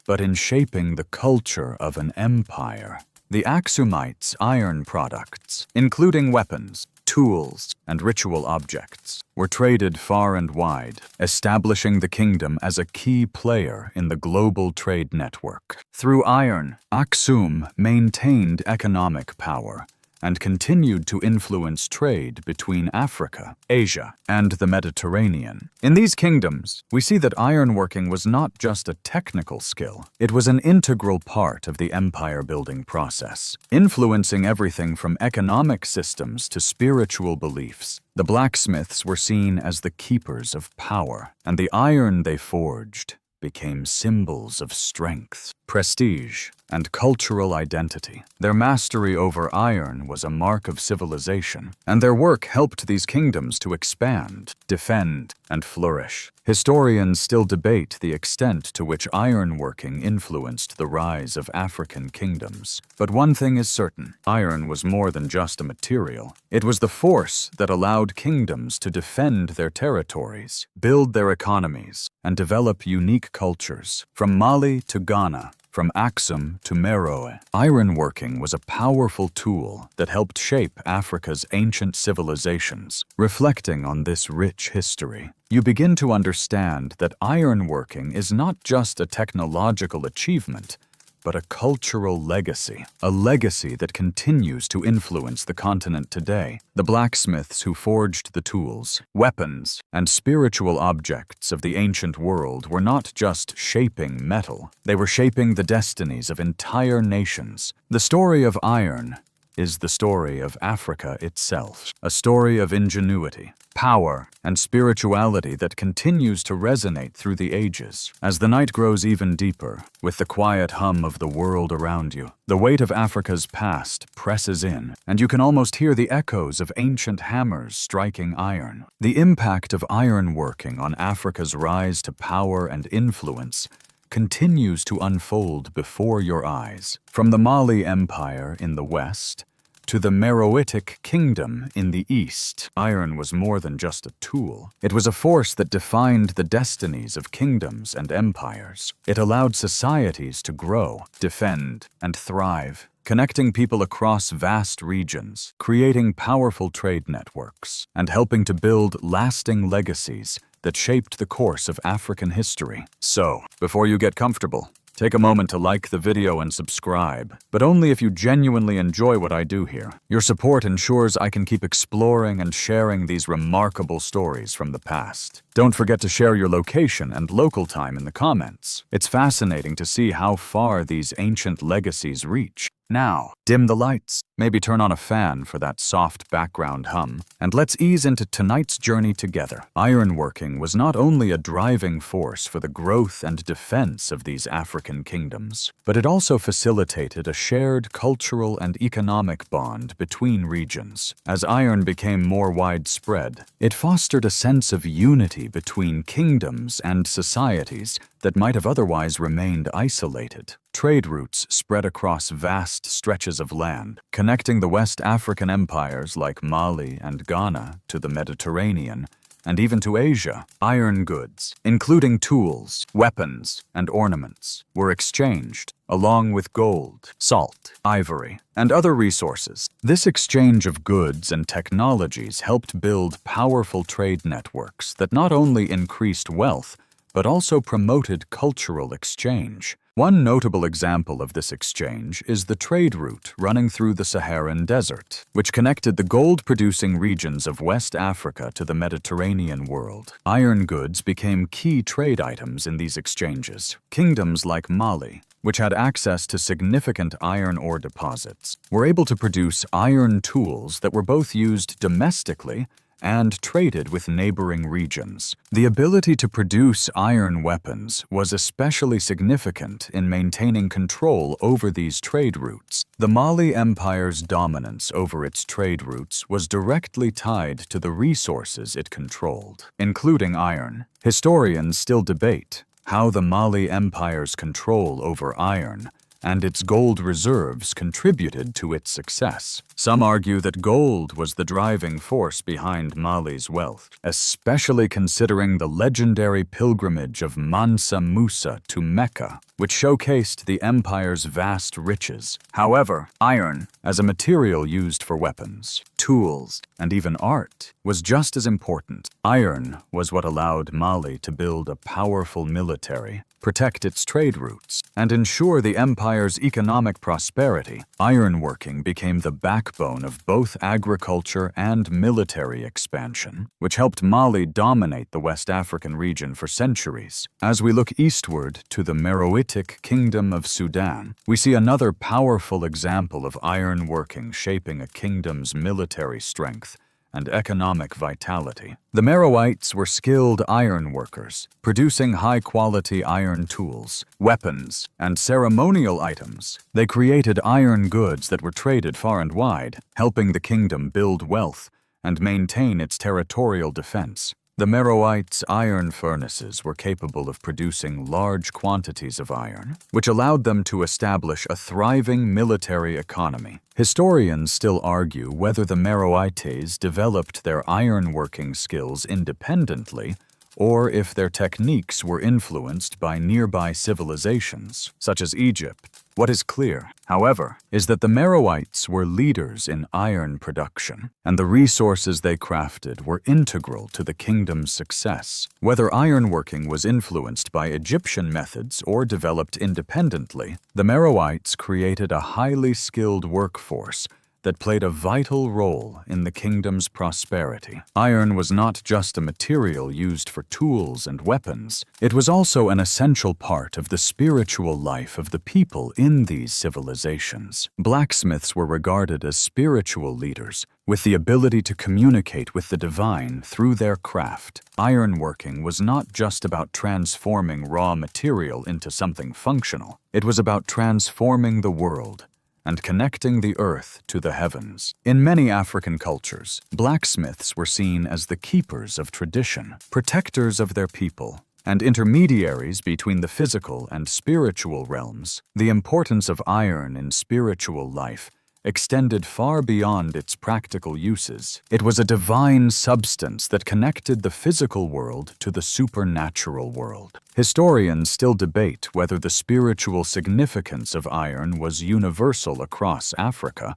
but in shaping the culture of an empire. The Aksumites' iron products, including weapons, tools, and ritual objects, were traded far and wide, establishing the kingdom as a key player in the global trade network. Through iron, Aksum maintained economic power and continued to influence trade between Africa, Asia, and the Mediterranean. In these kingdoms, we see that ironworking was not just a technical skill, it was an integral part of the empire-building process, influencing everything from economic systems to spiritual beliefs. The blacksmiths were seen as the keepers of power, and the iron they forged became symbols of strength, prestige, and cultural identity. Their mastery over iron was a mark of civilization, and their work helped these kingdoms to expand, defend, and flourish. Historians still debate the extent to which ironworking influenced the rise of African kingdoms. But one thing is certain: iron was more than just a material. It was the force that allowed kingdoms to defend their territories, build their economies, and develop unique cultures. From Mali to Ghana, from Aksum to Meroe, ironworking was a powerful tool that helped shape Africa's ancient civilizations. Reflecting on this rich history, you begin to understand that ironworking is not just a technological achievement, but a cultural legacy, a legacy that continues to influence the continent today. The blacksmiths who forged the tools, weapons, and spiritual objects of the ancient world were not just shaping metal, they were shaping the destinies of entire nations. The story of iron is the story of Africa itself, a story of ingenuity, power, and spirituality that continues to resonate through the ages. As the night grows even deeper, with the quiet hum of the world around you, the weight of Africa's past presses in, and you can almost hear the echoes of ancient hammers striking iron. The impact of ironworking on Africa's rise to power and influence continues to unfold before your eyes. From the Mali Empire in the west to the Meroitic Kingdom in the east, iron was more than just a tool. It was a force that defined the destinies of kingdoms and empires. It allowed societies to grow, defend, and thrive, connecting people across vast regions, creating powerful trade networks, and helping to build lasting legacies that shaped the course of African history. So, before you get comfortable, take a moment to like the video and subscribe, but only if you genuinely enjoy what I do here. Your support ensures I can keep exploring and sharing these remarkable stories from the past. Don't forget to share your location and local time in the comments. It's fascinating to see how far these ancient legacies reach. Now, dim the lights, maybe turn on a fan for that soft background hum, and let's ease into tonight's journey together. Ironworking was not only a driving force for the growth and defense of these African kingdoms, but it also facilitated a shared cultural and economic bond between regions. As iron became more widespread, it fostered a sense of unity between kingdoms and societies that might have otherwise remained isolated. Trade routes spread across vast stretches of land, connecting the West African empires like Mali and Ghana to the Mediterranean, and even to Asia. Iron goods, including tools, weapons, and ornaments, were exchanged, along with gold, salt, ivory, and other resources. This exchange of goods and technologies helped build powerful trade networks that not only increased wealth, but also promoted cultural exchange. One notable example of this exchange is the trade route running through the Saharan Desert, which connected the gold-producing regions of West Africa to the Mediterranean world. Iron goods became key trade items in these exchanges. Kingdoms like Mali, which had access to significant iron ore deposits, were able to produce iron tools that were both used domestically and traded with neighboring regions. The ability to produce iron weapons was especially significant in maintaining control over these trade routes. The Mali Empire's dominance over its trade routes was directly tied to the resources it controlled, including iron. Historians still debate how the Mali Empire's control over iron and its gold reserves contributed to its success. Some argue that gold was the driving force behind Mali's wealth, especially considering the legendary pilgrimage of Mansa Musa to Mecca, which showcased the empire's vast riches. However, iron, as a material used for weapons, tools, and even art, was just as important. Iron was what allowed Mali to build a powerful military, protect its trade routes, and ensure the empire's economic prosperity. Ironworking became the backbone of both agriculture and military expansion, which helped Mali dominate the West African region for centuries. As we look eastward to the Meroitic Kingdom of Sudan, we see another powerful example of ironworking shaping a kingdom's military strength and economic vitality. The Meroites were skilled iron workers, producing high-quality iron tools, weapons, and ceremonial items. They created iron goods that were traded far and wide, helping the kingdom build wealth and maintain its territorial defense. The Meroites' iron furnaces were capable of producing large quantities of iron, which allowed them to establish a thriving military economy. Historians still argue whether the Meroites developed their ironworking skills independently or if their techniques were influenced by nearby civilizations, such as Egypt. What is clear, however, is that the Meroites were leaders in iron production, and the resources they crafted were integral to the kingdom's success. Whether ironworking was influenced by Egyptian methods or developed independently, the Meroites created a highly skilled workforce that played a vital role in the kingdom's prosperity. Iron was not just a material used for tools and weapons. It was also an essential part of the spiritual life of the people in these civilizations. Blacksmiths were regarded as spiritual leaders, with the ability to communicate with the divine through their craft. Ironworking was not just about transforming raw material into something functional. It was about transforming the world and connecting the earth to the heavens. In many African cultures, blacksmiths were seen as the keepers of tradition, protectors of their people, and intermediaries between the physical and spiritual realms. The importance of iron in spiritual life extended far beyond its practical uses. It was a divine substance that connected the physical world to the supernatural world. Historians still debate whether the spiritual significance of iron was universal across Africa,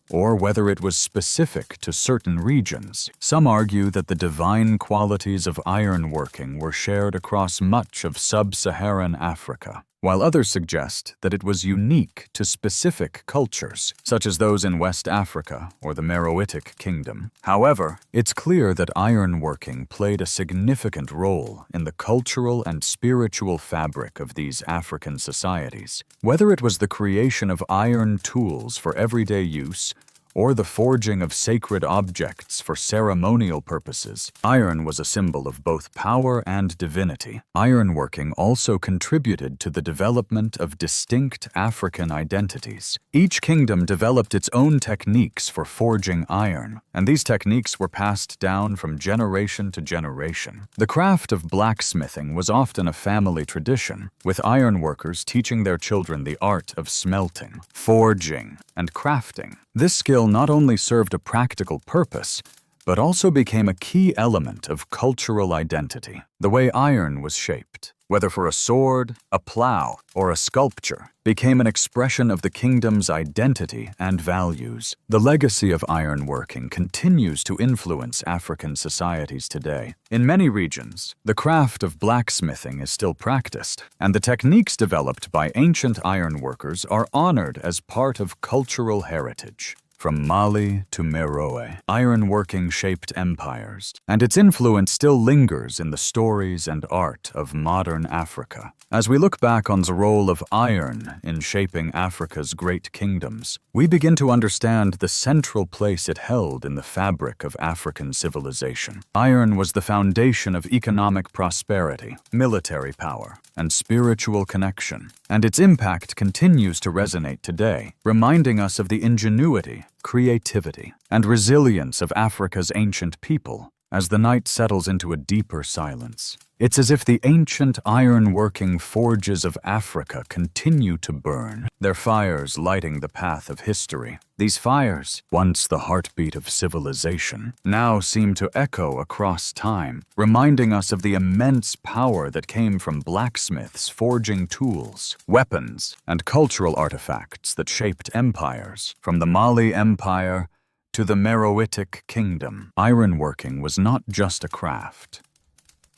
or whether it was specific to certain regions. Some argue that the divine qualities of ironworking were shared across much of sub-Saharan Africa. while others suggest that it was unique to specific cultures, such as those in West Africa or the Meroitic Kingdom. However, it's clear that ironworking played a significant role in the cultural and spiritual fabric of these African societies. Whether it was the creation of iron tools for everyday use or the forging of sacred objects for ceremonial purposes, iron was a symbol of both power and divinity. Ironworking also contributed to the development of distinct African identities. Each kingdom developed its own techniques for forging iron, and these techniques were passed down from generation to generation. The craft of blacksmithing was often a family tradition, with ironworkers teaching their children the art of smelting, forging, and crafting. This skill not only served a practical purpose, but also became a key element of cultural identity. The way iron was shaped, whether for a sword, a plow, or a sculpture, became an expression of the kingdom's identity and values. The legacy of ironworking continues to influence African societies today. In many regions, the craft of blacksmithing is still practiced, and the techniques developed by ancient ironworkers are honored as part of cultural heritage. From Mali to Meroe, ironworking shaped empires, and its influence still lingers in the stories and art of modern Africa. As we look back on the role of iron in shaping Africa's great kingdoms, we begin to understand the central place it held in the fabric of African civilization. Iron was the foundation of economic prosperity, military power, and spiritual connection, and its impact continues to resonate today, reminding us of the ingenuity, creativity, and resilience of Africa's ancient people. As the night settles into a deeper silence, it's as if the ancient iron-working forges of Africa continue to burn, their fires lighting the path of history. These fires, once the heartbeat of civilization, now seem to echo across time, reminding us of the immense power that came from blacksmiths forging tools, weapons, and cultural artifacts that shaped empires, from the Mali Empire to the Meroitic Kingdom. Ironworking was not just a craft.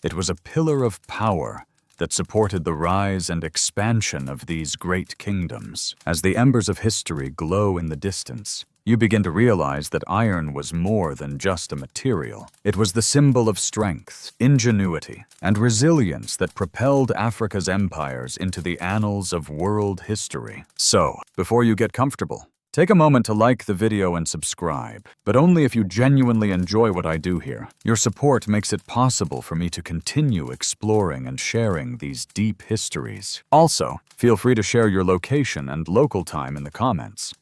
It was a pillar of power that supported the rise and expansion of these great kingdoms. As the embers of history glow in the distance, you begin to realize that iron was more than just a material. It was the symbol of strength, ingenuity, and resilience that propelled Africa's empires into the annals of world history. So, before you get comfortable, take a moment to like the video and subscribe, but only if you genuinely enjoy what I do here. Your support makes it possible for me to continue exploring and sharing these deep histories. Also, feel free to share your location and local time in the comments.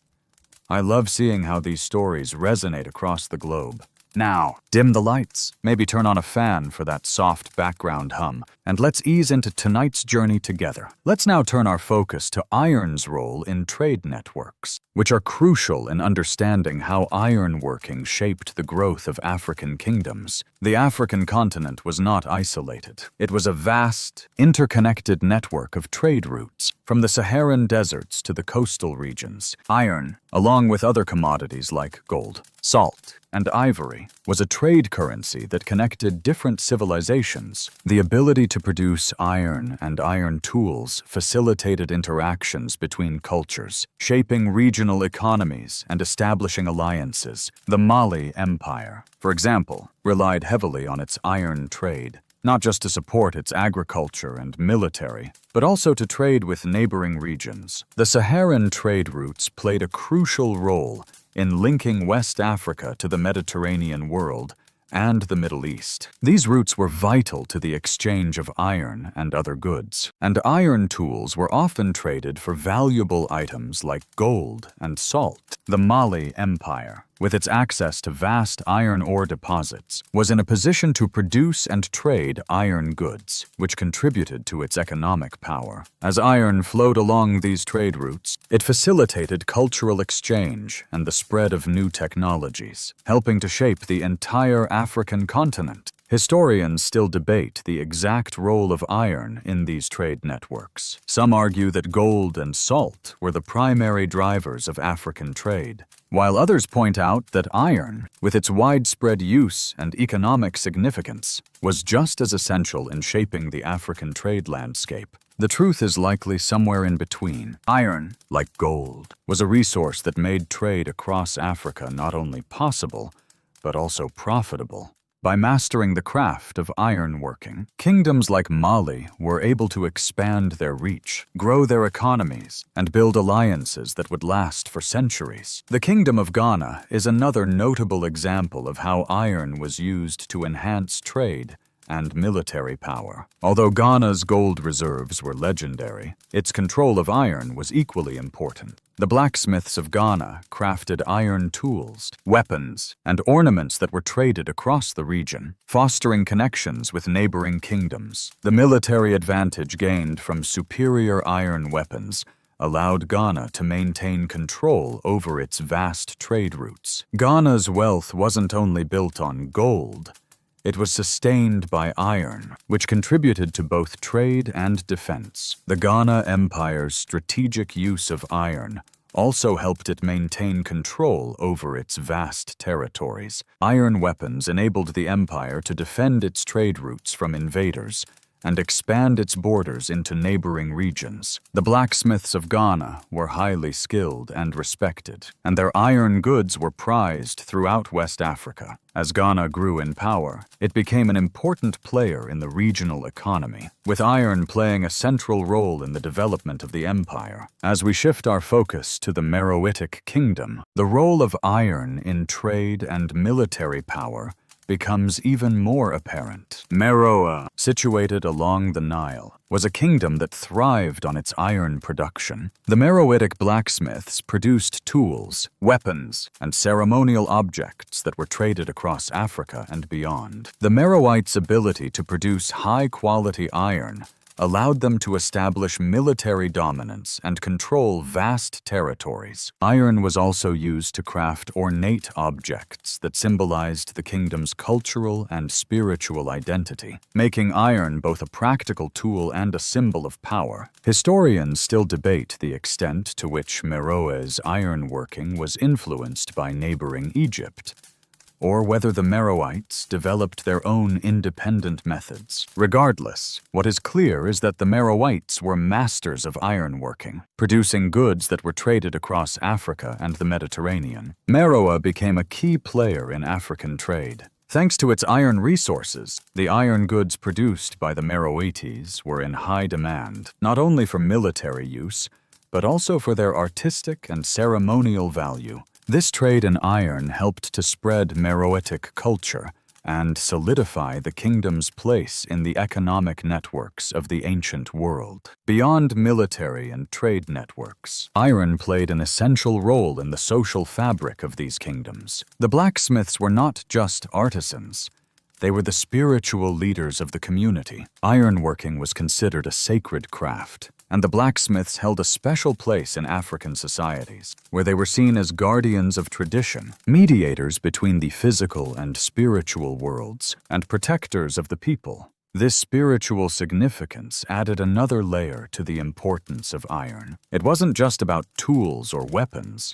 I love seeing how these stories resonate across the globe. Now, dim the lights, maybe turn on a fan for that soft background hum, and let's ease into tonight's journey together. Let's now turn our focus to iron's role in trade networks, which are crucial in understanding how ironworking shaped the growth of African kingdoms. The African continent was not isolated. It was a vast, interconnected network of trade routes, from the Saharan deserts to the coastal regions. Iron, along with other commodities like gold, salt, and ivory, was a trade currency that connected different civilizations. The ability to produce iron and iron tools facilitated interactions between cultures, shaping regional economies and establishing alliances. The Mali Empire, for example, relied heavily on its iron trade, not just to support its agriculture and military, but also to trade with neighboring regions. The Saharan trade routes played a crucial role in linking West Africa to the Mediterranean world and the Middle East. These routes were vital to the exchange of iron and other goods, and iron tools were often traded for valuable items like gold and salt. The Mali Empire, with its access to vast iron ore deposits, was in a position to produce and trade iron goods, which contributed to its economic power. As iron flowed along these trade routes, it facilitated cultural exchange and the spread of new technologies, helping to shape the entire African continent. Historians still debate the exact role of iron in these trade networks. Some argue that gold and salt were the primary drivers of African trade, while others point out that iron, with its widespread use and economic significance, was just as essential in shaping the African trade landscape. The truth is likely somewhere in between. Iron, like gold, was a resource that made trade across Africa not only possible, but also profitable. By mastering the craft of ironworking, kingdoms like Mali were able to expand their reach, grow their economies, and build alliances that would last for centuries. The Kingdom of Ghana is another notable example of how iron was used to enhance trade and military power. Although Ghana's gold reserves were legendary, its control of iron was equally important. The blacksmiths of Ghana crafted iron tools, weapons, and ornaments that were traded across the region, fostering connections with neighboring kingdoms. The military advantage gained from superior iron weapons allowed Ghana to maintain control over its vast trade routes. Ghana's wealth wasn't only built on gold, it was sustained by iron, which contributed to both trade and defense. The Ghana Empire's strategic use of iron also helped it maintain control over its vast territories. Iron weapons enabled the empire to defend its trade routes from invaders and expand its borders into neighboring regions. The blacksmiths of Ghana were highly skilled and respected, and their iron goods were prized throughout West Africa. As Ghana grew in power, it became an important player in the regional economy, with iron playing a central role in the development of the empire. As we shift our focus to the Meroitic Kingdom, the role of iron in trade and military power becomes even more apparent. Meroe, situated along the Nile, was a kingdom that thrived on its iron production. The Meroitic blacksmiths produced tools, weapons, and ceremonial objects that were traded across Africa and beyond. The Meroites' ability to produce high-quality iron allowed them to establish military dominance and control vast territories. Iron was also used to craft ornate objects that symbolized the kingdom's cultural and spiritual identity, making iron both a practical tool and a symbol of power. Historians still debate the extent to which Meroe's ironworking was influenced by neighboring Egypt, or whether the Meroites developed their own independent methods. Regardless, what is clear is that the Meroites were masters of ironworking, producing goods that were traded across Africa and the Mediterranean. Meroe became a key player in African trade. Thanks to its iron resources, the iron goods produced by the Meroites were in high demand, not only for military use, but also for their artistic and ceremonial value. This trade in iron helped to spread Meroitic culture and solidify the kingdom's place in the economic networks of the ancient world. Beyond military and trade networks, iron played an essential role in the social fabric of these kingdoms. The blacksmiths were not just artisans. They were the spiritual leaders of the community. Ironworking was considered a sacred craft, and the blacksmiths held a special place in African societies, where they were seen as guardians of tradition, mediators between the physical and spiritual worlds, and protectors of the people. This spiritual significance added another layer to the importance of iron. It wasn't just about tools or weapons.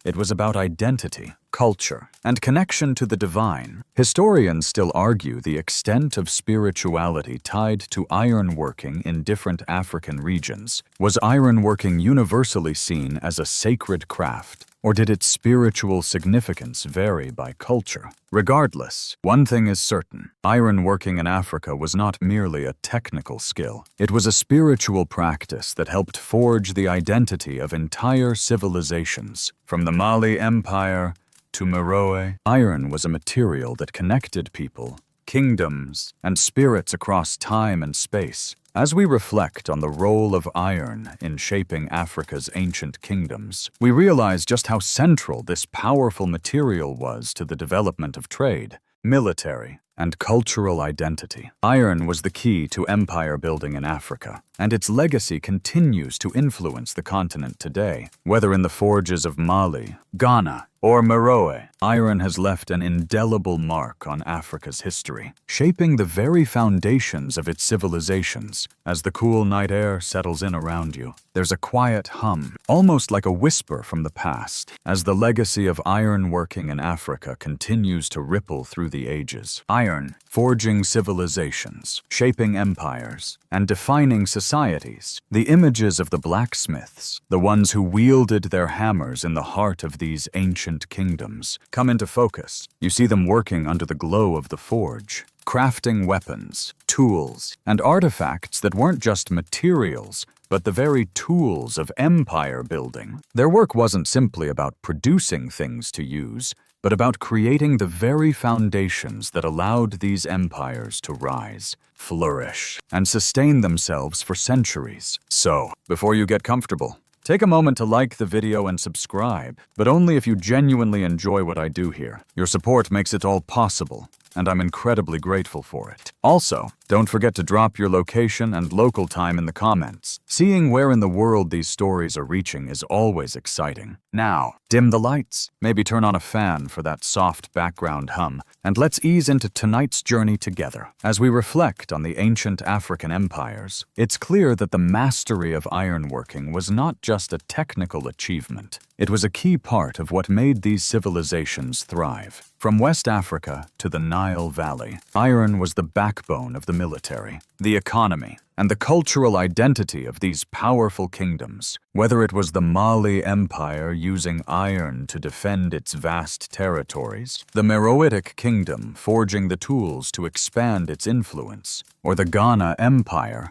It was about identity, culture, and connection to the divine. Historians still argue the extent of spirituality tied to ironworking in different African regions. Was ironworking universally seen as a sacred craft, or did its spiritual significance vary by culture? Regardless, one thing is certain: ironworking in Africa was not merely a technical skill. It was a spiritual practice that helped forge the identity of entire civilizations. From the Mali Empire to Meroe, iron was a material that connected people, kingdoms, and spirits across time and space. As we reflect on the role of iron in shaping Africa's ancient kingdoms, we realize just how central this powerful material was to the development of trade, military, and cultural identity. Iron was the key to empire building in Africa, and its legacy continues to influence the continent today. Whether in the forges of Mali, Ghana, or Meroe, iron has left an indelible mark on Africa's history, shaping the very foundations of its civilizations. As the cool night air settles in around you, there's a quiet hum, almost like a whisper from the past, as the legacy of ironworking in Africa continues to ripple through the ages. Iron Iron, forging civilizations, shaping empires, and defining societies. The images of the blacksmiths, the ones who wielded their hammers in the heart of these ancient kingdoms, come into focus. You see them working under the glow of the forge, crafting weapons, tools, and artifacts that weren't just materials, but the very tools of empire building. Their work wasn't simply about producing things to use, but about creating the very foundations that allowed these empires to rise, flourish, and sustain themselves for centuries. So, before you get comfortable, take a moment to like the video and subscribe, but only if you genuinely enjoy what I do here. Your support makes it all possible, and I'm incredibly grateful for it. Also, don't forget to drop your location and local time in the comments. Seeing where in the world these stories are reaching is always exciting. Now, dim the lights, maybe turn on a fan for that soft background hum, and let's ease into tonight's journey together. As we reflect on the ancient African empires, it's clear that the mastery of ironworking was not just a technical achievement. It was a key part of what made these civilizations thrive. From West Africa to the Nile Valley, iron was the backbone of the military, the economy, and the cultural identity of these powerful kingdoms. Whether it was the Mali Empire using iron to defend its vast territories, the Meroitic Kingdom forging the tools to expand its influence, or the Ghana Empire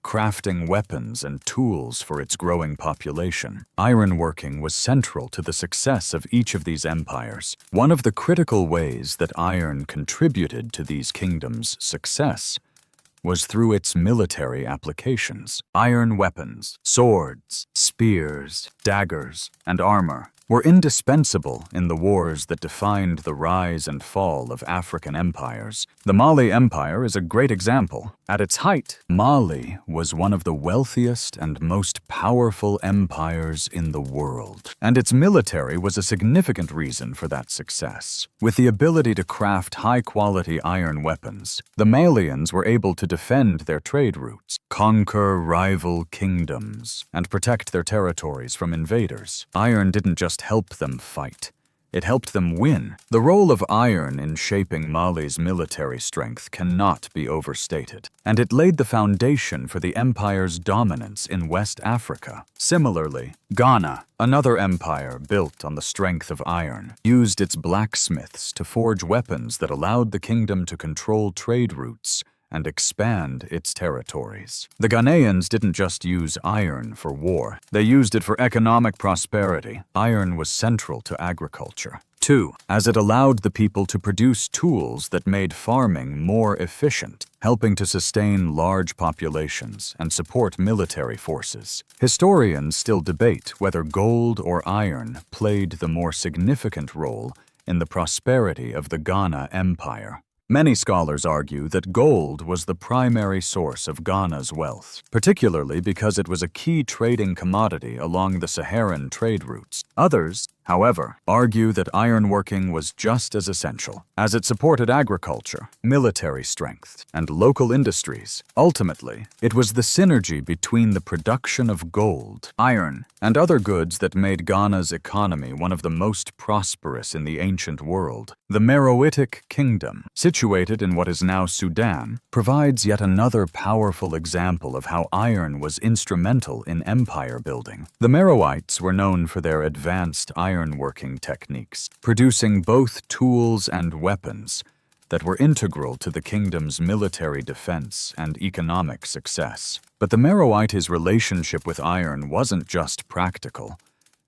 crafting weapons and tools for its growing population, ironworking was central to the success of each of these empires. One of the critical ways that iron contributed to these kingdoms' success was through its military applications. Iron weapons, swords, spears, daggers, and armor were indispensable in the wars that defined the rise and fall of African empires. The Mali Empire is a great example. At its height, Mali was one of the wealthiest and most powerful empires in the world, and its military was a significant reason for that success. With the ability to craft high-quality iron weapons, the Malians were able to defend their trade routes, conquer rival kingdoms, and protect their territories from invaders. Iron didn't just help them fight. It helped them win. The role of iron in shaping Mali's military strength cannot be overstated, and it laid the foundation for the empire's dominance in West Africa. Similarly, Ghana, another empire built on the strength of iron, used its blacksmiths to forge weapons that allowed the kingdom to control trade routes and expand its territories. The Ghanaians didn't just use iron for war. They used it for economic prosperity. Iron was central to agriculture. 2. As it allowed the people to produce tools that made farming more efficient, helping to sustain large populations and support military forces. Historians still debate whether gold or iron played the more significant role in the prosperity of the Ghana Empire. Many scholars argue that gold was the primary source of Ghana's wealth, particularly because it was a key trading commodity along the Saharan trade routes. Others, however, argue that ironworking was just as essential, as it supported agriculture, military strength, and local industries. Ultimately, it was the synergy between the production of gold, iron, and other goods that made Ghana's economy one of the most prosperous in the ancient world. The Meroitic Kingdom, situated in what is now Sudan, provides yet another powerful example of how iron was instrumental in empire building. The Meroites were known for their advanced ironworking techniques, producing both tools and weapons that were integral to the kingdom's military defense and economic success. But the Meroites' relationship with iron wasn't just practical.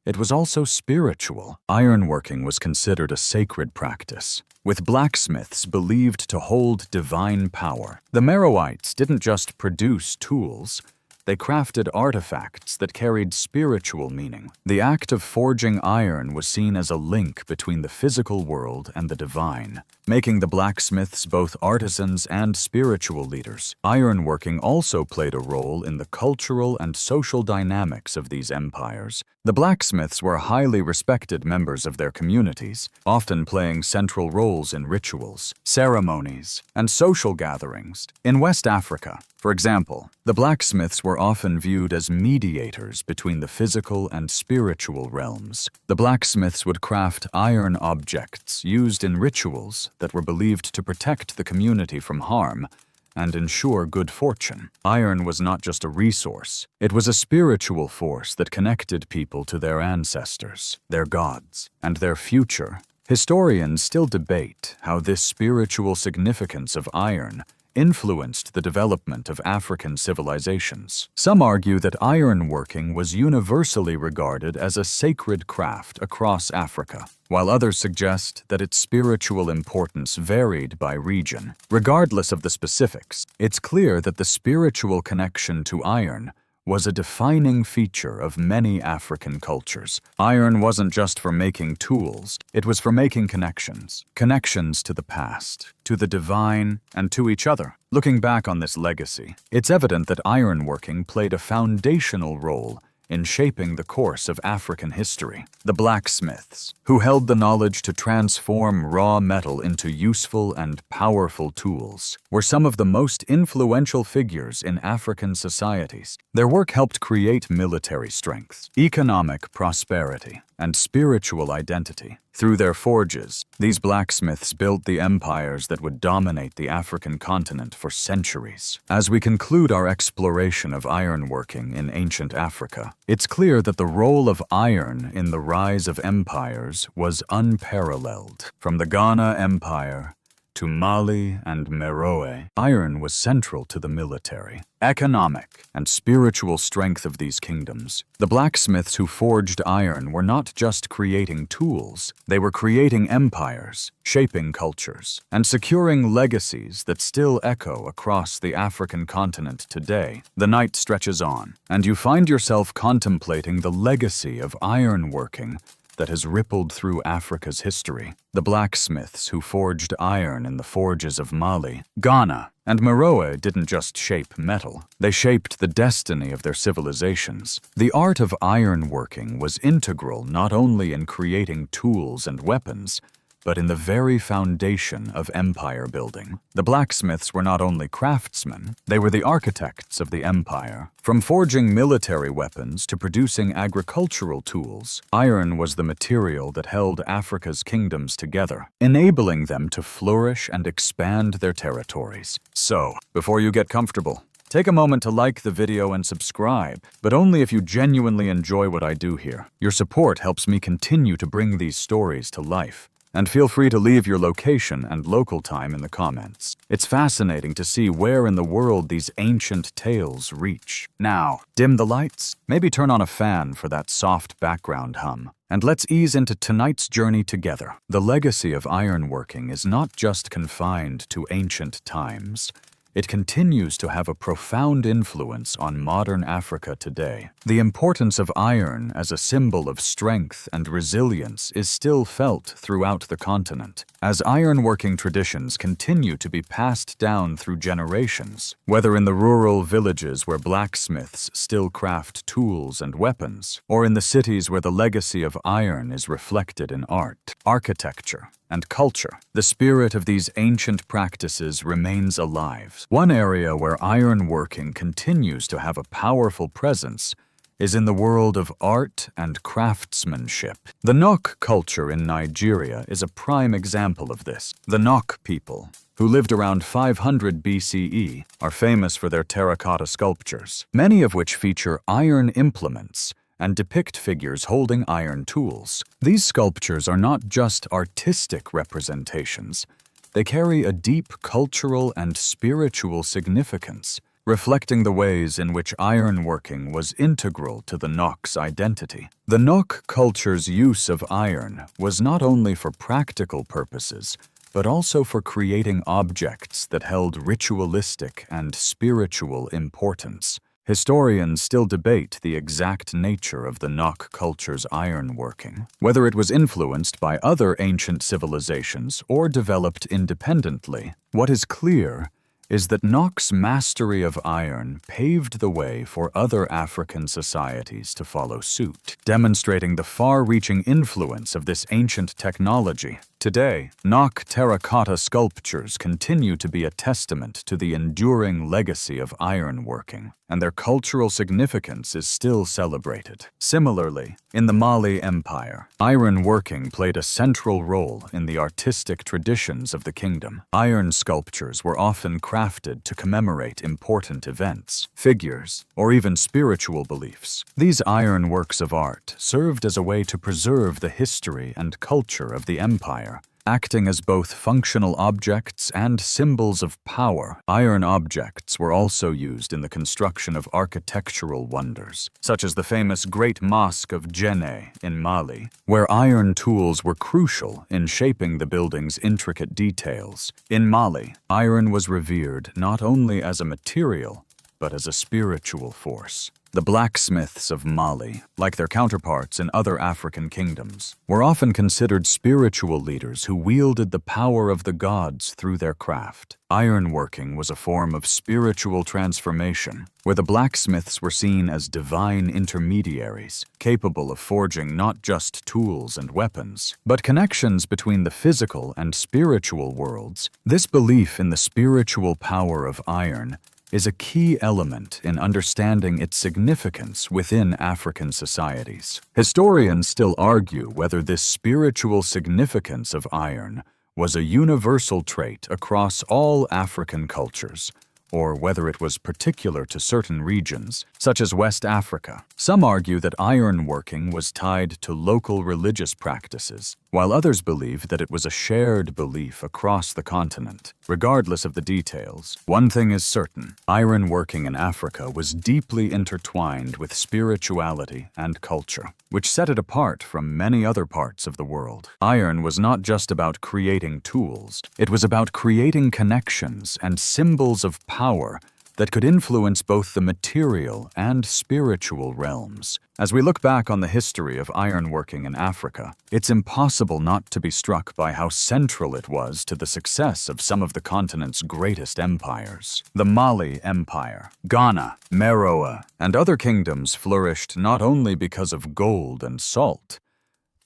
It was also spiritual. Ironworking was considered a sacred practice, with blacksmiths believed to hold divine power. The Meroites didn't just produce tools, they crafted artifacts that carried spiritual meaning. The act of forging iron was seen as a link between the physical world and the divine, making the blacksmiths both artisans and spiritual leaders. Ironworking also played a role in the cultural and social dynamics of these empires. The blacksmiths were highly respected members of their communities, often playing central roles in rituals, ceremonies, and social gatherings. In West Africa, for example, the blacksmiths were were often viewed as mediators between the physical and spiritual realms. The blacksmiths would craft iron objects used in rituals that were believed to protect the community from harm and ensure good fortune. Iron was not just a resource, it was a spiritual force that connected people to their ancestors, their gods, and their future. Historians still debate how this spiritual significance of iron influenced the development of African civilizations. Some argue that ironworking was universally regarded as a sacred craft across Africa, while others suggest that its spiritual importance varied by region. Regardless of the specifics, it's clear that the spiritual connection to iron was a defining feature of many African cultures. Iron wasn't just for making tools, it was for making connections. Connections to the past, to the divine, and to each other. Looking back on this legacy, it's evident that ironworking played a foundational role in shaping the course of African history. The blacksmiths, who held the knowledge to transform raw metal into useful and powerful tools, were some of the most influential figures in African societies. Their work helped create military strength, economic prosperity, and spiritual identity. Through their forges, these blacksmiths built the empires that would dominate the African continent for centuries. As we conclude our exploration of ironworking in ancient Africa, it's clear that the role of iron in the rise of empires was unparalleled. From the Ghana Empire to Mali and Meroe, iron was central to the military, economic, and spiritual strength of these kingdoms. The blacksmiths who forged iron were not just creating tools, they were creating empires, shaping cultures, and securing legacies that still echo across the African continent today. The night stretches on, and you find yourself contemplating the legacy of ironworking that has rippled through Africa's history. The blacksmiths who forged iron in the forges of Mali, Ghana, and Meroe didn't just shape metal, they shaped the destiny of their civilizations. The art of ironworking was integral not only in creating tools and weapons, but in the very foundation of empire building. The blacksmiths were not only craftsmen, they were the architects of the empire. From forging military weapons to producing agricultural tools, iron was the material that held Africa's kingdoms together, enabling them to flourish and expand their territories. So, before you get comfortable, take a moment to like the video and subscribe, but only if you genuinely enjoy what I do here. Your support helps me continue to bring these stories to life. And feel free to leave your location and local time in the comments. It's fascinating to see where in the world these ancient tales reach. Now, dim the lights, maybe turn on a fan for that soft background hum, and let's ease into tonight's journey together. The legacy of ironworking is not just confined to ancient times. It continues to have a profound influence on modern Africa today. The importance of iron as a symbol of strength and resilience is still felt throughout the continent, as ironworking traditions continue to be passed down through generations. Whether in the rural villages where blacksmiths still craft tools and weapons, or in the cities where the legacy of iron is reflected in art, architecture, and culture, the spirit of these ancient practices remains alive. One area where ironworking continues to have a powerful presence is in the world of art and craftsmanship. The Nok culture in Nigeria is a prime example of this. The Nok people, who lived around 500 BCE, are famous for their terracotta sculptures, many of which feature iron implements and depict figures holding iron tools. These sculptures are not just artistic representations. They carry a deep cultural and spiritual significance, reflecting the ways in which ironworking was integral to the Nok's identity. The Nok culture's use of iron was not only for practical purposes, but also for creating objects that held ritualistic and spiritual importance. Historians still debate the exact nature of the Nok culture's ironworking, whether it was influenced by other ancient civilizations or developed independently. What is clear is that Nok's mastery of iron paved the way for other African societies to follow suit, demonstrating the far-reaching influence of this ancient technology. Today, Nok terracotta sculptures continue to be a testament to the enduring legacy of ironworking, and their cultural significance is still celebrated. Similarly, in the Mali Empire, ironworking played a central role in the artistic traditions of the kingdom. Iron sculptures were often crafted to commemorate important events, figures, or even spiritual beliefs. These iron works of art served as a way to preserve the history and culture of the empire, acting as both functional objects and symbols of power. Iron objects were also used in the construction of architectural wonders, such as the famous Great Mosque of Djenné in Mali, where iron tools were crucial in shaping the building's intricate details. In Mali, iron was revered not only as a material, but as a spiritual force. The blacksmiths of Mali, like their counterparts in other African kingdoms, were often considered spiritual leaders who wielded the power of the gods through their craft. Ironworking was a form of spiritual transformation, where the blacksmiths were seen as divine intermediaries, capable of forging not just tools and weapons, but connections between the physical and spiritual worlds. This belief in the spiritual power of iron is a key element in understanding its significance within African societies. Historians still argue whether this spiritual significance of iron was a universal trait across all African cultures, or whether it was particular to certain regions, such as West Africa. Some argue that ironworking was tied to local religious practices, while others believe that it was a shared belief across the continent. Regardless of the details, one thing is certain: ironworking in Africa was deeply intertwined with spirituality and culture, which set it apart from many other parts of the world. Iron was not just about creating tools, it was about creating connections and symbols of power that could influence both the material and spiritual realms. As we look back on the history of ironworking in Africa, it's impossible not to be struck by how central it was to the success of some of the continent's greatest empires. The Mali Empire, Ghana, Meroe, and other kingdoms flourished not only because of gold and salt,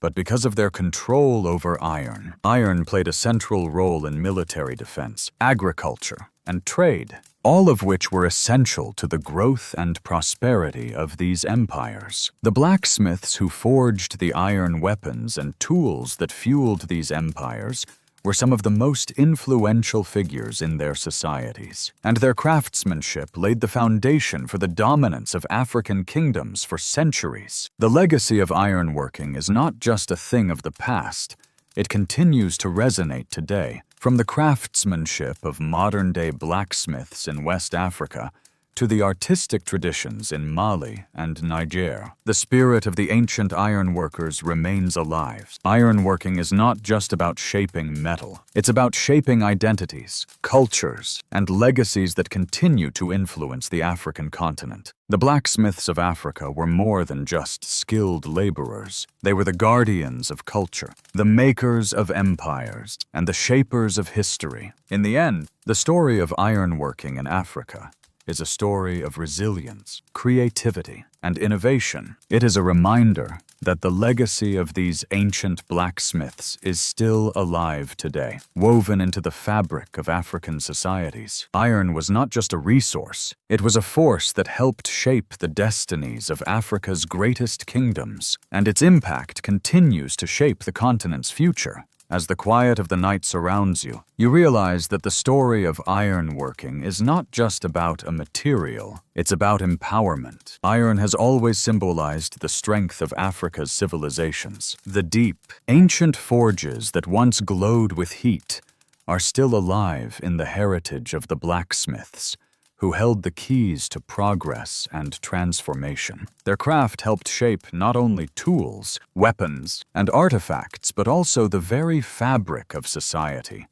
but because of their control over iron. Iron played a central role in military defense, agriculture, and trade, all of which were essential to the growth and prosperity of these empires. The blacksmiths who forged the iron weapons and tools that fueled these empires were some of the most influential figures in their societies, and their craftsmanship laid the foundation for the dominance of African kingdoms for centuries. The legacy of ironworking is not just a thing of the past, it continues to resonate today. From the craftsmanship of modern-day blacksmiths in West Africa to the artistic traditions in Mali and Niger, the spirit of the ancient ironworkers remains alive. Ironworking is not just about shaping metal. It's about shaping identities, cultures, and legacies that continue to influence the African continent. The blacksmiths of Africa were more than just skilled laborers. They were the guardians of culture, the makers of empires, and the shapers of history. In the end, the story of ironworking in Africa is a story of resilience, creativity, and innovation. It is a reminder that the legacy of these ancient blacksmiths is still alive today, woven into the fabric of African societies. Iron was not just a resource, it was a force that helped shape the destinies of Africa's greatest kingdoms, and its impact continues to shape the continent's future. As the quiet of the night surrounds you, you realize that the story of ironworking is not just about a material, it's about empowerment. Iron has always symbolized the strength of Africa's civilizations. The deep, ancient forges that once glowed with heat are still alive in the heritage of the blacksmiths, who held the keys to progress and transformation. Their craft helped shape not only tools, weapons, and artifacts, but also the very fabric of society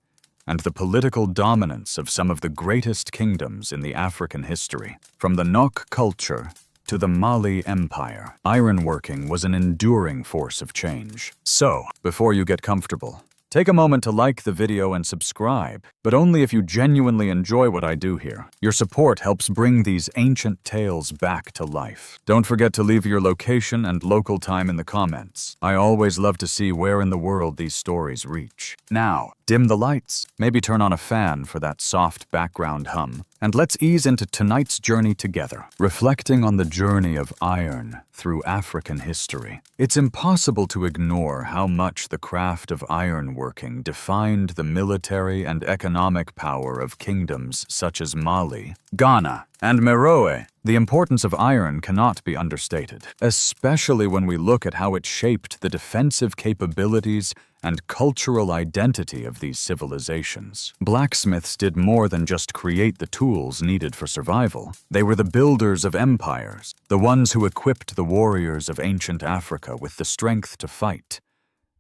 and the political dominance of some of the greatest kingdoms in the African history. From the Nok culture to the Mali Empire, ironworking was an enduring force of change. So, before you get comfortable, Take a moment to like the video and subscribe, but only if you genuinely enjoy what I do here. Your support helps bring these ancient tales back to life. Don't forget to leave your location and local time in the comments. I always love to see where in the world these stories reach. Now, dim the lights, maybe turn on a fan for that soft background hum, and let's ease into tonight's journey together, reflecting on the journey of iron through African history. It's impossible to ignore how much the craft of ironworking defined the military and economic power of kingdoms such as Mali, Ghana, and Meroe. The importance of iron cannot be understated, especially when we look at how it shaped the defensive capabilities and cultural identity of these civilizations. Blacksmiths did more than just create the tools needed for survival. They were the builders of empires, the ones who equipped the warriors of ancient Africa with the strength to fight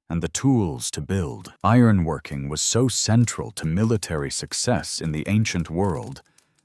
and the tools to build. Ironworking was so central to military success in the ancient world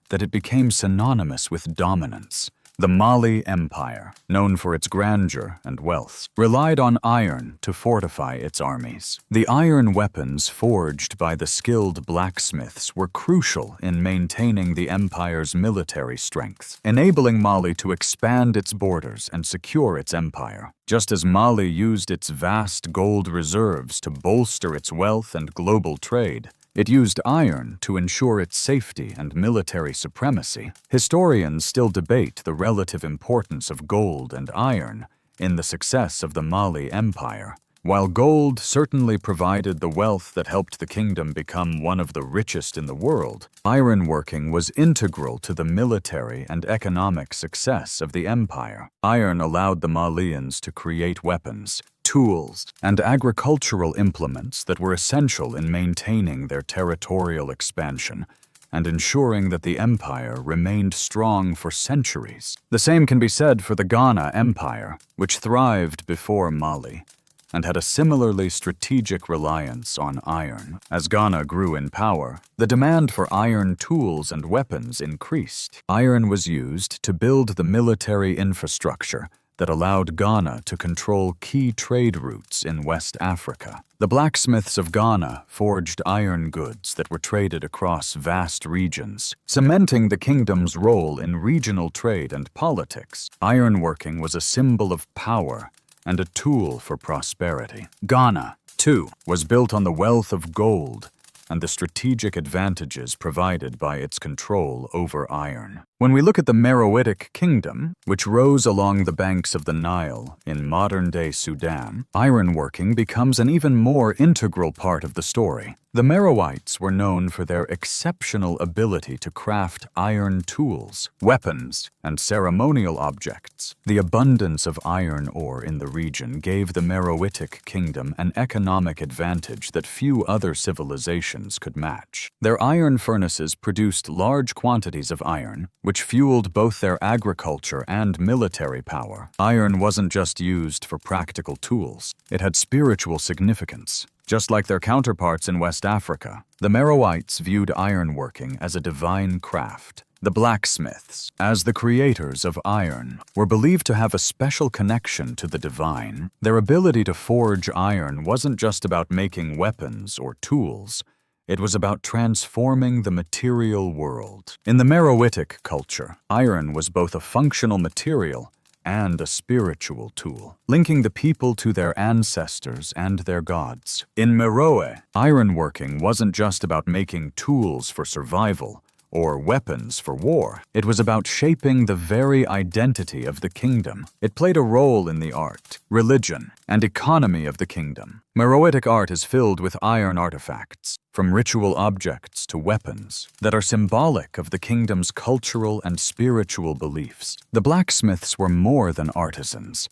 that it became synonymous with dominance. The Mali Empire, known for its grandeur and wealth, relied on iron to fortify its armies. The iron weapons forged by the skilled blacksmiths were crucial in maintaining the empire's military strength, enabling Mali to expand its borders and secure its empire. Just as Mali used its vast gold reserves to bolster its wealth and global trade, it used iron to ensure its safety and military supremacy. Historians still debate the relative importance of gold and iron in the success of the Mali Empire. While gold certainly provided the wealth that helped the kingdom become one of the richest in the world, ironworking was integral to the military and economic success of the empire. Iron allowed the Malians to create weapons, tools, and agricultural implements that were essential in maintaining their territorial expansion and ensuring that the empire remained strong for centuries. The same can be said for the Ghana Empire, which thrived before Mali and had a similarly strategic reliance on iron. As Ghana grew in power, the demand for iron tools and weapons increased. Iron was used to build the military infrastructure that allowed Ghana to control key trade routes in West Africa. The blacksmiths of Ghana forged iron goods that were traded across vast regions, cementing the kingdom's role in regional trade and politics. Ironworking was a symbol of power and a tool for prosperity. Ghana, too, was built on the wealth of gold and the strategic advantages provided by its control over iron. When we look at the Meroitic Kingdom, which rose along the banks of the Nile in modern-day Sudan, ironworking becomes an even more integral part of the story. The Meroites were known for their exceptional ability to craft iron tools, weapons, and ceremonial objects. The abundance of iron ore in the region gave the Meroitic Kingdom an economic advantage that few other civilizations could match. Their iron furnaces produced large quantities of iron, which fueled both their agriculture and military power. Iron wasn't just used for practical tools, it had spiritual significance. Just like their counterparts in West Africa, the Meroites viewed ironworking as a divine craft. The blacksmiths, as the creators of iron, were believed to have a special connection to the divine. Their ability to forge iron wasn't just about making weapons or tools. It was about transforming the material world. In the Meroitic culture, iron was both a functional material and a spiritual tool, linking the people to their ancestors and their gods. In Meroe, ironworking wasn't just about making tools for survival or weapons for war. It was about shaping the very identity of the kingdom. It played a role in the art, religion, and economy of the kingdom. Meroitic art is filled with iron artifacts, from ritual objects to weapons, that are symbolic of the kingdom's cultural and spiritual beliefs. The blacksmiths were more than artisans.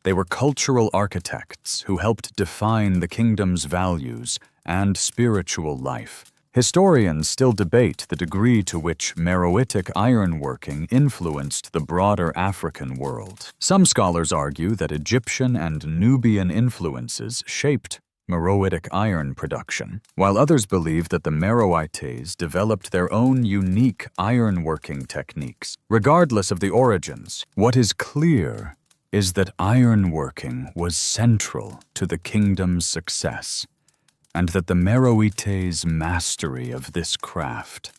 They were cultural architects who helped define the kingdom's values and spiritual life. Historians still debate the degree to which Meroitic ironworking influenced the broader African world. Some scholars argue that Egyptian and Nubian influences shaped Meroitic iron production, while others believe that the Meroites developed their own unique ironworking techniques. Regardless of the origins, what is clear is that ironworking was central to the kingdom's success. and that the Meroites' mastery of this craft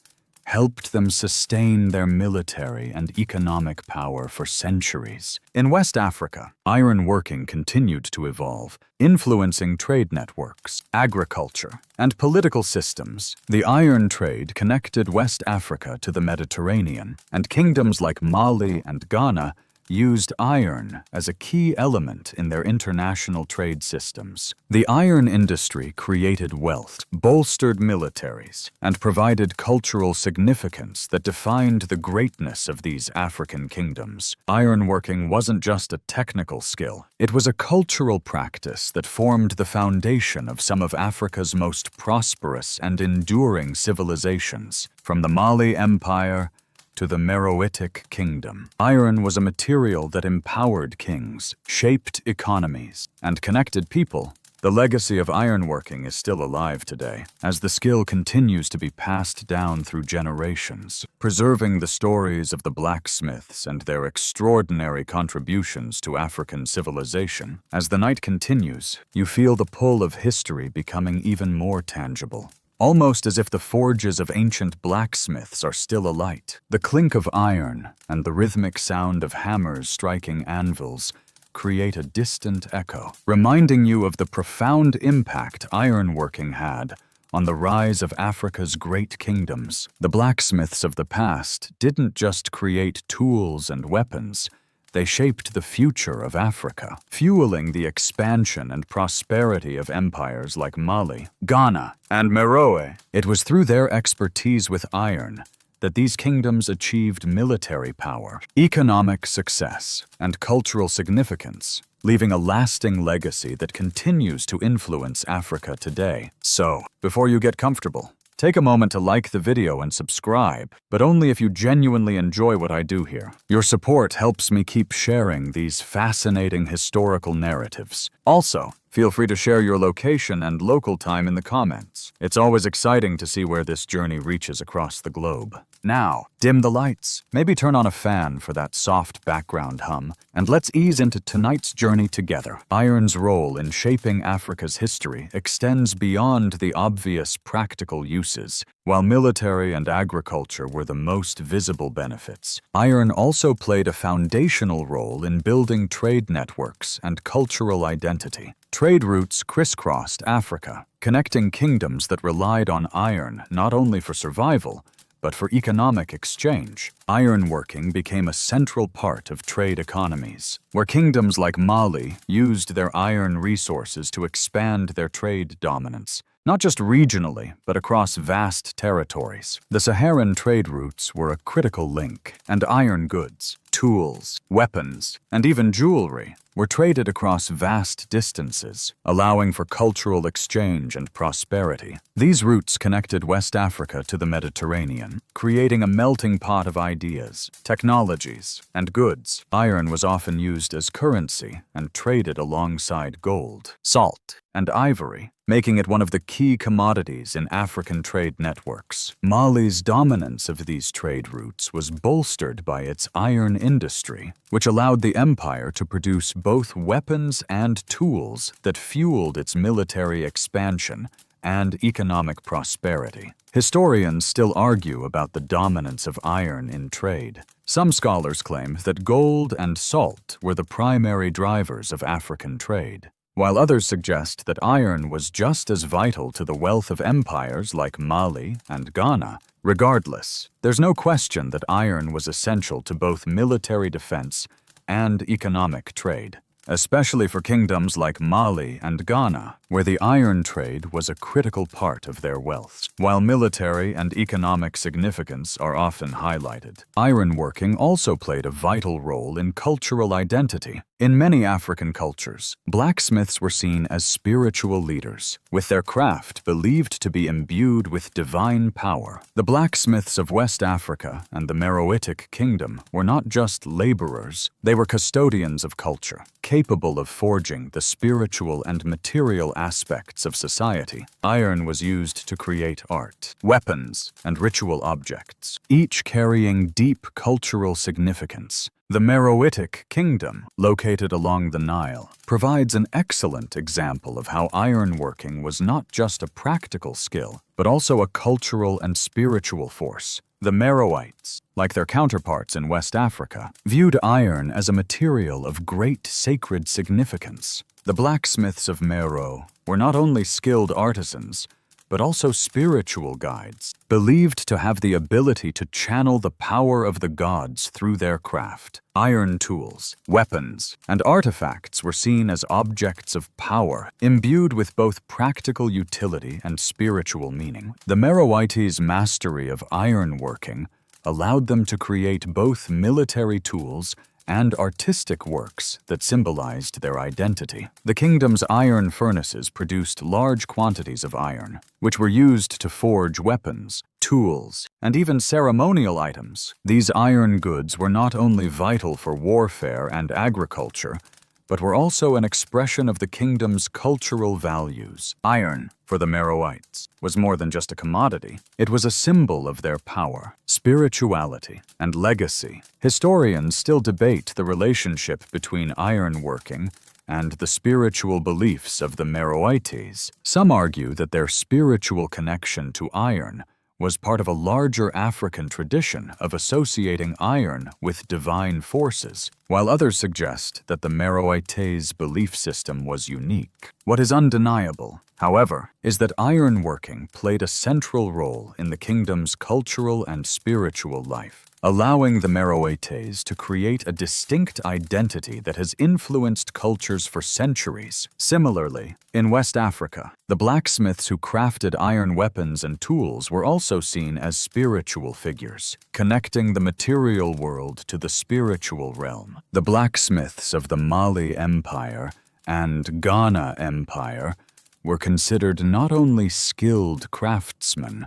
helped them sustain their military and economic power for centuries. In West Africa, ironworking continued to evolve, influencing trade networks, agriculture, and political systems. The iron trade connected West Africa to the Mediterranean, and kingdoms like Mali and Ghana used iron as a key element in their international trade systems. The iron industry created wealth, bolstered militaries, and provided cultural significance that defined the greatness of these African kingdoms. Ironworking wasn't just a technical skill, it was a cultural practice that formed the foundation of some of Africa's most prosperous and enduring civilizations, from the Mali Empire to the Meroitic Kingdom. Iron was a material that empowered kings, shaped economies, and connected people. The legacy of ironworking is still alive today, as the skill continues to be passed down through generations, preserving the stories of the blacksmiths and their extraordinary contributions to African civilization. As the night continues, you feel the pull of history becoming even more tangible, almost as if the forges of ancient blacksmiths are still alight. The clink of iron and the rhythmic sound of hammers striking anvils create a distant echo, reminding you of the profound impact ironworking had on the rise of Africa's great kingdoms. The blacksmiths of the past didn't just create tools and weapons, they shaped the future of Africa, fueling the expansion and prosperity of empires like Mali, Ghana, and Meroe. It was through their expertise with iron that these kingdoms achieved military power, economic success, and cultural significance, leaving a lasting legacy that continues to influence Africa today. So, before you get comfortable, take a moment to like the video and subscribe, but only if you genuinely enjoy what I do here. Your support helps me keep sharing these fascinating historical narratives. Also, feel free to share your location and local time in the comments. It's always exciting to see where this journey reaches across the globe. Now, dim the lights, maybe turn on a fan for that soft background hum, and let's ease into tonight's journey together. Iron's role in shaping Africa's history extends beyond the obvious practical uses. While military and agriculture were the most visible benefits, iron also played a foundational role in building trade networks and cultural identity. Trade routes crisscrossed Africa, connecting kingdoms that relied on iron not only for survival, but for economic exchange. Ironworking became a central part of trade economies, where kingdoms like Mali used their iron resources to expand their trade dominance, not just regionally, but across vast territories. The Saharan trade routes were a critical link, and iron goods, tools, weapons, and even jewelry were traded across vast distances, allowing for cultural exchange and prosperity. These routes connected West Africa to the Mediterranean, creating a melting pot of ideas, technologies, and goods. Iron was often used as currency and traded alongside gold, salt, and ivory, making it one of the key commodities in African trade networks. Mali's dominance of these trade routes was bolstered by its iron industry, which allowed the empire to produce both weapons and tools that fueled its military expansion and economic prosperity. Historians still argue about the dominance of iron in trade. Some scholars claim that gold and salt were the primary drivers of African trade, while others suggest that iron was just as vital to the wealth of empires like Mali and Ghana. Regardless, there's no question that iron was essential to both military defense and economic trade, especially for kingdoms like Mali and Ghana, where the iron trade was a critical part of their wealth. While military and economic significance are often highlighted, ironworking also played a vital role in cultural identity. In many African cultures, blacksmiths were seen as spiritual leaders, with their craft believed to be imbued with divine power. The blacksmiths of West Africa and the Meroitic Kingdom were not just laborers, they were custodians of culture, capable of forging the spiritual and material aspects of society. Iron was used to create art, weapons, and ritual objects, each carrying deep cultural significance. The Meroitic Kingdom, located along the Nile, provides an excellent example of how ironworking was not just a practical skill, but also a cultural and spiritual force. The Meroites, like their counterparts in West Africa, viewed iron as a material of great sacred significance. The blacksmiths of Meroe were not only skilled artisans, but also spiritual guides, believed to have the ability to channel the power of the gods through their craft. Iron tools, weapons, and artifacts were seen as objects of power, imbued with both practical utility and spiritual meaning. The Meroites' mastery of ironworking allowed them to create both military tools and artistic works that symbolized their identity. The kingdom's iron furnaces produced large quantities of iron, which were used to forge weapons, tools, and even ceremonial items. These iron goods were not only vital for warfare and agriculture, but were also an expression of the kingdom's cultural values. Iron, for the Meroites, was more than just a commodity. It was a symbol of their power, spirituality, and legacy. Historians still debate the relationship between ironworking and the spiritual beliefs of the Meroites. Some argue that their spiritual connection to iron was part of a larger African tradition of associating iron with divine forces, while others suggest that the Meroites' belief system was unique. What is undeniable, however, is that ironworking played a central role in the kingdom's cultural and spiritual life, allowing the Meroites to create a distinct identity that has influenced cultures for centuries. Similarly, in West Africa, the blacksmiths who crafted iron weapons and tools were also seen as spiritual figures, connecting the material world to the spiritual realm. The blacksmiths of the Mali Empire and Ghana Empire were considered not only skilled craftsmen,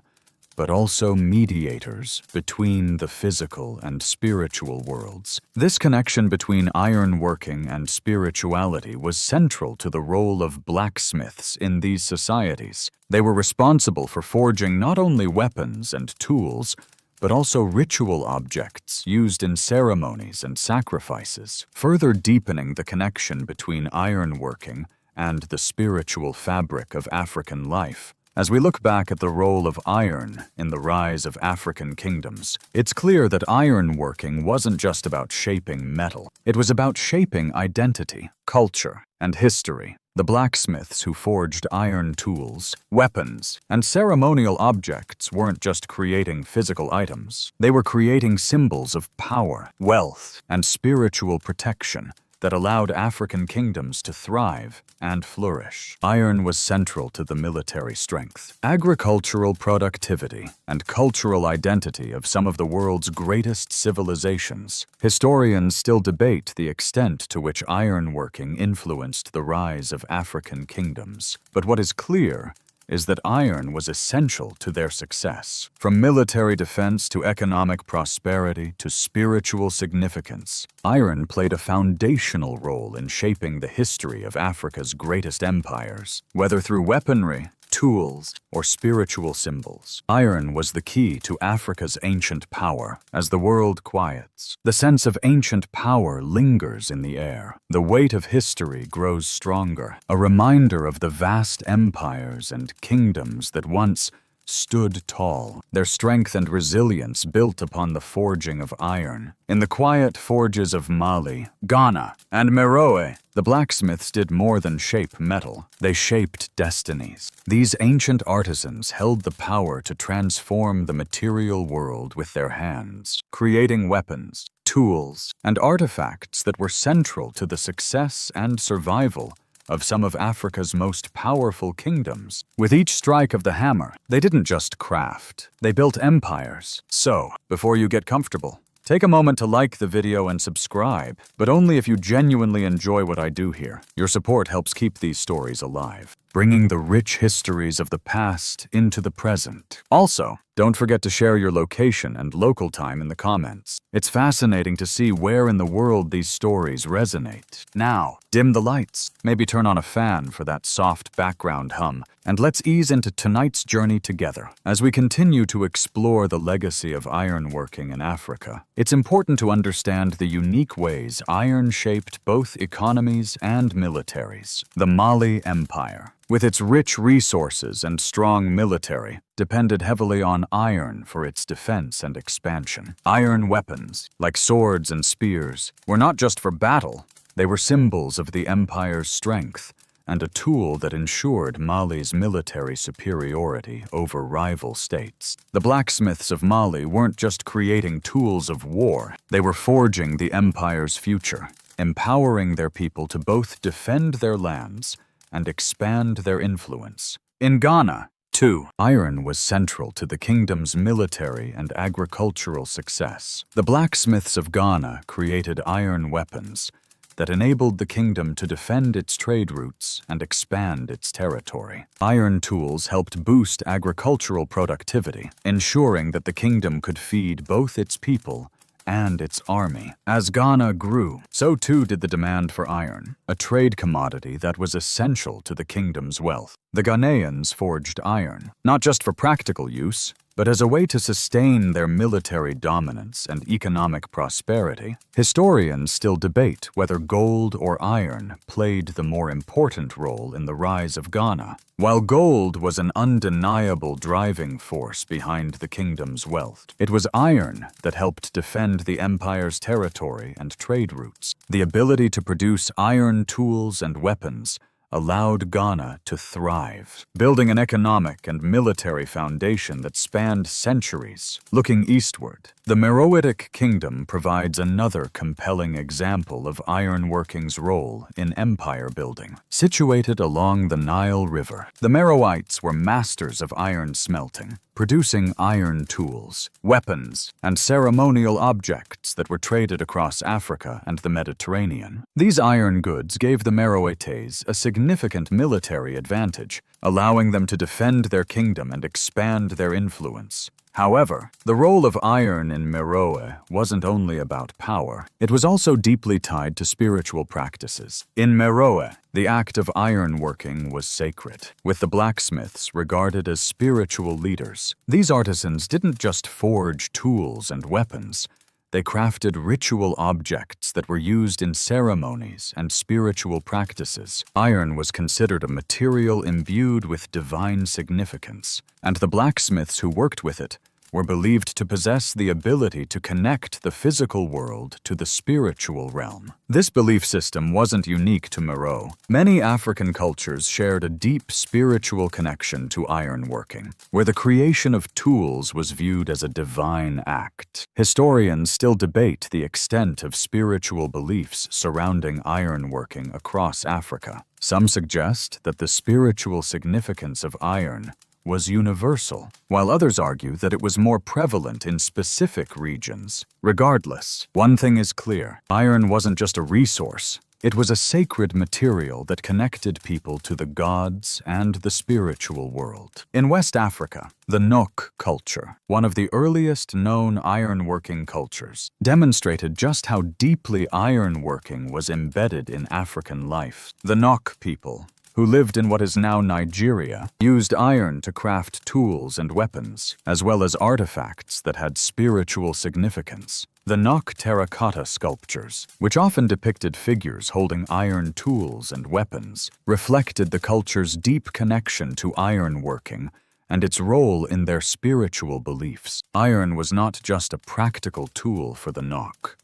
but also mediators between the physical and spiritual worlds. This connection between ironworking and spirituality was central to the role of blacksmiths in these societies. They were responsible for forging not only weapons and tools, but also ritual objects used in ceremonies and sacrifices, further deepening the connection between ironworking and the spiritual fabric of African life. As we look back at the role of iron in the rise of African kingdoms, it's clear that ironworking wasn't just about shaping metal. It was about shaping identity, culture, and history. The blacksmiths who forged iron tools, weapons, and ceremonial objects weren't just creating physical items. They were creating symbols of power, wealth, and spiritual protection that allowed African kingdoms to thrive and flourish. Iron was central to the military strength, agricultural productivity, and cultural identity of some of the world's greatest civilizations. Historians still debate the extent to which ironworking influenced the rise of African kingdoms. But what is clear is that iron was essential to their success. From military defense to economic prosperity to spiritual significance, iron played a foundational role in shaping the history of Africa's greatest empires. Whether through weaponry, tools, or spiritual symbols, iron was the key to Africa's ancient power. As the world quiets, the sense of ancient power lingers in the air. The weight of history grows stronger, a reminder of the vast empires and kingdoms that once stood tall, their strength and resilience built upon the forging of iron. In the quiet forges of Mali, Ghana, and Meroe, the blacksmiths did more than shape metal. They shaped destinies. These ancient artisans held the power to transform the material world with their hands, creating weapons, tools, and artifacts that were central to the success and survival of some of Africa's most powerful kingdoms. With each strike of the hammer, they didn't just craft, they built empires. So, before you get comfortable, take a moment to like the video and subscribe, but only if you genuinely enjoy what I do here. Your support helps keep these stories alive. bringing the rich histories of the past into the present. Also, don't forget to share your location and local time in the comments. It's fascinating to see where in the world these stories resonate. Now, dim the lights, maybe turn on a fan for that soft background hum, and let's ease into tonight's journey together. As we continue to explore the legacy of ironworking in Africa, it's important to understand the unique ways iron shaped both economies and militaries. The Mali Empire, with its rich resources and strong military, depended heavily on iron for its defense and expansion. Iron weapons, like swords and spears, were not just for battle, they were symbols of the empire's strength and a tool that ensured Mali's military superiority over rival states. The blacksmiths of Mali weren't just creating tools of war, they were forging the empire's future, empowering their people to both defend their lands and expand their influence. In Ghana, too, iron was central to the kingdom's military and agricultural success. The blacksmiths of Ghana created iron weapons that enabled the kingdom to defend its trade routes and expand its territory. Iron tools helped boost agricultural productivity, ensuring that the kingdom could feed both its people and its army. As Ghana grew, so too did the demand for iron, a trade commodity that was essential to the kingdom's wealth. The Ghanaians forged iron, not just for practical use, but as a way to sustain their military dominance and economic prosperity. Historians still debate whether gold or iron played the more important role in the rise of Ghana. While gold was an undeniable driving force behind the kingdom's wealth, it was iron that helped defend the empire's territory and trade routes. The ability to produce iron tools and weapons allowed Ghana to thrive, building an economic and military foundation that spanned centuries. Looking eastward, the Meroitic Kingdom provides another compelling example of ironworking's role in empire building. Situated along the Nile River, the Meroites were masters of iron smelting, producing iron tools, weapons, and ceremonial objects that were traded across Africa and the Mediterranean. These iron goods gave the Meroites a significant military advantage, allowing them to defend their kingdom and expand their influence. However, the role of iron in Meroe wasn't only about power, it was also deeply tied to spiritual practices. In Meroe, the act of ironworking was sacred, with the blacksmiths regarded as spiritual leaders. These artisans didn't just forge tools and weapons, they crafted ritual objects that were used in ceremonies and spiritual practices. Iron was considered a material imbued with divine significance, and the blacksmiths who worked with it were believed to possess the ability to connect the physical world to the spiritual realm. This belief system wasn't unique to Meroe. Many African cultures shared a deep spiritual connection to ironworking, where the creation of tools was viewed as a divine act. Historians still debate the extent of spiritual beliefs surrounding ironworking across Africa. Some suggest that the spiritual significance of iron was universal, while others argue that it was more prevalent in specific regions. Regardless, one thing is clear: iron wasn't just a resource, it was a sacred material that connected people to the gods and the spiritual world. In West Africa, the Nok culture, one of the earliest known ironworking cultures, demonstrated just how deeply ironworking was embedded in African life. The Nok people, who lived in what is now Nigeria, used iron to craft tools and weapons, as well as artifacts that had spiritual significance. The Nok terracotta sculptures, which often depicted figures holding iron tools and weapons, reflected the culture's deep connection to ironworking and its role in their spiritual beliefs. Iron was not just a practical tool for the Nok.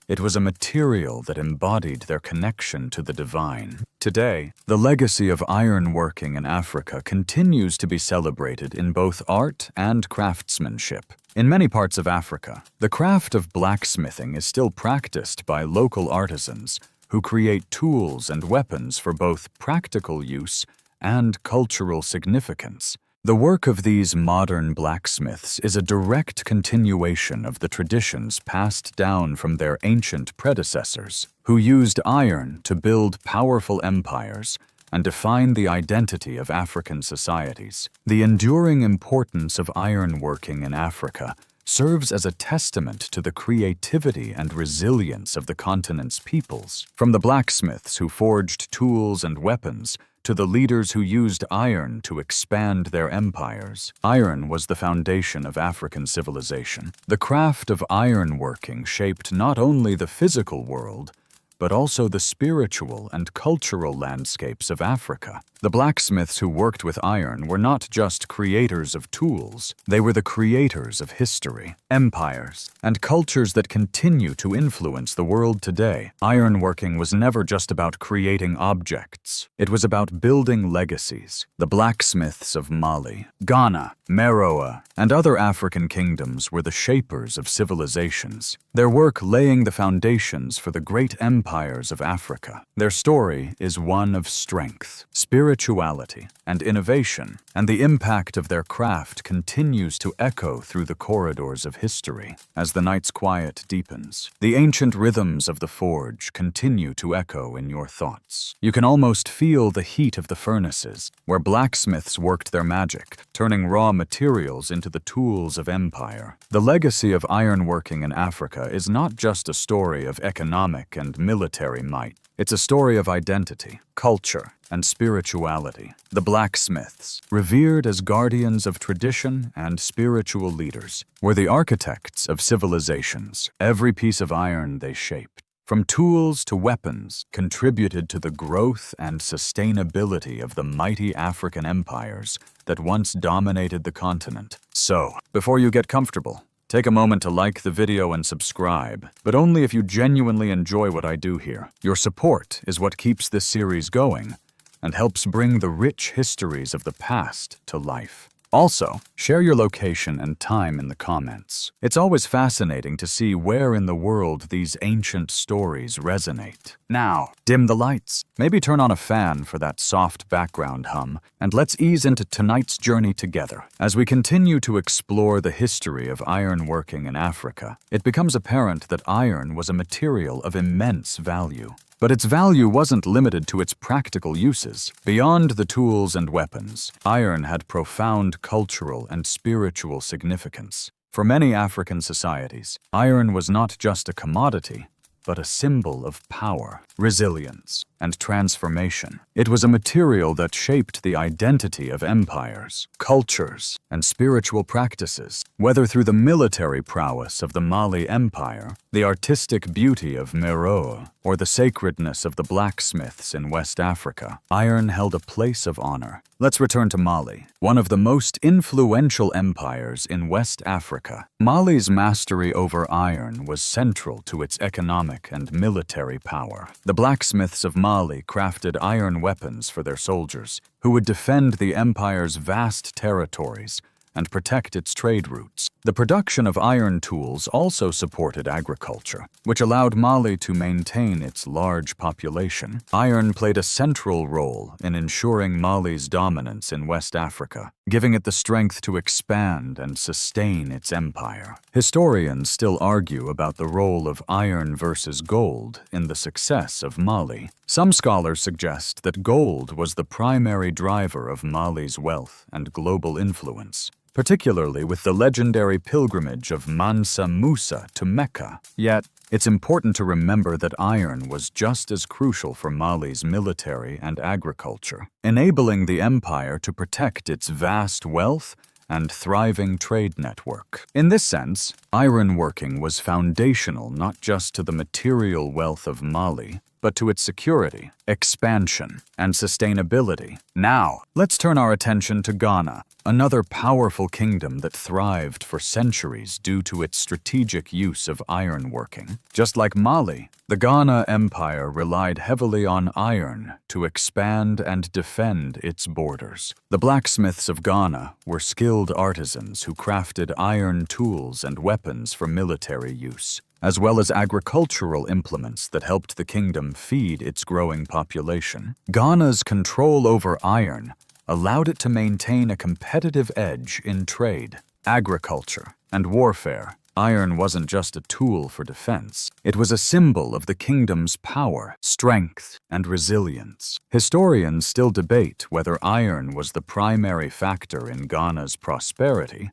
It was a material that embodied their connection to the divine. Today, the legacy of ironworking in Africa continues to be celebrated in both art and craftsmanship. In many parts of Africa, the craft of blacksmithing is still practiced by local artisans who create tools and weapons for both practical use and cultural significance. The work of these modern blacksmiths is a direct continuation of the traditions passed down from their ancient predecessors, who used iron to build powerful empires and define the identity of African societies. The enduring importance of ironworking in Africa serves as a testament to the creativity and resilience of the continent's peoples. From the blacksmiths who forged tools and weapons to the leaders who used iron to expand their empires, iron was the foundation of African civilization. The craft of ironworking shaped not only the physical world, but also the spiritual and cultural landscapes of Africa. The blacksmiths who worked with iron were not just creators of tools, they were the creators of history, empires, and cultures that continue to influence the world today. Ironworking was never just about creating objects. It was about building legacies. The blacksmiths of Mali, Ghana, Meroe, and other African kingdoms were the shapers of civilizations, their work laying the foundations for the great empires of Africa. Their story is one of strength, spirituality, and innovation, and the impact of their craft continues to echo through the corridors of history. As the night's quiet deepens, the ancient rhythms of the forge continue to echo in your thoughts. You can almost feel the heat of the furnaces, where blacksmiths worked their magic, turning raw materials into the tools of empire. The legacy of ironworking in Africa is not just a story of economic and military might. It's a story of identity, culture, and spirituality. The blacksmiths, revered as guardians of tradition and spiritual leaders, were the architects of civilizations. Every piece of iron they shaped, from tools to weapons, contributed to the growth and sustainability of the mighty African empires that once dominated the continent. So, before you get comfortable, take a moment to like the video and subscribe, but only if you genuinely enjoy what I do here. Your support is what keeps this series going and helps bring the rich histories of the past to life. Also, share your location and time in the comments. It's always fascinating to see where in the world these ancient stories resonate. Now, dim the lights, maybe turn on a fan for that soft background hum, and let's ease into tonight's journey together. As we continue to explore the history of ironworking in Africa, it becomes apparent that iron was a material of immense value. But its value wasn't limited to its practical uses. Beyond the tools and weapons, iron had profound cultural and spiritual significance. For many African societies, iron was not just a commodity, but a symbol of power, resilience, and transformation. It was a material that shaped the identity of empires, cultures, and spiritual practices. Whether through the military prowess of the Mali Empire, the artistic beauty of Meroe, or the sacredness of the blacksmiths in West Africa, iron held a place of honor. Let's return to Mali, one of the most influential empires in West Africa. Mali's mastery over iron was central to its economic and military power. The blacksmiths of Mali crafted iron weapons for their soldiers, who would defend the empire's vast territories and protect its trade routes. The production of iron tools also supported agriculture, which allowed Mali to maintain its large population. Iron played a central role in ensuring Mali's dominance in West Africa, giving it the strength to expand and sustain its empire. Historians still argue about the role of iron versus gold in the success of Mali. Some scholars suggest that gold was the primary driver of Mali's wealth and global influence, particularly with the legendary pilgrimage of Mansa Musa to Mecca. Yet, it's important to remember that iron was just as crucial for Mali's military and agriculture, enabling the empire to protect its vast wealth and thriving trade network. In this sense, ironworking was foundational not just to the material wealth of Mali, but to its security, expansion, and sustainability. Now, let's turn our attention to Ghana, another powerful kingdom that thrived for centuries due to its strategic use of ironworking. Just like Mali, the Ghana Empire relied heavily on iron to expand and defend its borders. The blacksmiths of Ghana were skilled artisans who crafted iron tools and weapons for military use, as well as agricultural implements that helped the kingdom feed its growing population. Ghana's control over iron allowed it to maintain a competitive edge in trade, agriculture, and warfare, Iron wasn't just a tool for defense. It was a symbol of the kingdom's power, strength, and resilience. Historians still debate whether iron was the primary factor in Ghana's prosperity,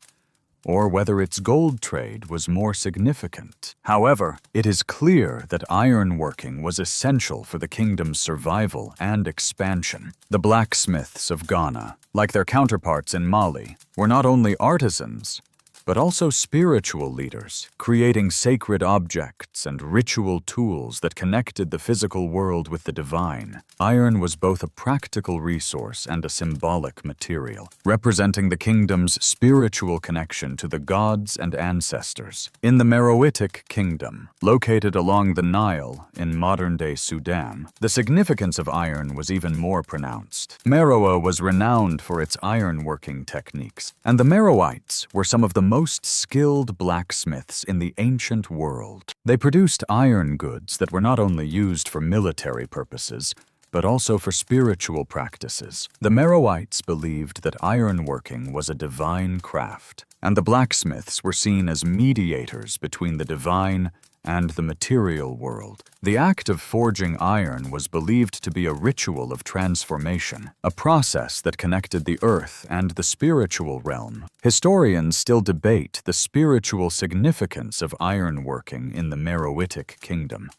or whether its gold trade was more significant. However, it is clear that ironworking was essential for the kingdom's survival and expansion. The blacksmiths of Ghana, like their counterparts in Mali, were not only artisans, but also spiritual leaders, creating sacred objects and ritual tools that connected the physical world with the divine. Iron was both a practical resource and a symbolic material, representing the kingdom's spiritual connection to the gods and ancestors. In the Meroitic Kingdom, located along the Nile in modern-day Sudan, the significance of iron was even more pronounced. Meroe was renowned for its ironworking techniques, and the Meroites were some of the most skilled blacksmiths in the ancient world. They produced iron goods that were not only used for military purposes, but also for spiritual practices. The Meroites believed that ironworking was a divine craft, and the blacksmiths were seen as mediators between the divine and the material world. The act of forging iron was believed to be a ritual of transformation, a process that connected the earth and the spiritual realm. Historians still debate the spiritual significance of ironworking in the Meroitic Kingdom,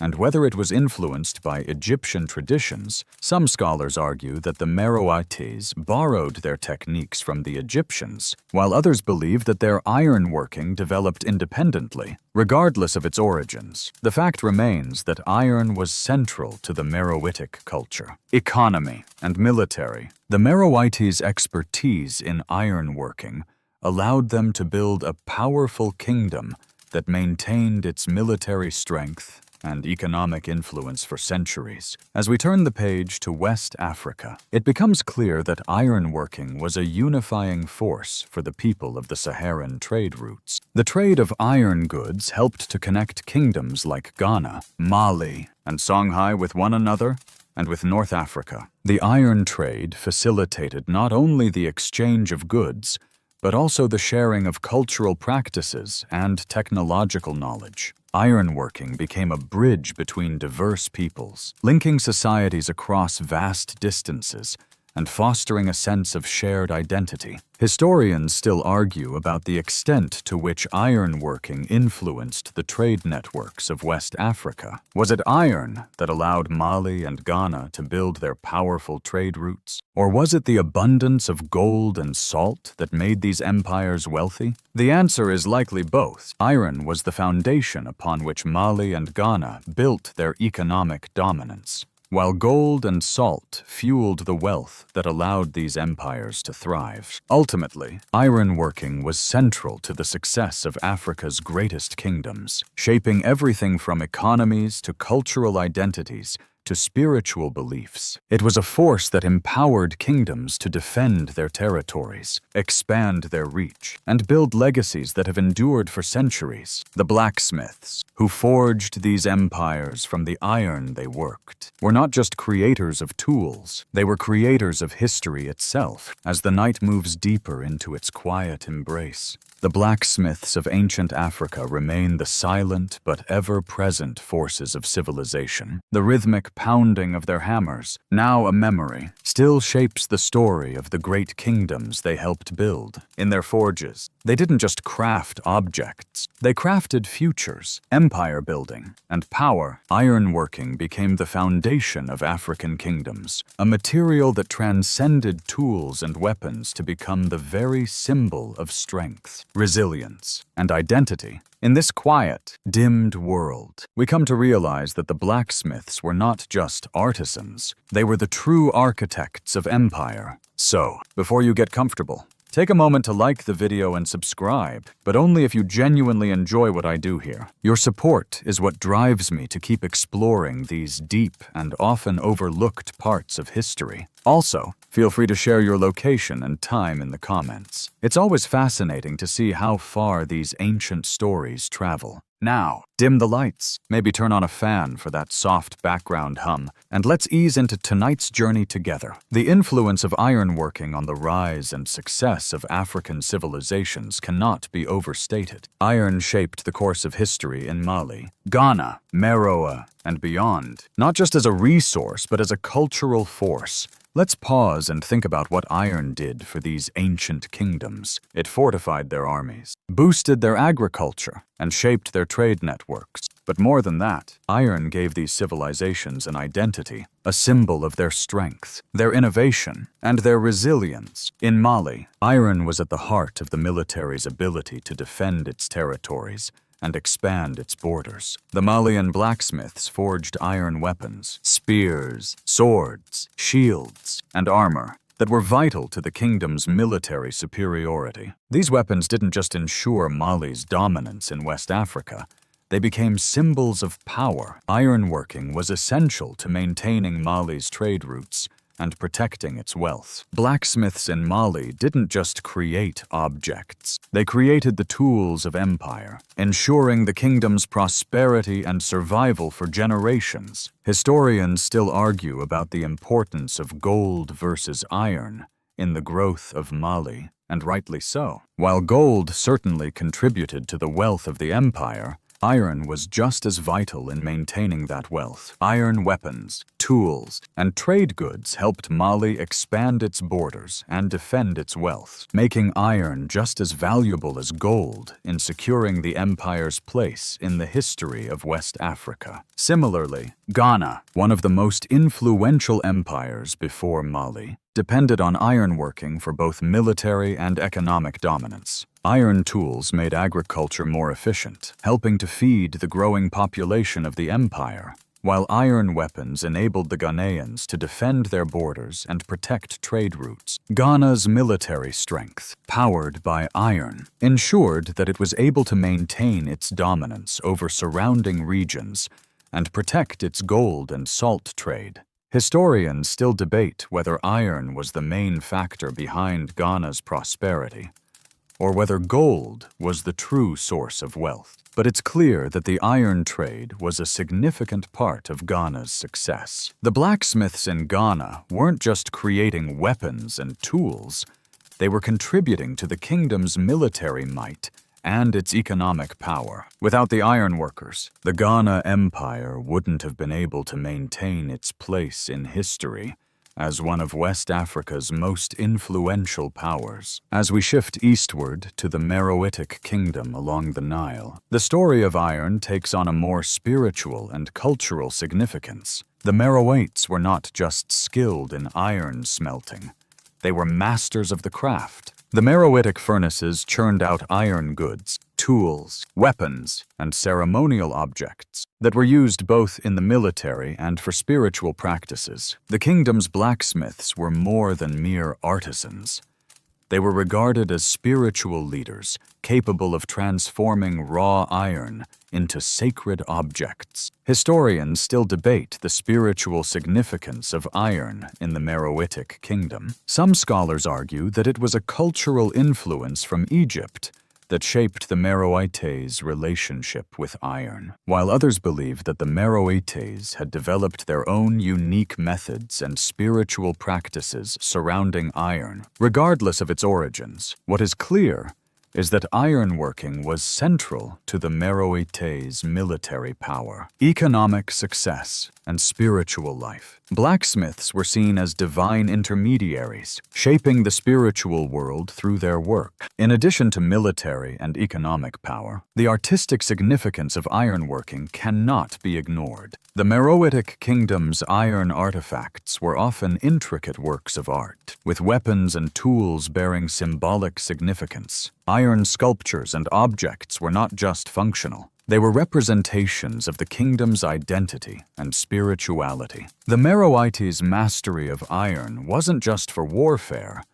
and whether it was influenced by Egyptian traditions. Some scholars argue that the Meroites borrowed their techniques from the Egyptians, while others believe that their ironworking developed independently. Regardless of its origins, the fact remains that iron was central to the Meroitic culture, economy, and military. The Meroites' expertise in ironworking allowed them to build a powerful kingdom that maintained its military strength and economic influence for centuries. As we turn the page to West Africa, it becomes clear that ironworking was a unifying force for the people of the Saharan trade routes. The trade of iron goods helped to connect kingdoms like Ghana, Mali, and Songhai with one another and with North Africa. The iron trade facilitated not only the exchange of goods, but also the sharing of cultural practices and technological knowledge. Ironworking became a bridge between diverse peoples, linking societies across vast distances and fostering a sense of shared identity. Historians still argue about the extent to which ironworking influenced the trade networks of West Africa. Was it iron that allowed Mali and Ghana to build their powerful trade routes? Or was it the abundance of gold and salt that made these empires wealthy? The answer is likely both. Iron was the foundation upon which Mali and Ghana built their economic dominance, while gold and salt fueled the wealth that allowed these empires to thrive. Ultimately, ironworking was central to the success of Africa's greatest kingdoms, shaping everything from economies to cultural identities to spiritual beliefs. It was a force that empowered kingdoms to defend their territories, expand their reach, and build legacies that have endured for centuries. The blacksmiths, who forged these empires from the iron they worked, were not just creators of tools, they were creators of history itself. As the night moves deeper into its quiet embrace, the blacksmiths of ancient Africa remain the silent but ever-present forces of civilization. The rhythmic pounding of their hammers, now a memory, still shapes the story of the great kingdoms they helped build. In their forges, they didn't just craft objects, they crafted futures, empire building, and power. Ironworking became the foundation of African kingdoms, a material that transcended tools and weapons to become the very symbol of strength, resilience, and identity. In this quiet, dimmed world, we come to realize that the blacksmiths were not just artisans, they were the true architects of empire. So, before you get comfortable, take a moment to like the video and subscribe, but only if you genuinely enjoy what I do here. Your support is what drives me to keep exploring these deep and often overlooked parts of history. Also, Feel free to share your location and time in the comments. It's always fascinating to see how far these ancient stories travel. Now, dim the lights, maybe turn on a fan for that soft background hum, and let's ease into tonight's journey together. The influence of ironworking on the rise and success of African civilizations cannot be overstated. Iron shaped the course of history in Mali, Ghana, Meroe, and beyond, not just as a resource, but as a cultural force. Let's pause and think about what iron did for these ancient kingdoms. It fortified their armies, boosted their agriculture, and shaped their trade networks. But more than that, iron gave these civilizations an identity, a symbol of their strength, their innovation, and their resilience. In Mali, iron was at the heart of the military's ability to defend its territories and expand its borders. The Malian blacksmiths forged iron weapons, spears, swords, shields, and armor that were vital to the kingdom's military superiority. These weapons didn't just ensure Mali's dominance in West Africa, they became symbols of power. Ironworking was essential to maintaining Mali's trade routes and protecting its wealth. Blacksmiths in Mali didn't just create objects. They created the tools of empire, ensuring the kingdom's prosperity and survival for generations. Historians still argue about the importance of gold versus iron in the growth of Mali, and rightly so. While gold certainly contributed to the wealth of the empire, iron was just as vital in maintaining that wealth. Iron weapons, tools, and trade goods helped Mali expand its borders and defend its wealth, making iron just as valuable as gold in securing the empire's place in the history of West Africa. Similarly, Ghana, one of the most influential empires before Mali, depended on ironworking for both military and economic dominance. Iron tools made agriculture more efficient, helping to feed the growing population of the empire, while iron weapons enabled the Ghanaians to defend their borders and protect trade routes. Ghana's military strength, powered by iron, ensured that it was able to maintain its dominance over surrounding regions and protect its gold and salt trade. Historians still debate whether iron was the main factor behind Ghana's prosperity, or whether gold was the true source of wealth. But it's clear that the iron trade was a significant part of Ghana's success. The blacksmiths in Ghana weren't just creating weapons and tools, they were contributing to the kingdom's military might and its economic power. Without the ironworkers, the Ghana Empire wouldn't have been able to maintain its place in history as one of West Africa's most influential powers. As we shift eastward to the Meroitic Kingdom along the Nile, the story of iron takes on a more spiritual and cultural significance. The Meroites were not just skilled in iron smelting, they were masters of the craft. The Meroitic furnaces churned out iron goods, tools, weapons, and ceremonial objects that were used both in the military and for spiritual practices. The kingdom's blacksmiths were more than mere artisans. They were regarded as spiritual leaders, capable of transforming raw iron into sacred objects. Historians still debate the spiritual significance of iron in the Meroitic Kingdom. Some scholars argue that it was a cultural influence from Egypt that shaped the Meroites' relationship with iron, while others believe that the Meroites had developed their own unique methods and spiritual practices surrounding iron. Regardless of its origins, what is clear is that ironworking was central to the Meroites' military power, economic success, and spiritual life. Blacksmiths were seen as divine intermediaries, shaping the spiritual world through their work. In addition to military and economic power, the artistic significance of ironworking cannot be ignored. The Meroitic Kingdom's iron artifacts were often intricate works of art, with weapons and tools bearing symbolic significance. Iron sculptures and objects were not just functional. They were representations of the kingdom's identity and spirituality. The Meroites' mastery of iron wasn't just for warfare,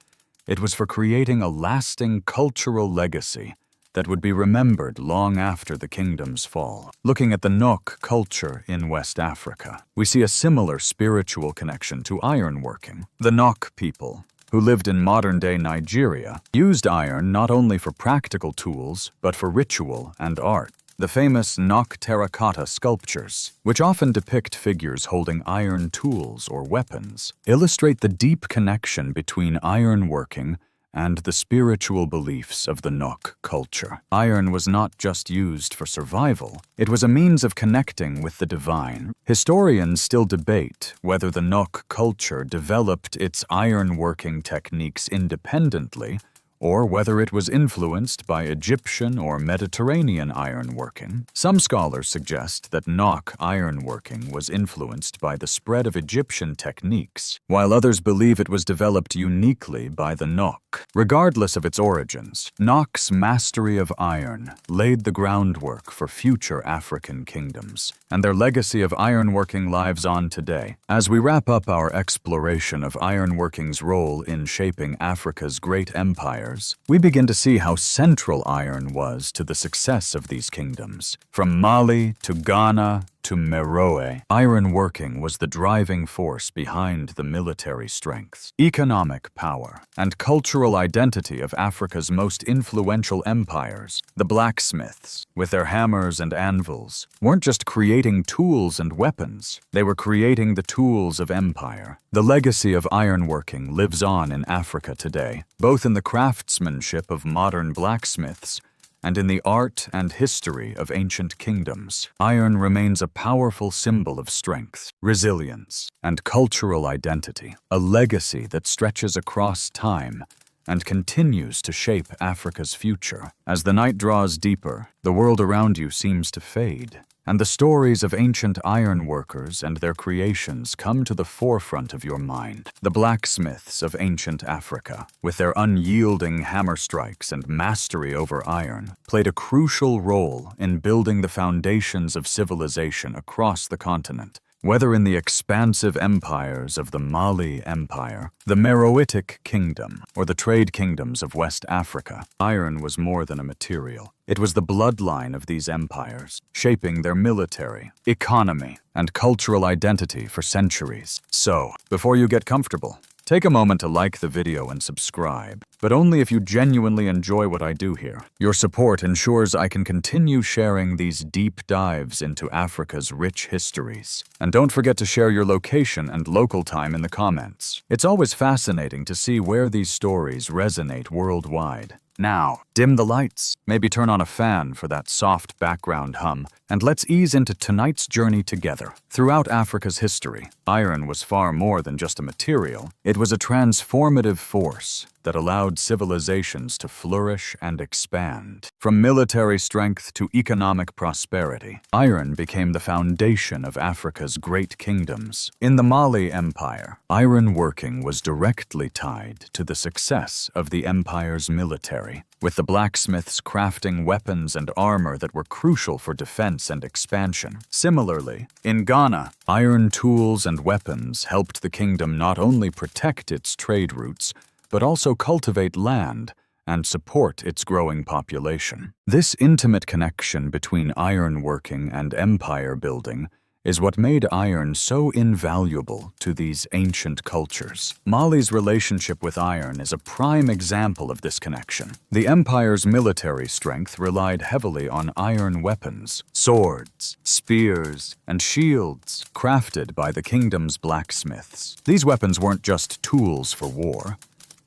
it was for creating a lasting cultural legacy that would be remembered long after the kingdom's fall. Looking at the Nok culture in West Africa, we see a similar spiritual connection to ironworking. The Nok people, who lived in modern-day Nigeria, used iron not only for practical tools, but for ritual and art. The famous Nok terracotta sculptures, which often depict figures holding iron tools or weapons, illustrate the deep connection between ironworking and the spiritual beliefs of the Nok culture. Iron was not just used for survival, it was a means of connecting with the divine. Historians still debate whether the Nok culture developed its ironworking techniques independently or whether it was influenced by Egyptian or Mediterranean ironworking. Some scholars suggest that Nok ironworking was influenced by the spread of Egyptian techniques, while others believe it was developed uniquely by the Nok. Regardless of its origins, Nok's mastery of iron laid the groundwork for future African kingdoms, and their legacy of ironworking lives on today. As we wrap up our exploration of ironworking's role in shaping Africa's great empire, we begin to see how central iron was to the success of these kingdoms. From Mali to Ghana to Meroe, ironworking was the driving force behind the military strength, economic power, and cultural identity of Africa's most influential empires. The blacksmiths, with their hammers and anvils, weren't just creating tools and weapons, they were creating the tools of empire. The legacy of ironworking lives on in Africa today, both in the craftsmanship of modern blacksmiths and in the art and history of ancient kingdoms. Iron remains a powerful symbol of strength, resilience, and cultural identity, a legacy that stretches across time and continues to shape Africa's future. As the night draws deeper, the world around you seems to fade, and the stories of ancient iron workers and their creations come to the forefront of your mind. The blacksmiths of ancient Africa, with their unyielding hammer strikes and mastery over iron, played a crucial role in building the foundations of civilization across the continent. Whether in the expansive empires of the Mali Empire, the Meroitic Kingdom, or the trade kingdoms of West Africa, iron was more than a material. It was the bloodline of these empires, shaping their military, economy, and cultural identity for centuries. So, before you get comfortable, take a moment to like the video and subscribe, but only if you genuinely enjoy what I do here. Your support ensures I can continue sharing these deep dives into Africa's rich histories. And don't forget to share your location and local time in the comments. It's always fascinating to see where these stories resonate worldwide. Now, dim the lights, maybe turn on a fan for that soft background hum, and let's ease into tonight's journey together. Throughout Africa's history, iron was far more than just a material. It was a transformative force that allowed civilizations to flourish and expand. From military strength to economic prosperity, iron became the foundation of Africa's great kingdoms. In the Mali Empire, iron working was directly tied to the success of the empire's military, with the blacksmiths crafting weapons and armor that were crucial for defense and expansion. Similarly, in Ghana, iron tools and weapons helped the kingdom not only protect its trade routes, but also cultivate land and support its growing population. This intimate connection between ironworking and empire building is what made iron so invaluable to these ancient cultures. Mali's relationship with iron is a prime example of this connection. The empire's military strength relied heavily on iron weapons, swords, spears, and shields crafted by the kingdom's blacksmiths. These weapons weren't just tools for war.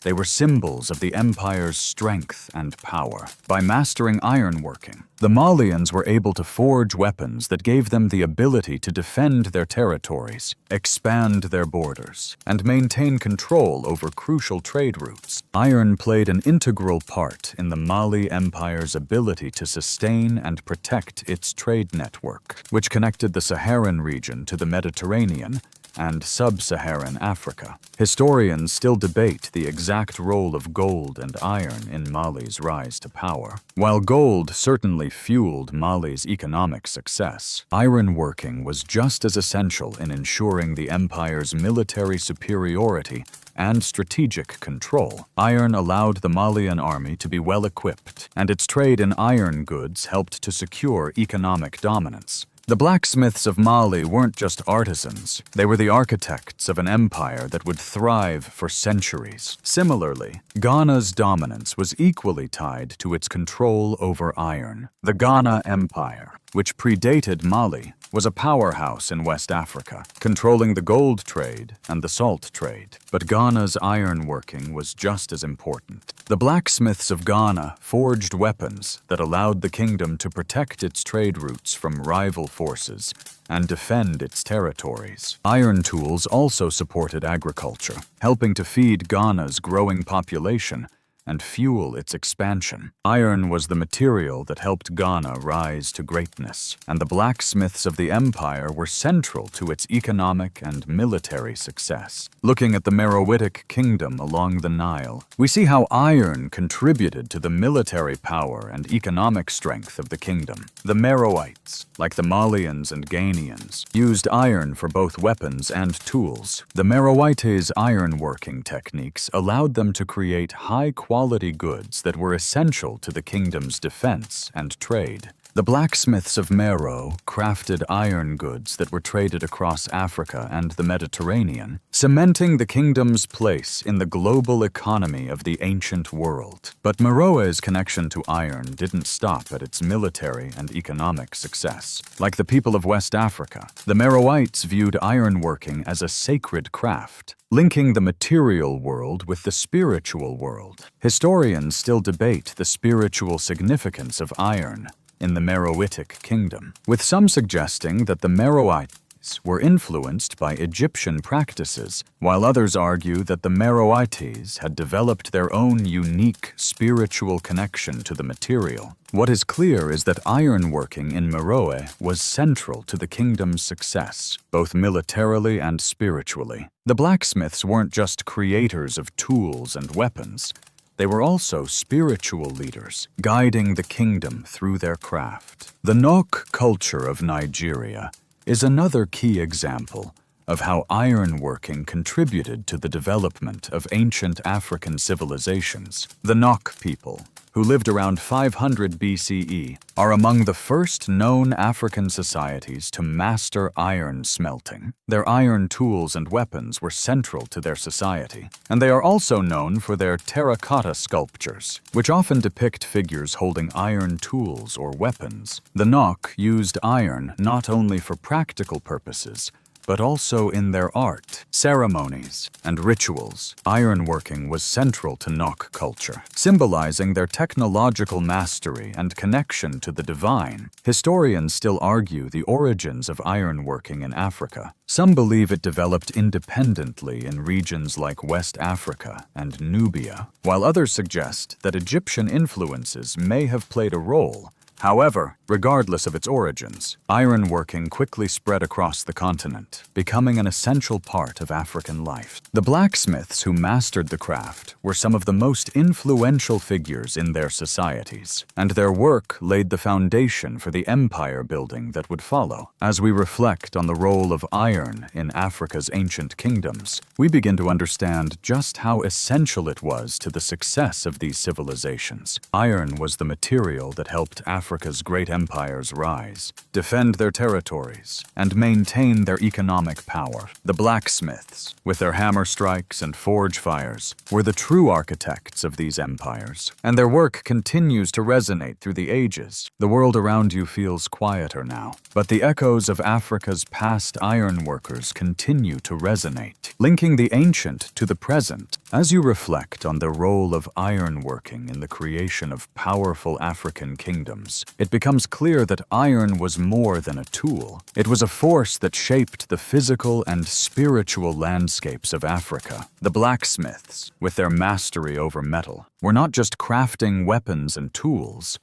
They were symbols of the empire's strength and power. By mastering ironworking, the Malians were able to forge weapons that gave them the ability to defend their territories, expand their borders, and maintain control over crucial trade routes. Iron played an integral part in the Mali Empire's ability to sustain and protect its trade network, which connected the Saharan region to the Mediterranean and sub-Saharan Africa. Historians still debate the exact role of gold and iron in Mali's rise to power. While gold certainly fueled Mali's economic success, ironworking was just as essential in ensuring the empire's military superiority and strategic control. Iron allowed the Malian army to be well equipped, and its trade in iron goods helped to secure economic dominance. The blacksmiths of Mali weren't just artisans, they were the architects of an empire that would thrive for centuries. Similarly, Ghana's dominance was equally tied to its control over iron. The Ghana Empire, which predated Mali, was a powerhouse in West Africa, controlling the gold trade and the salt trade. But Ghana's ironworking was just as important. The blacksmiths of Ghana forged weapons that allowed the kingdom to protect its trade routes from rival forces and defend its territories. Iron tools also supported agriculture, helping to feed Ghana's growing population and fuel its expansion. Iron was the material that helped Ghana rise to greatness, and the blacksmiths of the empire were central to its economic and military success. Looking at the Meroitic kingdom along the Nile, we see how iron contributed to the military power and economic strength of the kingdom. The Meroites, like the Malians and Ghanaians, used iron for both weapons and tools. The Meroites' ironworking techniques allowed them to create high-quality goods that were essential to the kingdom's defense and trade. The blacksmiths of Meroe crafted iron goods that were traded across Africa and the Mediterranean, cementing the kingdom's place in the global economy of the ancient world. But Meroe's connection to iron didn't stop at its military and economic success. Like the people of West Africa, the Meroites viewed ironworking as a sacred craft, linking the material world with the spiritual world. Historians still debate the spiritual significance of iron in the Meroitic kingdom, with some suggesting that the Meroites were influenced by Egyptian practices, while others argue that the Meroites had developed their own unique spiritual connection to the material. What is clear is that ironworking in Meroe was central to the kingdom's success, both militarily and spiritually. The blacksmiths weren't just creators of tools and weapons. They were also spiritual leaders, guiding the kingdom through their craft. The Nok culture of Nigeria is another key example of how ironworking contributed to the development of ancient African civilizations. The Nok people, who lived around 500 BCE, are among the first known African societies to master iron smelting. Their iron tools and weapons were central to their society, and they are also known for their terracotta sculptures, which often depict figures holding iron tools or weapons. The Nok used iron not only for practical purposes, but also in their art, ceremonies, and rituals. Ironworking was central to Nok culture, symbolizing their technological mastery and connection to the divine. Historians still argue the origins of ironworking in Africa. Some believe it developed independently in regions like West Africa and Nubia, while others suggest that Egyptian influences may have played a role. However, regardless of its origins, ironworking quickly spread across the continent, becoming an essential part of African life. The blacksmiths who mastered the craft were some of the most influential figures in their societies, and their work laid the foundation for the empire building that would follow. As we reflect on the role of iron in Africa's ancient kingdoms, we begin to understand just how essential it was to the success of these civilizations. Iron was the material that helped Africa's great empires rise, defend their territories, and maintain their economic power. The blacksmiths, with their hammer strikes and forge fires, were the true architects of these empires, and their work continues to resonate through the ages. The world around you feels quieter now, but the echoes of Africa's past ironworkers continue to resonate, linking the ancient to the present. As you reflect on the role of ironworking in the creation of powerful African kingdoms, it becomes clear that iron was more than a tool. It was a force that shaped the physical and spiritual landscapes of Africa. The blacksmiths, with their mastery over metal, were not just crafting weapons and tools.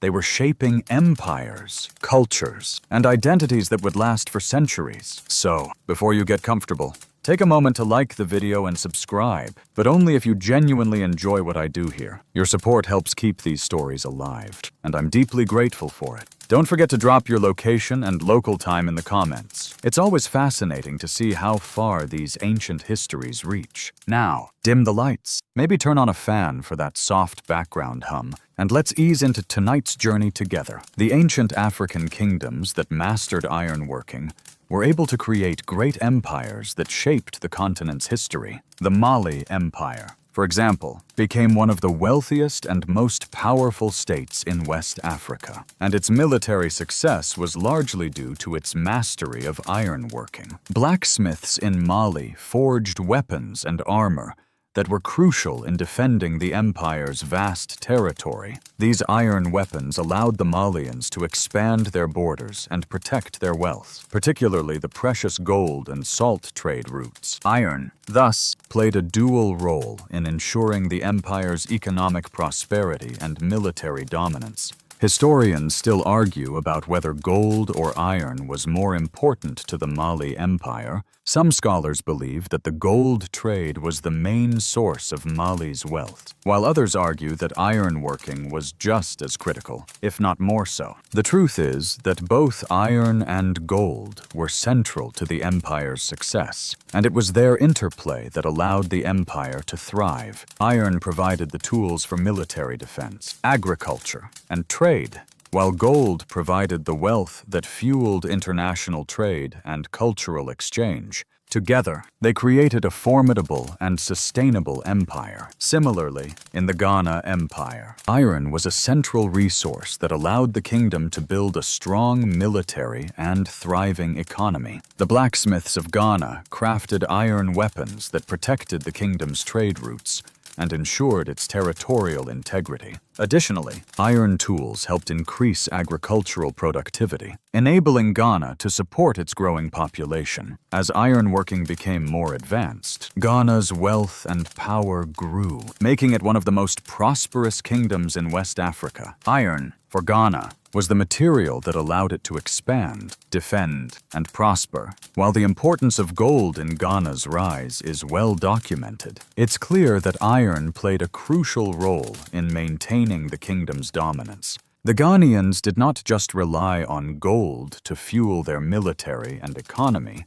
They were shaping empires, cultures, and identities that would last for centuries. So, before you get comfortable, take a moment to like the video and subscribe, but only if you genuinely enjoy what I do here. Your support helps keep these stories alive, and I'm deeply grateful for it. Don't forget to drop your location and local time in the comments. It's always fascinating to see how far these ancient histories reach. Now, dim the lights, maybe turn on a fan for that soft background hum, and let's ease into tonight's journey together. The ancient African kingdoms that mastered ironworking were able to create great empires that shaped the continent's history. The Mali Empire, for example, became one of the wealthiest and most powerful states in West Africa, and its military success was largely due to its mastery of ironworking. Blacksmiths in Mali forged weapons and armor that were crucial in defending the empire's vast territory. These iron weapons allowed the Malians to expand their borders and protect their wealth, particularly the precious gold and salt trade routes. Iron, thus, played a dual role in ensuring the empire's economic prosperity and military dominance. Historians still argue about whether gold or iron was more important to the Mali Empire. Some scholars believe that the gold trade was the main source of Mali's wealth, while others argue that ironworking was just as critical, if not more so. The truth is that both iron and gold were central to the empire's success, and it was their interplay that allowed the empire to thrive. Iron provided the tools for military defense, agriculture, and trade, while gold provided the wealth that fueled international trade and cultural exchange. Together, they created a formidable and sustainable empire. Similarly, in the Ghana Empire, iron was a central resource that allowed the kingdom to build a strong military and thriving economy. The blacksmiths of Ghana crafted iron weapons that protected the kingdom's trade routes and ensured its territorial integrity. Additionally, iron tools helped increase agricultural productivity, enabling Ghana to support its growing population. As ironworking became more advanced, Ghana's wealth and power grew, making it one of the most prosperous kingdoms in West Africa. Iron, for Ghana, was the material that allowed it to expand, defend, and prosper. While the importance of gold in Ghana's rise is well documented, it's clear that iron played a crucial role in maintaining the kingdom's dominance. The Ghanaians did not just rely on gold to fuel their military and economy.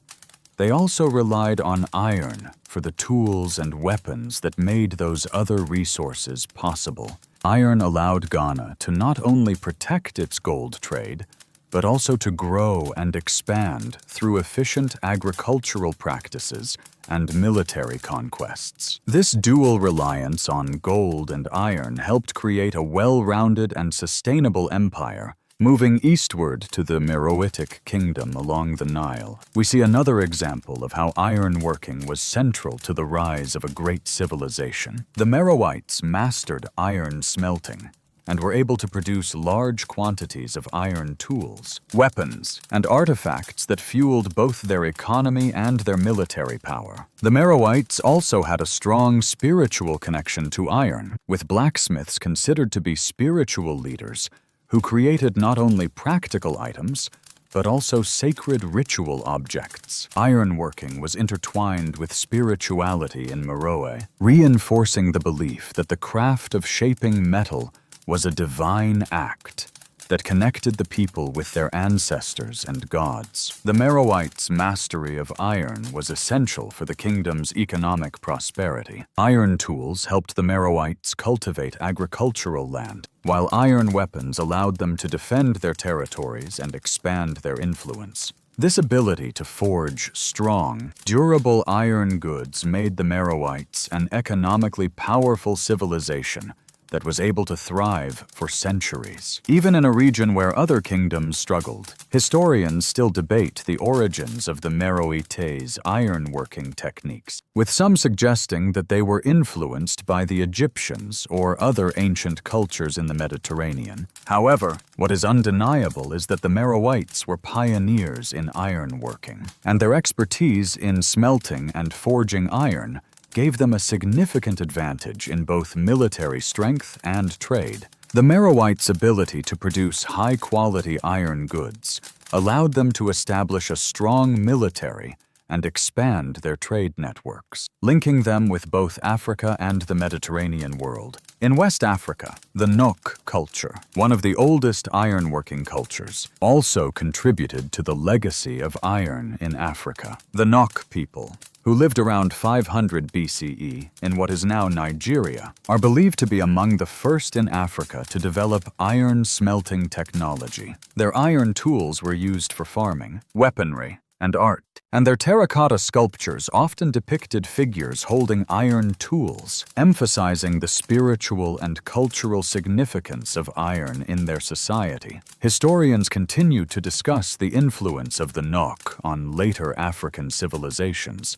They also relied on iron for the tools and weapons that made those other resources possible. Iron allowed Ghana to not only protect its gold trade, but also to grow and expand through efficient agricultural practices and military conquests. This dual reliance on gold and iron helped create a well-rounded and sustainable empire. Moving eastward to the Meroitic kingdom along the Nile, we see another example of how ironworking was central to the rise of a great civilization. The Meroites mastered iron smelting and were able to produce large quantities of iron tools, weapons, and artifacts that fueled both their economy and their military power. The Meroites also had a strong spiritual connection to iron, with blacksmiths considered to be spiritual leaders who created not only practical items, but also sacred ritual objects. Ironworking was intertwined with spirituality in Meroe, reinforcing the belief that the craft of shaping metal was a divine act that connected the people with their ancestors and gods. The Meroites' mastery of iron was essential for the kingdom's economic prosperity. Iron tools helped the Meroites cultivate agricultural land, while iron weapons allowed them to defend their territories and expand their influence. This ability to forge strong, durable iron goods made the Meroites an economically powerful civilization that was able to thrive for centuries. Even in a region where other kingdoms struggled, historians still debate the origins of the Meroites' ironworking techniques, with some suggesting that they were influenced by the Egyptians or other ancient cultures in the Mediterranean. However, what is undeniable is that the Meroites were pioneers in ironworking, and their expertise in smelting and forging iron gave them a significant advantage in both military strength and trade. The Meroites' ability to produce high-quality iron goods allowed them to establish a strong military and expand their trade networks, linking them with both Africa and the Mediterranean world. In West Africa, the Nok culture, one of the oldest ironworking cultures, also contributed to the legacy of iron in Africa. The Nok people, who lived around 500 BCE in what is now Nigeria, are believed to be among the first in Africa to develop iron smelting technology. Their iron tools were used for farming, weaponry, and art, and their terracotta sculptures often depicted figures holding iron tools, emphasizing the spiritual and cultural significance of iron in their society. Historians continue to discuss the influence of the Nok on later African civilizations,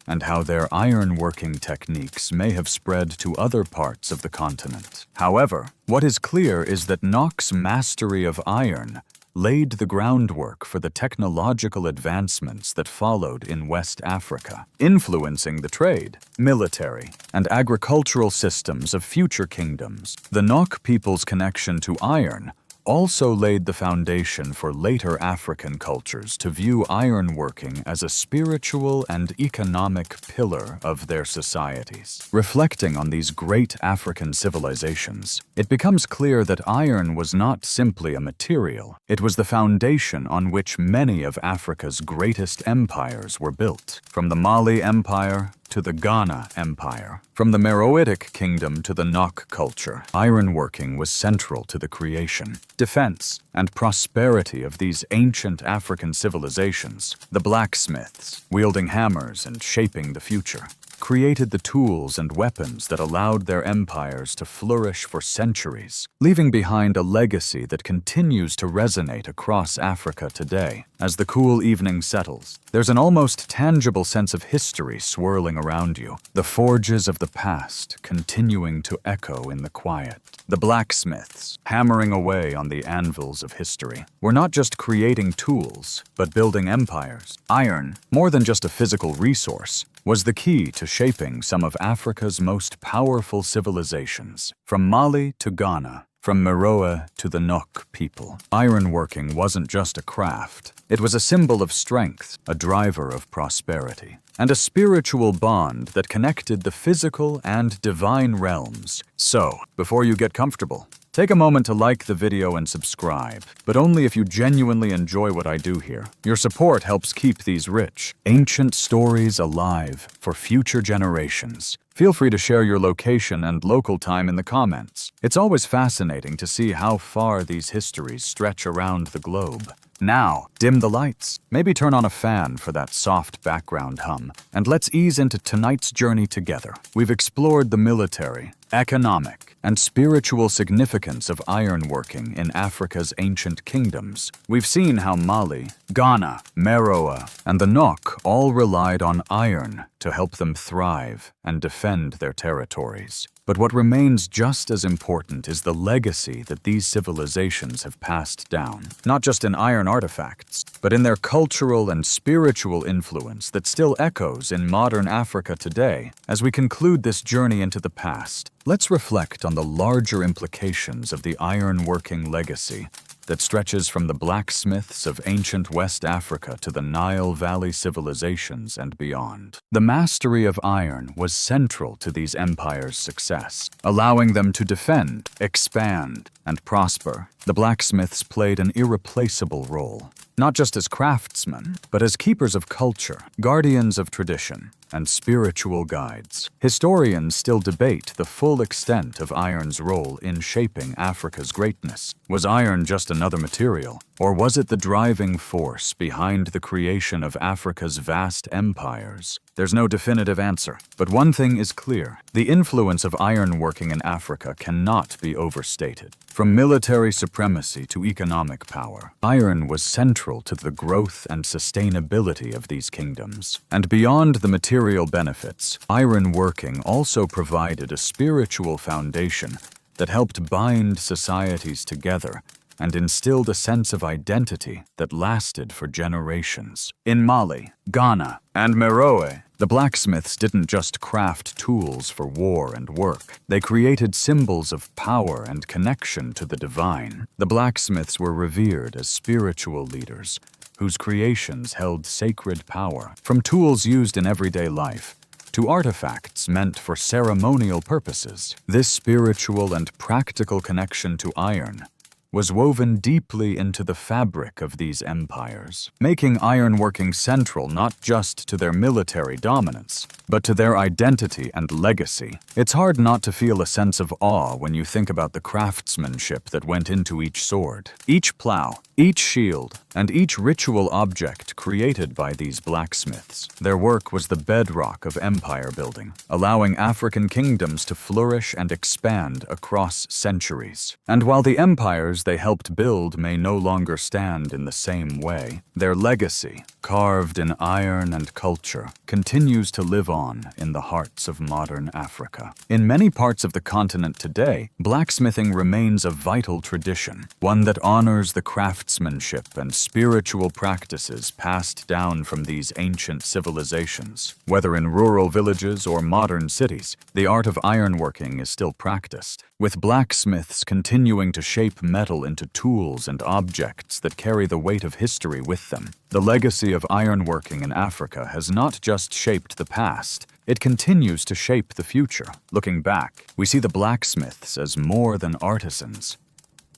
and how their iron-working techniques may have spread to other parts of the continent. However, what is clear is that Nok's mastery of iron laid the groundwork for the technological advancements that followed in West Africa, influencing the trade, military, and agricultural systems of future kingdoms. The Nok people's connection to iron also laid the foundation for later African cultures to view ironworking as a spiritual and economic pillar of their societies. Reflecting on these great African civilizations, it becomes clear that iron was not simply a material, it was the foundation on which many of Africa's greatest empires were built, from the Mali Empire to the Ghana Empire. From the Meroitic Kingdom to the Nok culture, ironworking was central to the creation, defense, and prosperity of these ancient African civilizations. The blacksmiths, wielding hammers and shaping the future, created the tools and weapons that allowed their empires to flourish for centuries, leaving behind a legacy that continues to resonate across Africa today. As the cool evening settles, there's an almost tangible sense of history swirling around you, the forges of the past continuing to echo in the quiet. The blacksmiths, hammering away on the anvils of history, were not just creating tools, but building empires. Iron, more than just a physical resource, was the key to shaping some of Africa's most powerful civilizations. From Mali to Ghana, from Meroe to the Nok people, ironworking wasn't just a craft. It was a symbol of strength, a driver of prosperity, and a spiritual bond that connected the physical and divine realms. So, before you get comfortable, take a moment to like the video and subscribe, but only if you genuinely enjoy what I do here. Your support helps keep these rich, ancient stories alive for future generations. Feel free to share your location and local time in the comments. It's always fascinating to see how far these histories stretch around the globe. Now, dim the lights, maybe turn on a fan for that soft background hum, and let's ease into tonight's journey together. We've explored the military, economic, and spiritual significance of ironworking in Africa's ancient kingdoms. We've seen how Mali, Ghana, Meroe, and the Nok all relied on iron to help them thrive and defend their territories. But what remains just as important is the legacy that these civilizations have passed down, not just in iron artifacts, but in their cultural and spiritual influence that still echoes in modern Africa today. As we conclude this journey into the past, let's reflect on the larger implications of the ironworking legacy that stretches from the blacksmiths of ancient West Africa to the Nile Valley civilizations and beyond. The mastery of iron was central to these empires' success, allowing them to defend, expand, and prosper. The blacksmiths played an irreplaceable role, not just as craftsmen, but as keepers of culture, guardians of tradition, and spiritual guides. Historians still debate the full extent of iron's role in shaping Africa's greatness. Was iron just another material, or was it the driving force behind the creation of Africa's vast empires? There's no definitive answer, but one thing is clear. The influence of ironworking in Africa cannot be overstated. From military supremacy to economic power, iron was central to the growth and sustainability of these kingdoms. And beyond the material benefits, ironworking also provided a spiritual foundation that helped bind societies together and instilled a sense of identity that lasted for generations. In Mali, Ghana, and Meroe, The blacksmiths didn't just craft tools for war and work. They created symbols of power and connection to the divine. The blacksmiths were revered as spiritual leaders, whose creations held sacred power. From tools used in everyday life to artifacts meant for ceremonial purposes, this spiritual and practical connection to iron was woven deeply into the fabric of these empires, making ironworking central not just to their military dominance, but to their identity and legacy. It's hard not to feel a sense of awe when you think about the craftsmanship that went into each sword, each plow, each shield, and each ritual object created by these blacksmiths. Their work was the bedrock of empire building, allowing African kingdoms to flourish and expand across centuries. And while the empires they helped build may no longer stand in the same way, their legacy, carved in iron and culture, continues to live on in the hearts of modern Africa. In many parts of the continent today, blacksmithing remains a vital tradition, one that honors the craftsmanship and spiritual practices passed down from these ancient civilizations. Whether in rural villages or modern cities, the art of ironworking is still practiced, with blacksmiths continuing to shape metal into tools and objects that carry the weight of history with them. The legacy of ironworking in Africa has not just shaped the past, it continues to shape the future. Looking back, we see the blacksmiths as more than artisans.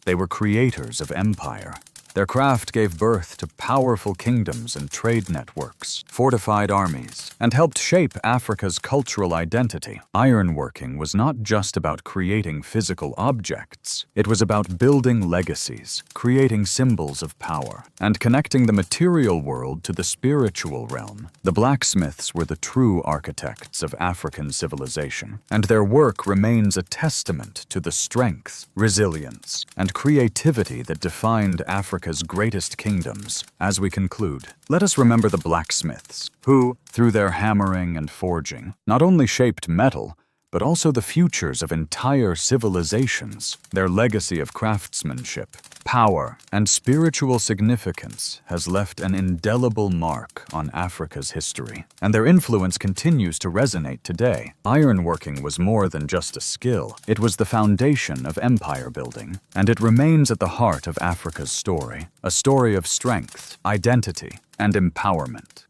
They were creators of empire. Their craft gave birth to powerful kingdoms and trade networks, fortified armies, and helped shape Africa's cultural identity. Ironworking was not just about creating physical objects. It was about building legacies, creating symbols of power, and connecting the material world to the spiritual realm. The blacksmiths were the true architects of African civilization, and their work remains a testament to the strength, resilience, and creativity that defined Africa's greatest kingdoms. As we conclude, let us remember the blacksmiths, who, through their hammering and forging, not only shaped metal, but also the futures of entire civilizations. Their legacy of craftsmanship, power, and spiritual significance has left an indelible mark on Africa's history, and their influence continues to resonate today. Ironworking was more than just a skill. It was the foundation of empire building, and it remains at the heart of Africa's story, a story of strength, identity, and empowerment.